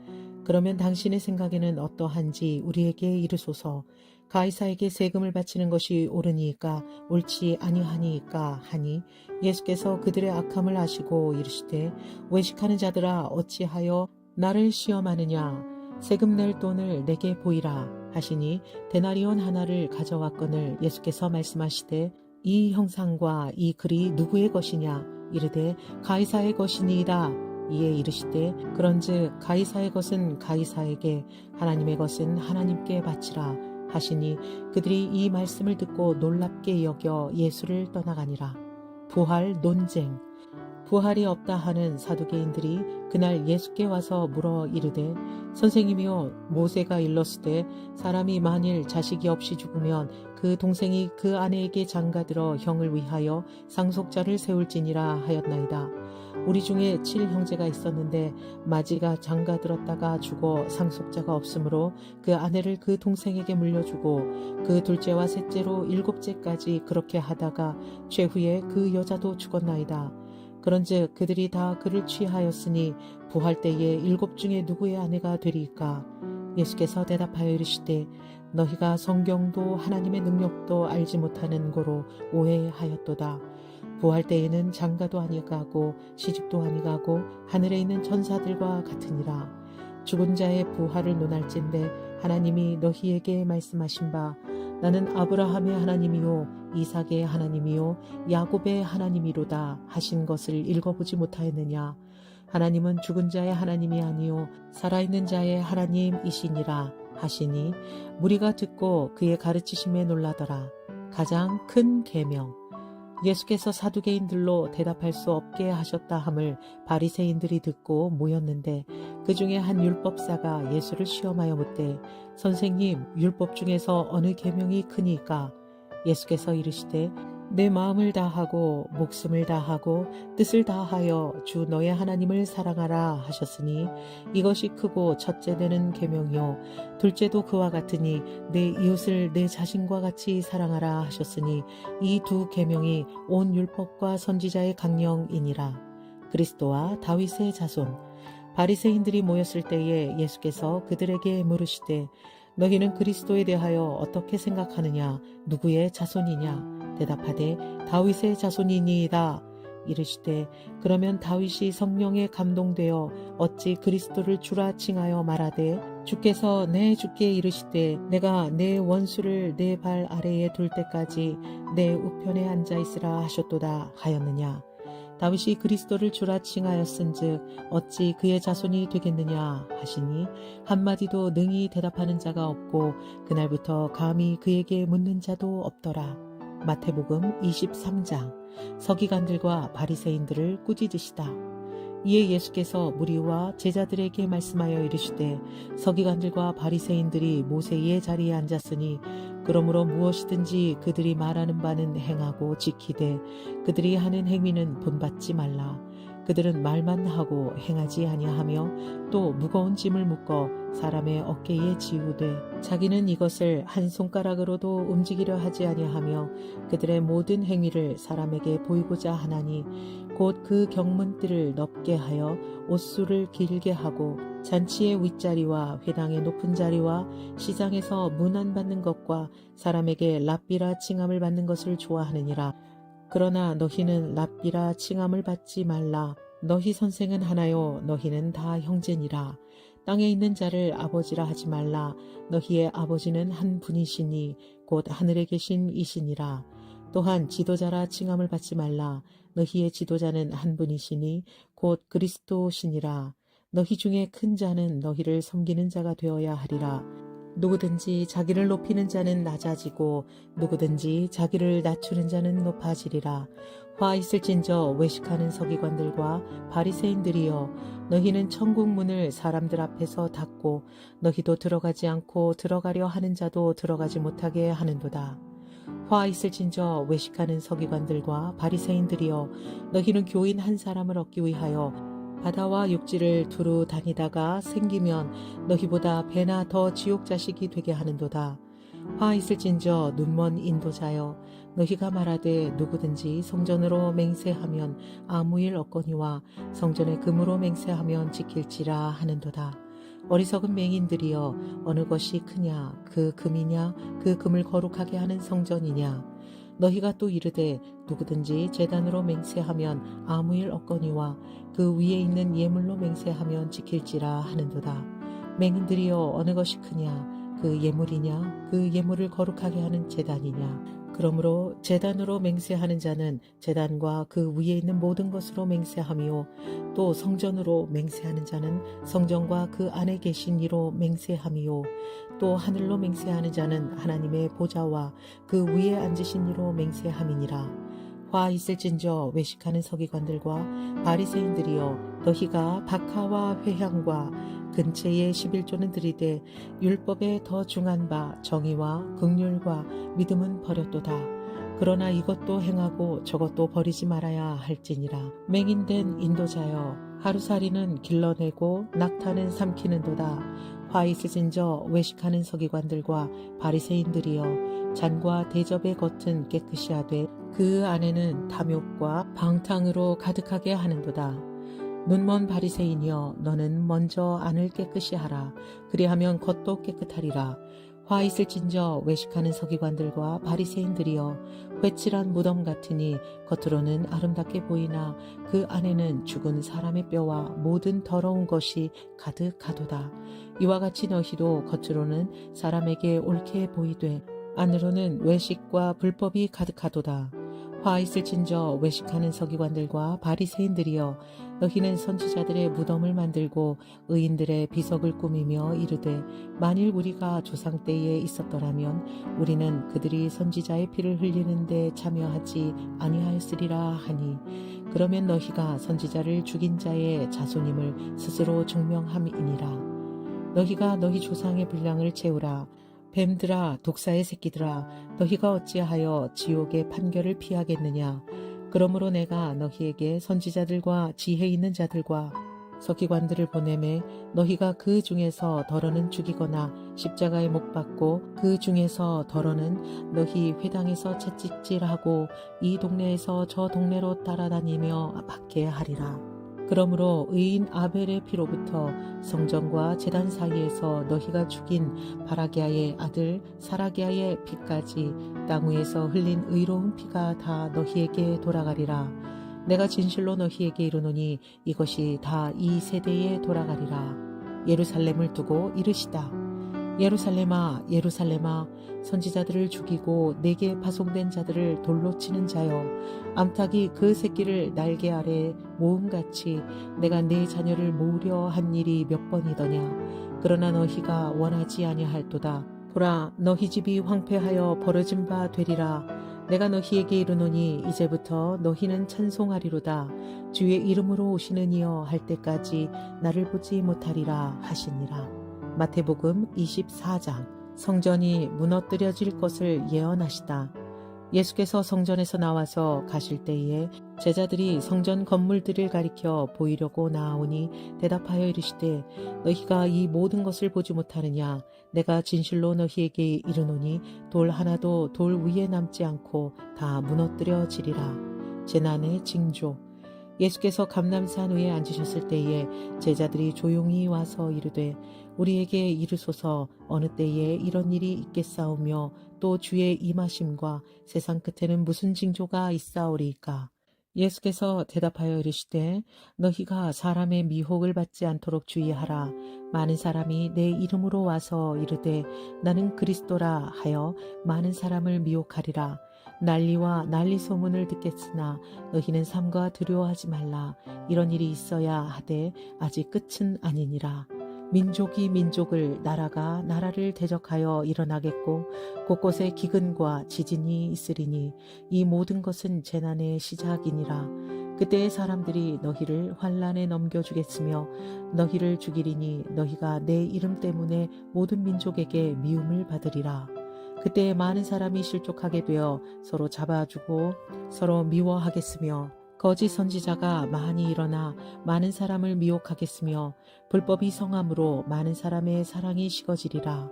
그러면 당신의 생각에는 어떠한지 우리에게 이르소서. 가이사에게 세금을 바치는 것이 옳으니까 옳지 아니하니까 하니 예수께서 그들의 악함을 아시고 이르시되 외식하는 자들아 어찌하여 나를 시험하느냐. 세금 낼 돈을 내게 보이라 하시니 데나리온 하나를 가져왔거늘 예수께서 말씀하시되 이 형상과 이 글이 누구의 것이냐. 이르되 가이사의 것이니이다. 이에 이르시되 그런즉 가이사의 것은 가이사에게 하나님의 것은 하나님께 바치라 하시니 그들이 이 말씀을 듣고 놀랍게 여겨 예수를 떠나가니라. 부활 논쟁. 부활이 없다 하는 사두개인들이 그날 예수께 와서 물어 이르되 선생님이여 모세가 일렀으되 사람이 만일 자식이 없이 죽으면 그 동생이 그 아내에게 장가들어 형을 위하여 상속자를 세울지니라 하였나이다. 우리 중에 7형제가 있었는데 마지가 장가들었다가 죽어 상속자가 없으므로 그 아내를 그 동생에게 물려주고 그 둘째와 셋째로 7째까지 그렇게 하다가 최후에 그 여자도 죽었나이다. 그런즉 그들이 다 그를 취하였으니 부활 때에 7 중에 누구의 아내가 되리이까? 예수께서 대답하여 이르시되 너희가 성경도 하나님의 능력도 알지 못하는 고로 오해하였도다. 부활 때에는 장가도 아니가고 시집도 아니가고 하늘에 있는 천사들과 같으니라. 죽은 자의 부활을 논할진대 하나님이 너희에게 말씀하신 바 나는 아브라함의 하나님이요 이삭의 하나님이요 야곱의 하나님이로다 하신 것을 읽어보지 못하였느냐. 하나님은 죽은 자의 하나님이 아니요 살아있는 자의 하나님이시니라 하시니 무리가 듣고 그의 가르치심에 놀라더라. 가장 큰 계명. 예수께서 사두개인들로 대답할 수 없게 하셨다 함을 바리새인들이 듣고 모였는데 그 중에 한 율법사가 예수를 시험하여 묻되 선생님 율법 중에서 어느 계명이 크니까? 예수께서 이르시되 내 마음을 다하고 목숨을 다하고 뜻을 다하여 주 너의 하나님을 사랑하라 하셨으니 이것이 크고 첫째 되는 계명이요 둘째도 그와 같으니 내 이웃을 내 자신과 같이 사랑하라 하셨으니 이 두 계명이 온 율법과 선지자의 강령이니라. 그리스도와 다윗의 자손. 바리새인들이 모였을 때에 예수께서 그들에게 물으시되 너희는 그리스도에 대하여 어떻게 생각하느냐? 누구의 자손이냐? 대답하되 다윗의 자손이니이다. 이르시되 그러면 다윗이 성령에 감동되어 어찌 그리스도를 주라 칭하여 말하되 주께서 내 주께 이르시되 내가 내 원수를 내 발 아래에 둘 때까지 내 우편에 앉아 있으라 하셨도다 하였느냐. 다윗이 그리스도를 주라 칭하였은즉 어찌 그의 자손이 되겠느냐 하시니 한마디도 능히 대답하는 자가 없고 그날부터 감히 그에게 묻는 자도 없더라. 마태복음 23장. 서기관들과 바리새인들을 꾸짖으시다. 이에 예수께서 무리와 제자들에게 말씀하여 이르시되 서기관들과 바리새인들이 모세의 자리에 앉았으니 그러므로 무엇이든지 그들이 말하는 바는 행하고 지키되 그들이 하는 행위는 본받지 말라. 그들은 말만 하고 행하지 아니하며 또 무거운 짐을 묶어 사람의 어깨에 지우되 자기는 이것을 한 손가락으로도 움직이려 하지 아니하며 그들의 모든 행위를 사람에게 보이고자 하나니 곧 그 경문띠를 넓게 하여 옷수를 길게 하고 잔치의 윗자리와 회당의 높은 자리와 시장에서 문안받는 것과 사람에게 랍비라 칭함을 받는 것을 좋아하느니라. 그러나 너희는 랍비라 칭함을 받지 말라. 너희 선생은 하나요 너희는 다 형제니라. 땅에 있는 자를 아버지라 하지 말라. 너희의 아버지는 한 분이시니 곧 하늘에 계신 이시니라. 또한 지도자라 칭함을 받지 말라. 너희의 지도자는 한 분이시니 곧 그리스도시니라. 너희 중에 큰 자는 너희를 섬기는 자가 되어야 하리라. 누구든지 자기를 높이는 자는 낮아지고 누구든지 자기를 낮추는 자는 높아지리라. 화 있을진저 외식하는 서기관들과 바리새인들이여 너희는 천국 문을 사람들 앞에서 닫고 너희도 들어가지 않고 들어가려 하는 자도 들어가지 못하게 하는도다. 화 있을진저 외식하는 서기관들과 바리새인들이여 너희는 교인 한 사람을 얻기 위하여 바다와 육지를 두루 다니다가 생기면 너희보다 배나 더 지옥 자식이 되게 하는도다. 화 있을진저 눈먼 인도자여, 너희가 말하되 누구든지 성전으로 맹세하면 아무 일 없거니와 성전의 금으로 맹세하면 지킬지라 하는도다. 어리석은 맹인들이여, 어느 것이 크냐, 그 금이냐, 그 금을 거룩하게 하는 성전이냐. 너희가 또 이르되 누구든지 제단으로 맹세하면 아무 일 없거니와 그 위에 있는 예물로 맹세하면 지킬지라 하는도다. 맹인들이여, 어느 것이 크냐, 그 예물이냐, 그 예물을 거룩하게 하는 제단이냐. 그러므로 제단으로 맹세하는 자는 제단과 그 위에 있는 모든 것으로 맹세하며, 또 성전으로 맹세하는 자는 성전과 그 안에 계신 이로 맹세하며, 또 하늘로 맹세하는 자는 하나님의 보좌와 그 위에 앉으신 이로 맹세함이니라. 화 있을진저 외식하는 서기관들과 바리새인들이여, 너희가 박하와 회향과 근처의 11조는 들이되 율법에 더 중한 바 정의와 긍휼과 믿음은 버렸도다. 그러나 이것도 행하고 저것도 버리지 말아야 할지니라. 맹인된 인도자여, 하루살이는 길러내고 낙타는 삼키는도다. 화 있으신저 외식하는 서기관들과 바리새인들이여, 잔과 대접의 겉은 깨끗이 하되 그 안에는 탐욕과 방탕으로 가득하게 하는도다. 눈먼 바리새인이여, 너는 먼저 안을 깨끗이 하라. 그리하면 겉도 깨끗하리라. 화 있을진저 외식하는 서기관들과 바리새인들이여, 회칠한 무덤 같으니 겉으로는 아름답게 보이나 그 안에는 죽은 사람의 뼈와 모든 더러운 것이 가득하도다. 이와 같이 너희도 겉으로는 사람에게 옳게 보이되 안으로는 외식과 불법이 가득하도다. 화 있을진저 외식하는 서기관들과 바리새인들이여, 너희는 선지자들의 무덤을 만들고 의인들의 비석을 꾸미며 이르되 만일 우리가 조상 때에 있었더라면 우리는 그들이 선지자의 피를 흘리는데 참여하지 아니하였으리라 하니, 그러면 너희가 선지자를 죽인 자의 자손임을 스스로 증명함이니라. 너희가 너희 조상의 분량을 채우라. 뱀들아, 독사의 새끼들아, 너희가 어찌하여 지옥의 판결을 피하겠느냐. 그러므로 내가 너희에게 선지자들과 지혜 있는 자들과 서기관들을 보내매 너희가 그 중에서 더러는 죽이거나 십자가에 못 박고 그 중에서 더러는 너희 회당에서 채찍질하고 이 동네에서 저 동네로 따라다니며 받게 하리라. 그러므로 의인 아벨의 피로부터 성전과 제단 사이에서 너희가 죽인 바라기아의 아들 사라기아의 피까지 땅 위에서 흘린 의로운 피가 다 너희에게 돌아가리라. 내가 진실로 너희에게 이르노니 이것이 다 이 세대에 돌아가리라. 예루살렘을 두고 이르시다. 예루살렘아, 예루살렘아, 선지자들을 죽이고 내게 파송된 자들을 돌로 치는 자여, 암탉이 그 새끼를 날개 아래 모음같이 내가 네 자녀를 모으려 한 일이 몇 번이더냐. 그러나 너희가 원하지 아니할도다. 보라, 너희 집이 황폐하여 버려진 바 되리라. 내가 너희에게 이르노니 이제부터 너희는 찬송하리로다. 주의 이름으로 오시는 이여 할 때까지 나를 보지 못하리라 하시니라. 마태복음 24장. 성전이 무너뜨려질 것을 예언하시다. 예수께서 성전에서 나와서 가실 때에 제자들이 성전 건물들을 가리켜 보이려고 나아오니 대답하여 이르시되, 너희가 이 모든 것을 보지 못하느냐. 내가 진실로 너희에게 이르노니 돌 하나도 돌 위에 남지 않고 다 무너뜨려지리라. 재난의 징조. 예수께서 감람산 위에 앉으셨을 때에 제자들이 조용히 와서 이르되, 우리에게 이르소서 어느 때에 이런 일이 있겠사오며 또 주의 임하심과 세상 끝에는 무슨 징조가 있사오리이까. 예수께서 대답하여 이르시되, 너희가 사람의 미혹을 받지 않도록 주의하라. 많은 사람이 내 이름으로 와서 이르되 나는 그리스도라 하여 많은 사람을 미혹하리라. 난리와 난리 소문을 듣겠으나 너희는 삼가 두려워하지 말라. 이런 일이 있어야 하되 아직 끝은 아니니라. 민족이 민족을, 나라가 나라를 대적하여 일어나겠고 곳곳에 기근과 지진이 있으리니 이 모든 것은 재난의 시작이니라. 그때의 사람들이 너희를 환난에 넘겨주겠으며 너희를 죽이리니 너희가 내 이름 때문에 모든 민족에게 미움을 받으리라. 그때 많은 사람이 실족하게 되어 서로 잡아주고 서로 미워하겠으며 거짓 선지자가 많이 일어나 많은 사람을 미혹하겠으며 불법이 성함으로 많은 사람의 사랑이 식어지리라.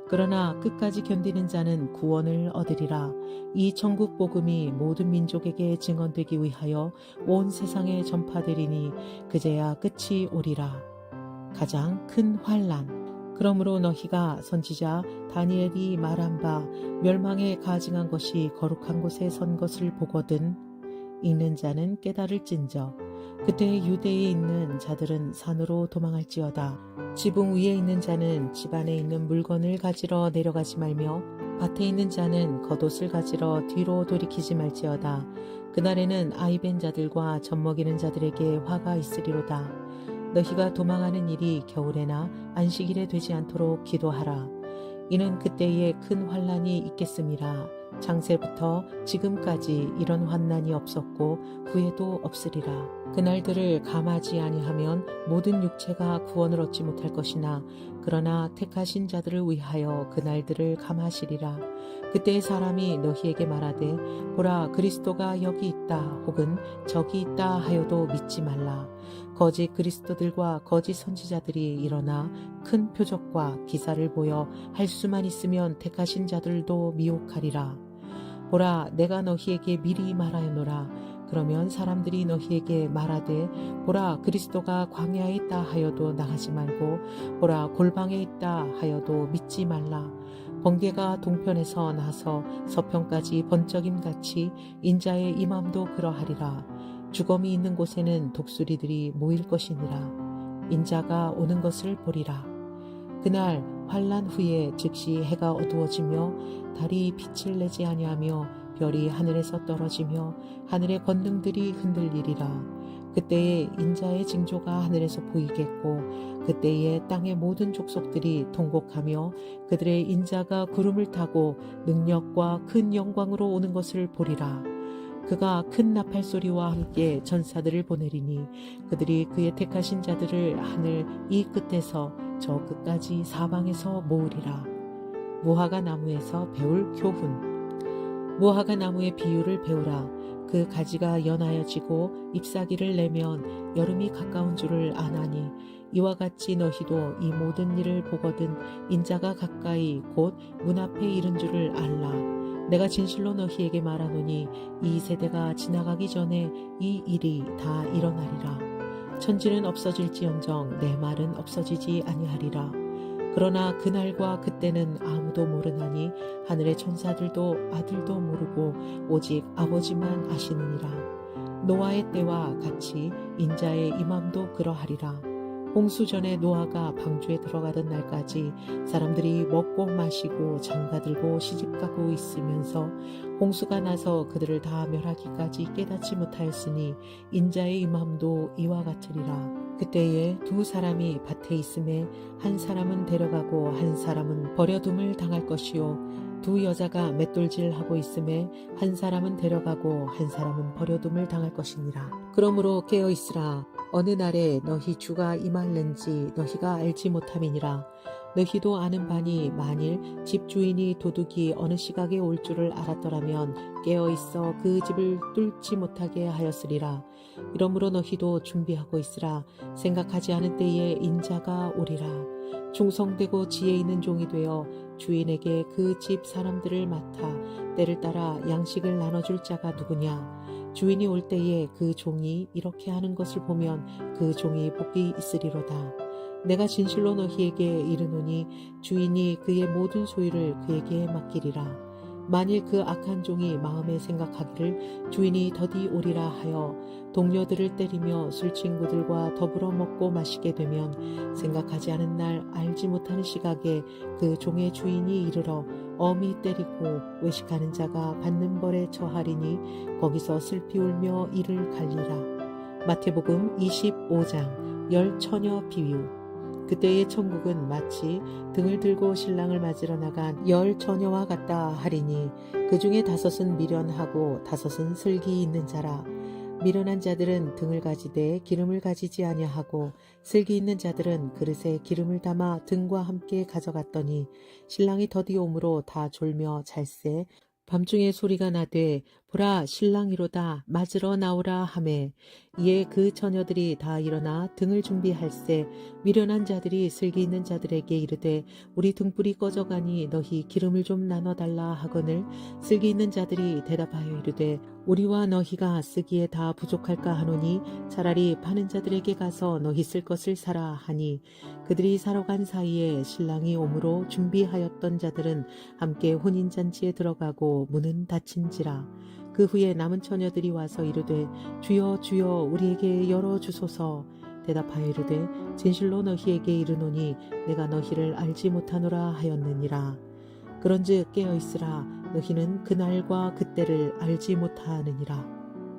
그러나 끝까지 견디는 자는 구원을 얻으리라. 이 천국 복음이 모든 민족에게 증언되기 위하여 온 세상에 전파되리니 그제야 끝이 오리라. 가장 큰 환난. 그러므로 너희가 선지자 다니엘이 말한 바 멸망에 가증한 것이 거룩한 곳에 선 것을 보거든 읽는 자는 깨달을진저. 그때 유대에 있는 자들은 산으로 도망할지어다. 지붕 위에 있는 자는 집 안에 있는 물건을 가지러 내려가지 말며 밭에 있는 자는 겉옷을 가지러 뒤로 돌이키지 말지어다. 그날에는 아이벤 자들과 젖먹이는 자들에게 화가 있으리로다. 너희가 도망하는 일이 겨울에나 안식일에 되지 않도록 기도하라. 이는 그때에 큰 환난이 있겠음이라. 창세부터 지금까지 이런 환난이 없었고 후에도 없으리라. 그날들을 감하지 아니하면 모든 육체가 구원을 얻지 못할 것이나 그러나 택하신 자들을 위하여 그날들을 감하시리라. 그때 사람이 너희에게 말하되 보라 그리스도가 여기 있다 혹은 저기 있다 하여도 믿지 말라. 거짓 그리스도들과 거짓 선지자들이 일어나 큰 표적과 기사를 보여 할 수만 있으면 택하신 자들도 미혹하리라. 보라 내가 너희에게 미리 말하였노라. 그러면 사람들이 너희에게 말하되 보라 그리스도가 광야에 있다 하여도 나가지 말고 보라 골방에 있다 하여도 믿지 말라. 번개가 동편에서 나서 서편까지 번쩍임같이 인자의 임함도 그러하리라. 주검이 있는 곳에는 독수리들이 모일 것이니라. 인자가 오는 것을 보리라. 그날 환난 후에 즉시 해가 어두워지며 달이 빛을 내지 아니하며 별이 하늘에서 떨어지며 하늘의 권능들이 흔들리리라. 그때에 인자의 징조가 하늘에서 보이겠고 그때에 땅의 모든 족속들이 통곡하며 그들의 인자가 구름을 타고 능력과 큰 영광으로 오는 것을 보리라. 그가 큰 나팔 소리와 함께 전사들을 보내리니 그들이 그의 택하신 자들을 하늘 이 끝에서 저 끝까지 사방에서 모으리라. 무화과 나무에서 배울 교훈. 무화과 나무의 비유를 배우라. 그 가지가 연하여지고 잎사귀를 내면 여름이 가까운 줄을 아나니 이와 같이 너희도 이 모든 일을 보거든 인자가 가까이 곧 문 앞에 이른 줄을 알라. 내가 진실로 너희에게 말하노니 이 세대가 지나가기 전에 이 일이 다 일어나리라. 천지는 없어질지언정 내 말은 없어지지 아니하리라. 그러나 그날과 그때는 아무도 모르나니 하늘의 천사들도 아들도 모르고 오직 아버지만 아시느니라. 노아의 때와 같이 인자의 임함도 그러하리라. 홍수 전에 노아가 방주에 들어가던 날까지 사람들이 먹고 마시고 장가들고 시집가고 있으면서 홍수가 나서 그들을 다 멸하기까지 깨닫지 못하였으니 인자의 임함도 이와 같으리라. 그때에 두 사람이 밭에 있음에 한 사람은 데려가고 한 사람은 버려둠을 당할 것이요 두 여자가 맷돌질하고 있음에 한 사람은 데려가고 한 사람은 버려둠을 당할 것이니라. 그러므로 깨어 있으라. 어느 날에 너희 주가 임할는지 너희가 알지 못함이니라. 너희도 아는 바니 만일 집주인이 도둑이 어느 시각에 올 줄을 알았더라면 깨어 있어 그 집을 뚫지 못하게 하였으리라. 이러므로 너희도 준비하고 있으라. 생각하지 않은 때에 인자가 오리라. 충성되고 지혜 있는 종이 되어 주인에게 그 집 사람들을 맡아 때를 따라 양식을 나눠줄 자가 누구냐. 주인이 올 때에 그 종이 이렇게 하는 것을 보면 그 종이 복이 있으리로다. 내가 진실로 너희에게 이르노니 주인이 그의 모든 소유를 그에게 맡기리라. 만일 그 악한 종이 마음에 생각하기를 주인이 더디 오리라 하여 동료들을 때리며 술친구들과 더불어 먹고 마시게 되면 생각하지 않은 날 알지 못하는 시각에 그 종의 주인이 이르러 엄히 때리고 외식하는 자가 받는 벌에 처하리니 거기서 슬피 울며 이를 갈리라. 마태복음 25장 열 처녀 비유. 그때의 천국은 마치 등을 들고 신랑을 맞으러 나간 열 처녀와 같다 하리니 그 중에 다섯은 미련하고 다섯은 슬기 있는 자라. 미련한 자들은 등을 가지되 기름을 가지지 아니하고 슬기 있는 자들은 그릇에 기름을 담아 등과 함께 가져갔더니 신랑이 더디 오므로 다 졸며 잘세 밤중에 소리가 나되 보라 신랑이로다 맞으러 나오라 하매 이에 그 처녀들이 다 일어나 등을 준비할세 미련한 자들이 슬기 있는 자들에게 이르되 우리 등불이 꺼져가니 너희 기름을 좀 나눠달라 하거늘 슬기 있는 자들이 대답하여 이르되 우리와 너희가 쓰기에 다 부족할까 하노니 차라리 파는 자들에게 가서 너희 쓸 것을 사라 하니 그들이 사러 간 사이에 신랑이 오므로 준비하였던 자들은 함께 혼인잔치에 들어가고 문은 닫힌지라. 그 후에 남은 처녀들이 와서 이르되 주여 주여 우리에게 열어주소서. 대답하여 이르되 진실로 너희에게 이르노니 내가 너희를 알지 못하노라 하였느니라. 그런즉 깨어있으라 너희는 그날과 그때를 알지 못하느니라.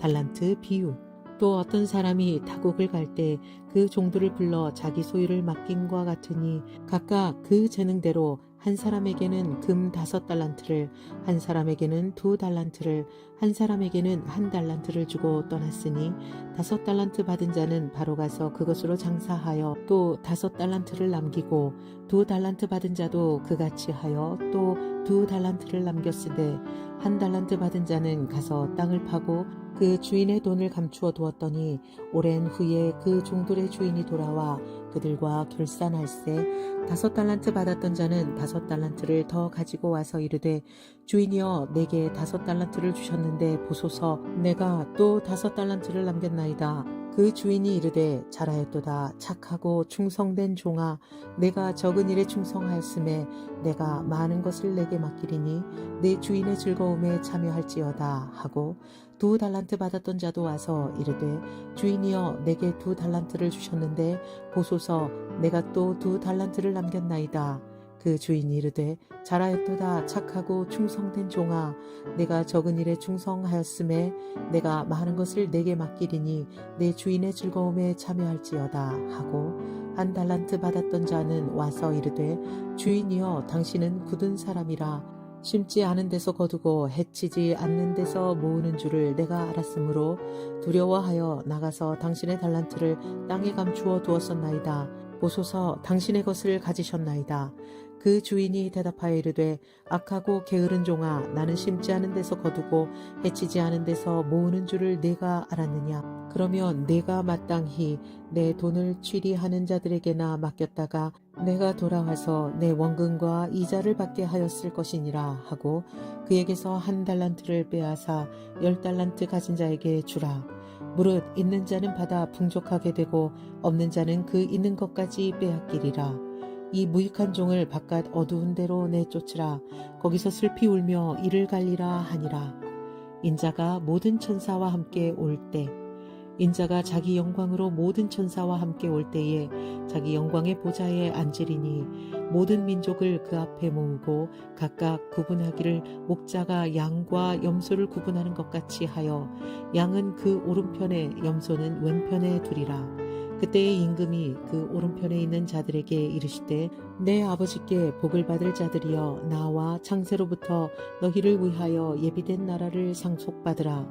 달란트 비유. 또 어떤 사람이 타국을 갈 때 그 종들을 불러 자기 소유를 맡김과 같으니 각각 그 재능대로 한 사람에게는 금 5달란트를 한 사람에게는 2달란트를 한 사람에게는 1달란트를 주고 떠났으니 5달란트 받은 자는 바로 가서 그것으로 장사하여 또 5달란트를 남기고 2달란트 받은 자도 그같이 하여 또 2달란트를 남겼으되 1달란트 받은 자는 가서 땅을 파고 그 주인의 돈을 감추어 두었더니 오랜 후에 그 종들의 주인이 돌아와 그들과 결산할세 5달란트 받았던 자는 5달란트를 더 가지고 와서 이르되 주인이여 내게 5달란트를 주셨는데 보소서 내가 또 5달란트를 남겼나이다. 그 주인이 이르되 잘하였도다 착하고 충성된 종아 내가 적은 일에 충성하였음에 내가 많은 것을 내게 맡기리니 내 주인의 즐거움에 참여할지어다 하고 2달란트 받았던 자도 와서 이르되 주인이여 내게 2달란트를 주셨는데 보소서 내가 또 2달란트를 남겼나이다. 그 주인이 이르되 잘하였도다 착하고 충성된 종아 내가 적은 일에 충성하였음에 내가 많은 것을 내게 맡기리니 내 주인의 즐거움에 참여할지어다 하고 1달란트 받았던 자는 와서 이르되 주인이여 당신은 굳은 사람이라 심지 않은 데서 거두고 해치지 않는 데서 모으는 줄을 내가 알았으므로 두려워하여 나가서 당신의 달란트를 땅에 감추어 두었었나이다. 보소서 당신의 것을 가지셨나이다. 그 주인이 대답하여 이르되 악하고 게으른 종아 나는 심지 않은 데서 거두고 해치지 않은 데서 모으는 줄을 내가 알았느냐. 그러면 내가 마땅히 내 돈을 취리하는 자들에게나 맡겼다가 내가 돌아와서 내 원금과 이자를 받게 하였을 것이니라 하고 그에게서 1달란트를 빼앗아 10달란트 가진 자에게 주라. 무릇 있는 자는 받아 풍족하게 되고 없는 자는 그 있는 것까지 빼앗기리라. 이 무익한 종을 바깥 어두운 데로 내쫓으라. 거기서 슬피 울며 이를 갈리라 하니라. 인자가 모든 천사와 함께 올 때 인자가 자기 영광으로 모든 천사와 함께 올 때에 자기 영광의 보좌에 앉으리니 모든 민족을 그 앞에 모으고 각각 구분하기를 목자가 양과 염소를 구분하는 것 같이 하여 양은 그 오른편에 염소는 왼편에 두리라. 그때의 임금이 그 오른편에 있는 자들에게 이르시되 내 아버지께 복을 받을 자들이여 나와 창세로부터 너희를 위하여 예비된 나라를 상속받으라.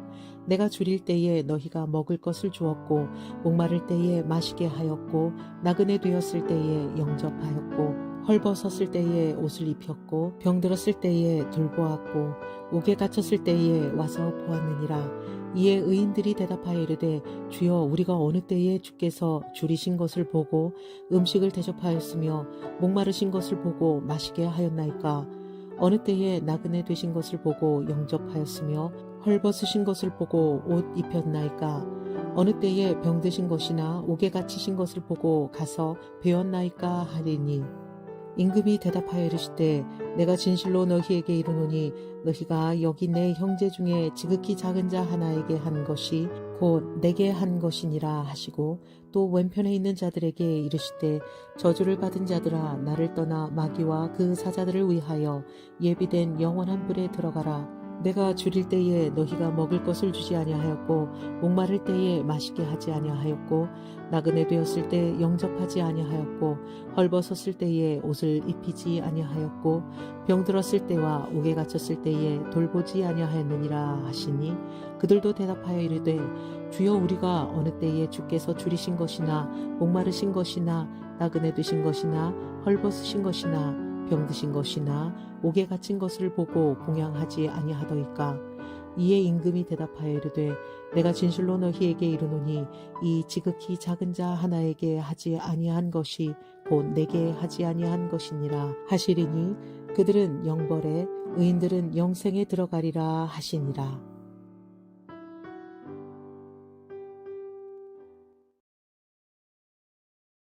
내가 줄일 때에 너희가 먹을 것을 주었고 목마를 때에 마시게 하였고 나그네 되었을 때에 영접하였고 헐벗었을 때에 옷을 입혔고 병들었을 때에 돌보았고 옥에 갇혔을 때에 와서 보았느니라. 이에 의인들이 대답하여 이르되 주여 우리가 어느 때에 주께서 줄이신 것을 보고 음식을 대접하였으며 목마르신 것을 보고 마시게 하였나이까. 어느 때에 나그네 되신 것을 보고 영접하였으며 헐벗으신 것을 보고 옷 입혔나이까. 어느 때에 병드신 것이나 옥에 갇히신 것을 보고 가서 배웠나이까 하리니 임금이 대답하여 이르시되 내가 진실로 너희에게 이르노니 너희가 여기 내 형제 중에 지극히 작은 자 하나에게 한 것이 곧 내게 한 것이니라 하시고 또 왼편에 있는 자들에게 이르시되 저주를 받은 자들아 나를 떠나 마귀와 그 사자들을 위하여 예비된 영원한 불에 들어가라. 내가 줄일 때에 너희가 먹을 것을 주지 아니하였고 목마를 때에 마시게 하지 아니하였고 나그네 되었을 때 영접하지 아니하였고 헐벗었을 때에 옷을 입히지 아니하였고 병들었을 때와 옥에 갇혔을 때에 돌보지 아니하였느니라 하시니 그들도 대답하여 이르되 주여 우리가 어느 때에 주께서 줄이신 것이나 목마르신 것이나 나그네 되신 것이나 헐벗으신 것이나 병드신 것이나 옥에 갇힌 것을 보고 공양하지 아니하더이까. 이에 임금이 대답하여 이르되 내가 진실로 너희에게 이르노니 이 지극히 작은 자 하나에게 하지 아니한 것이 곧 내게 하지 아니한 것이니라 하시리니 그들은 영벌에 의인들은 영생에 들어가리라 하시니라.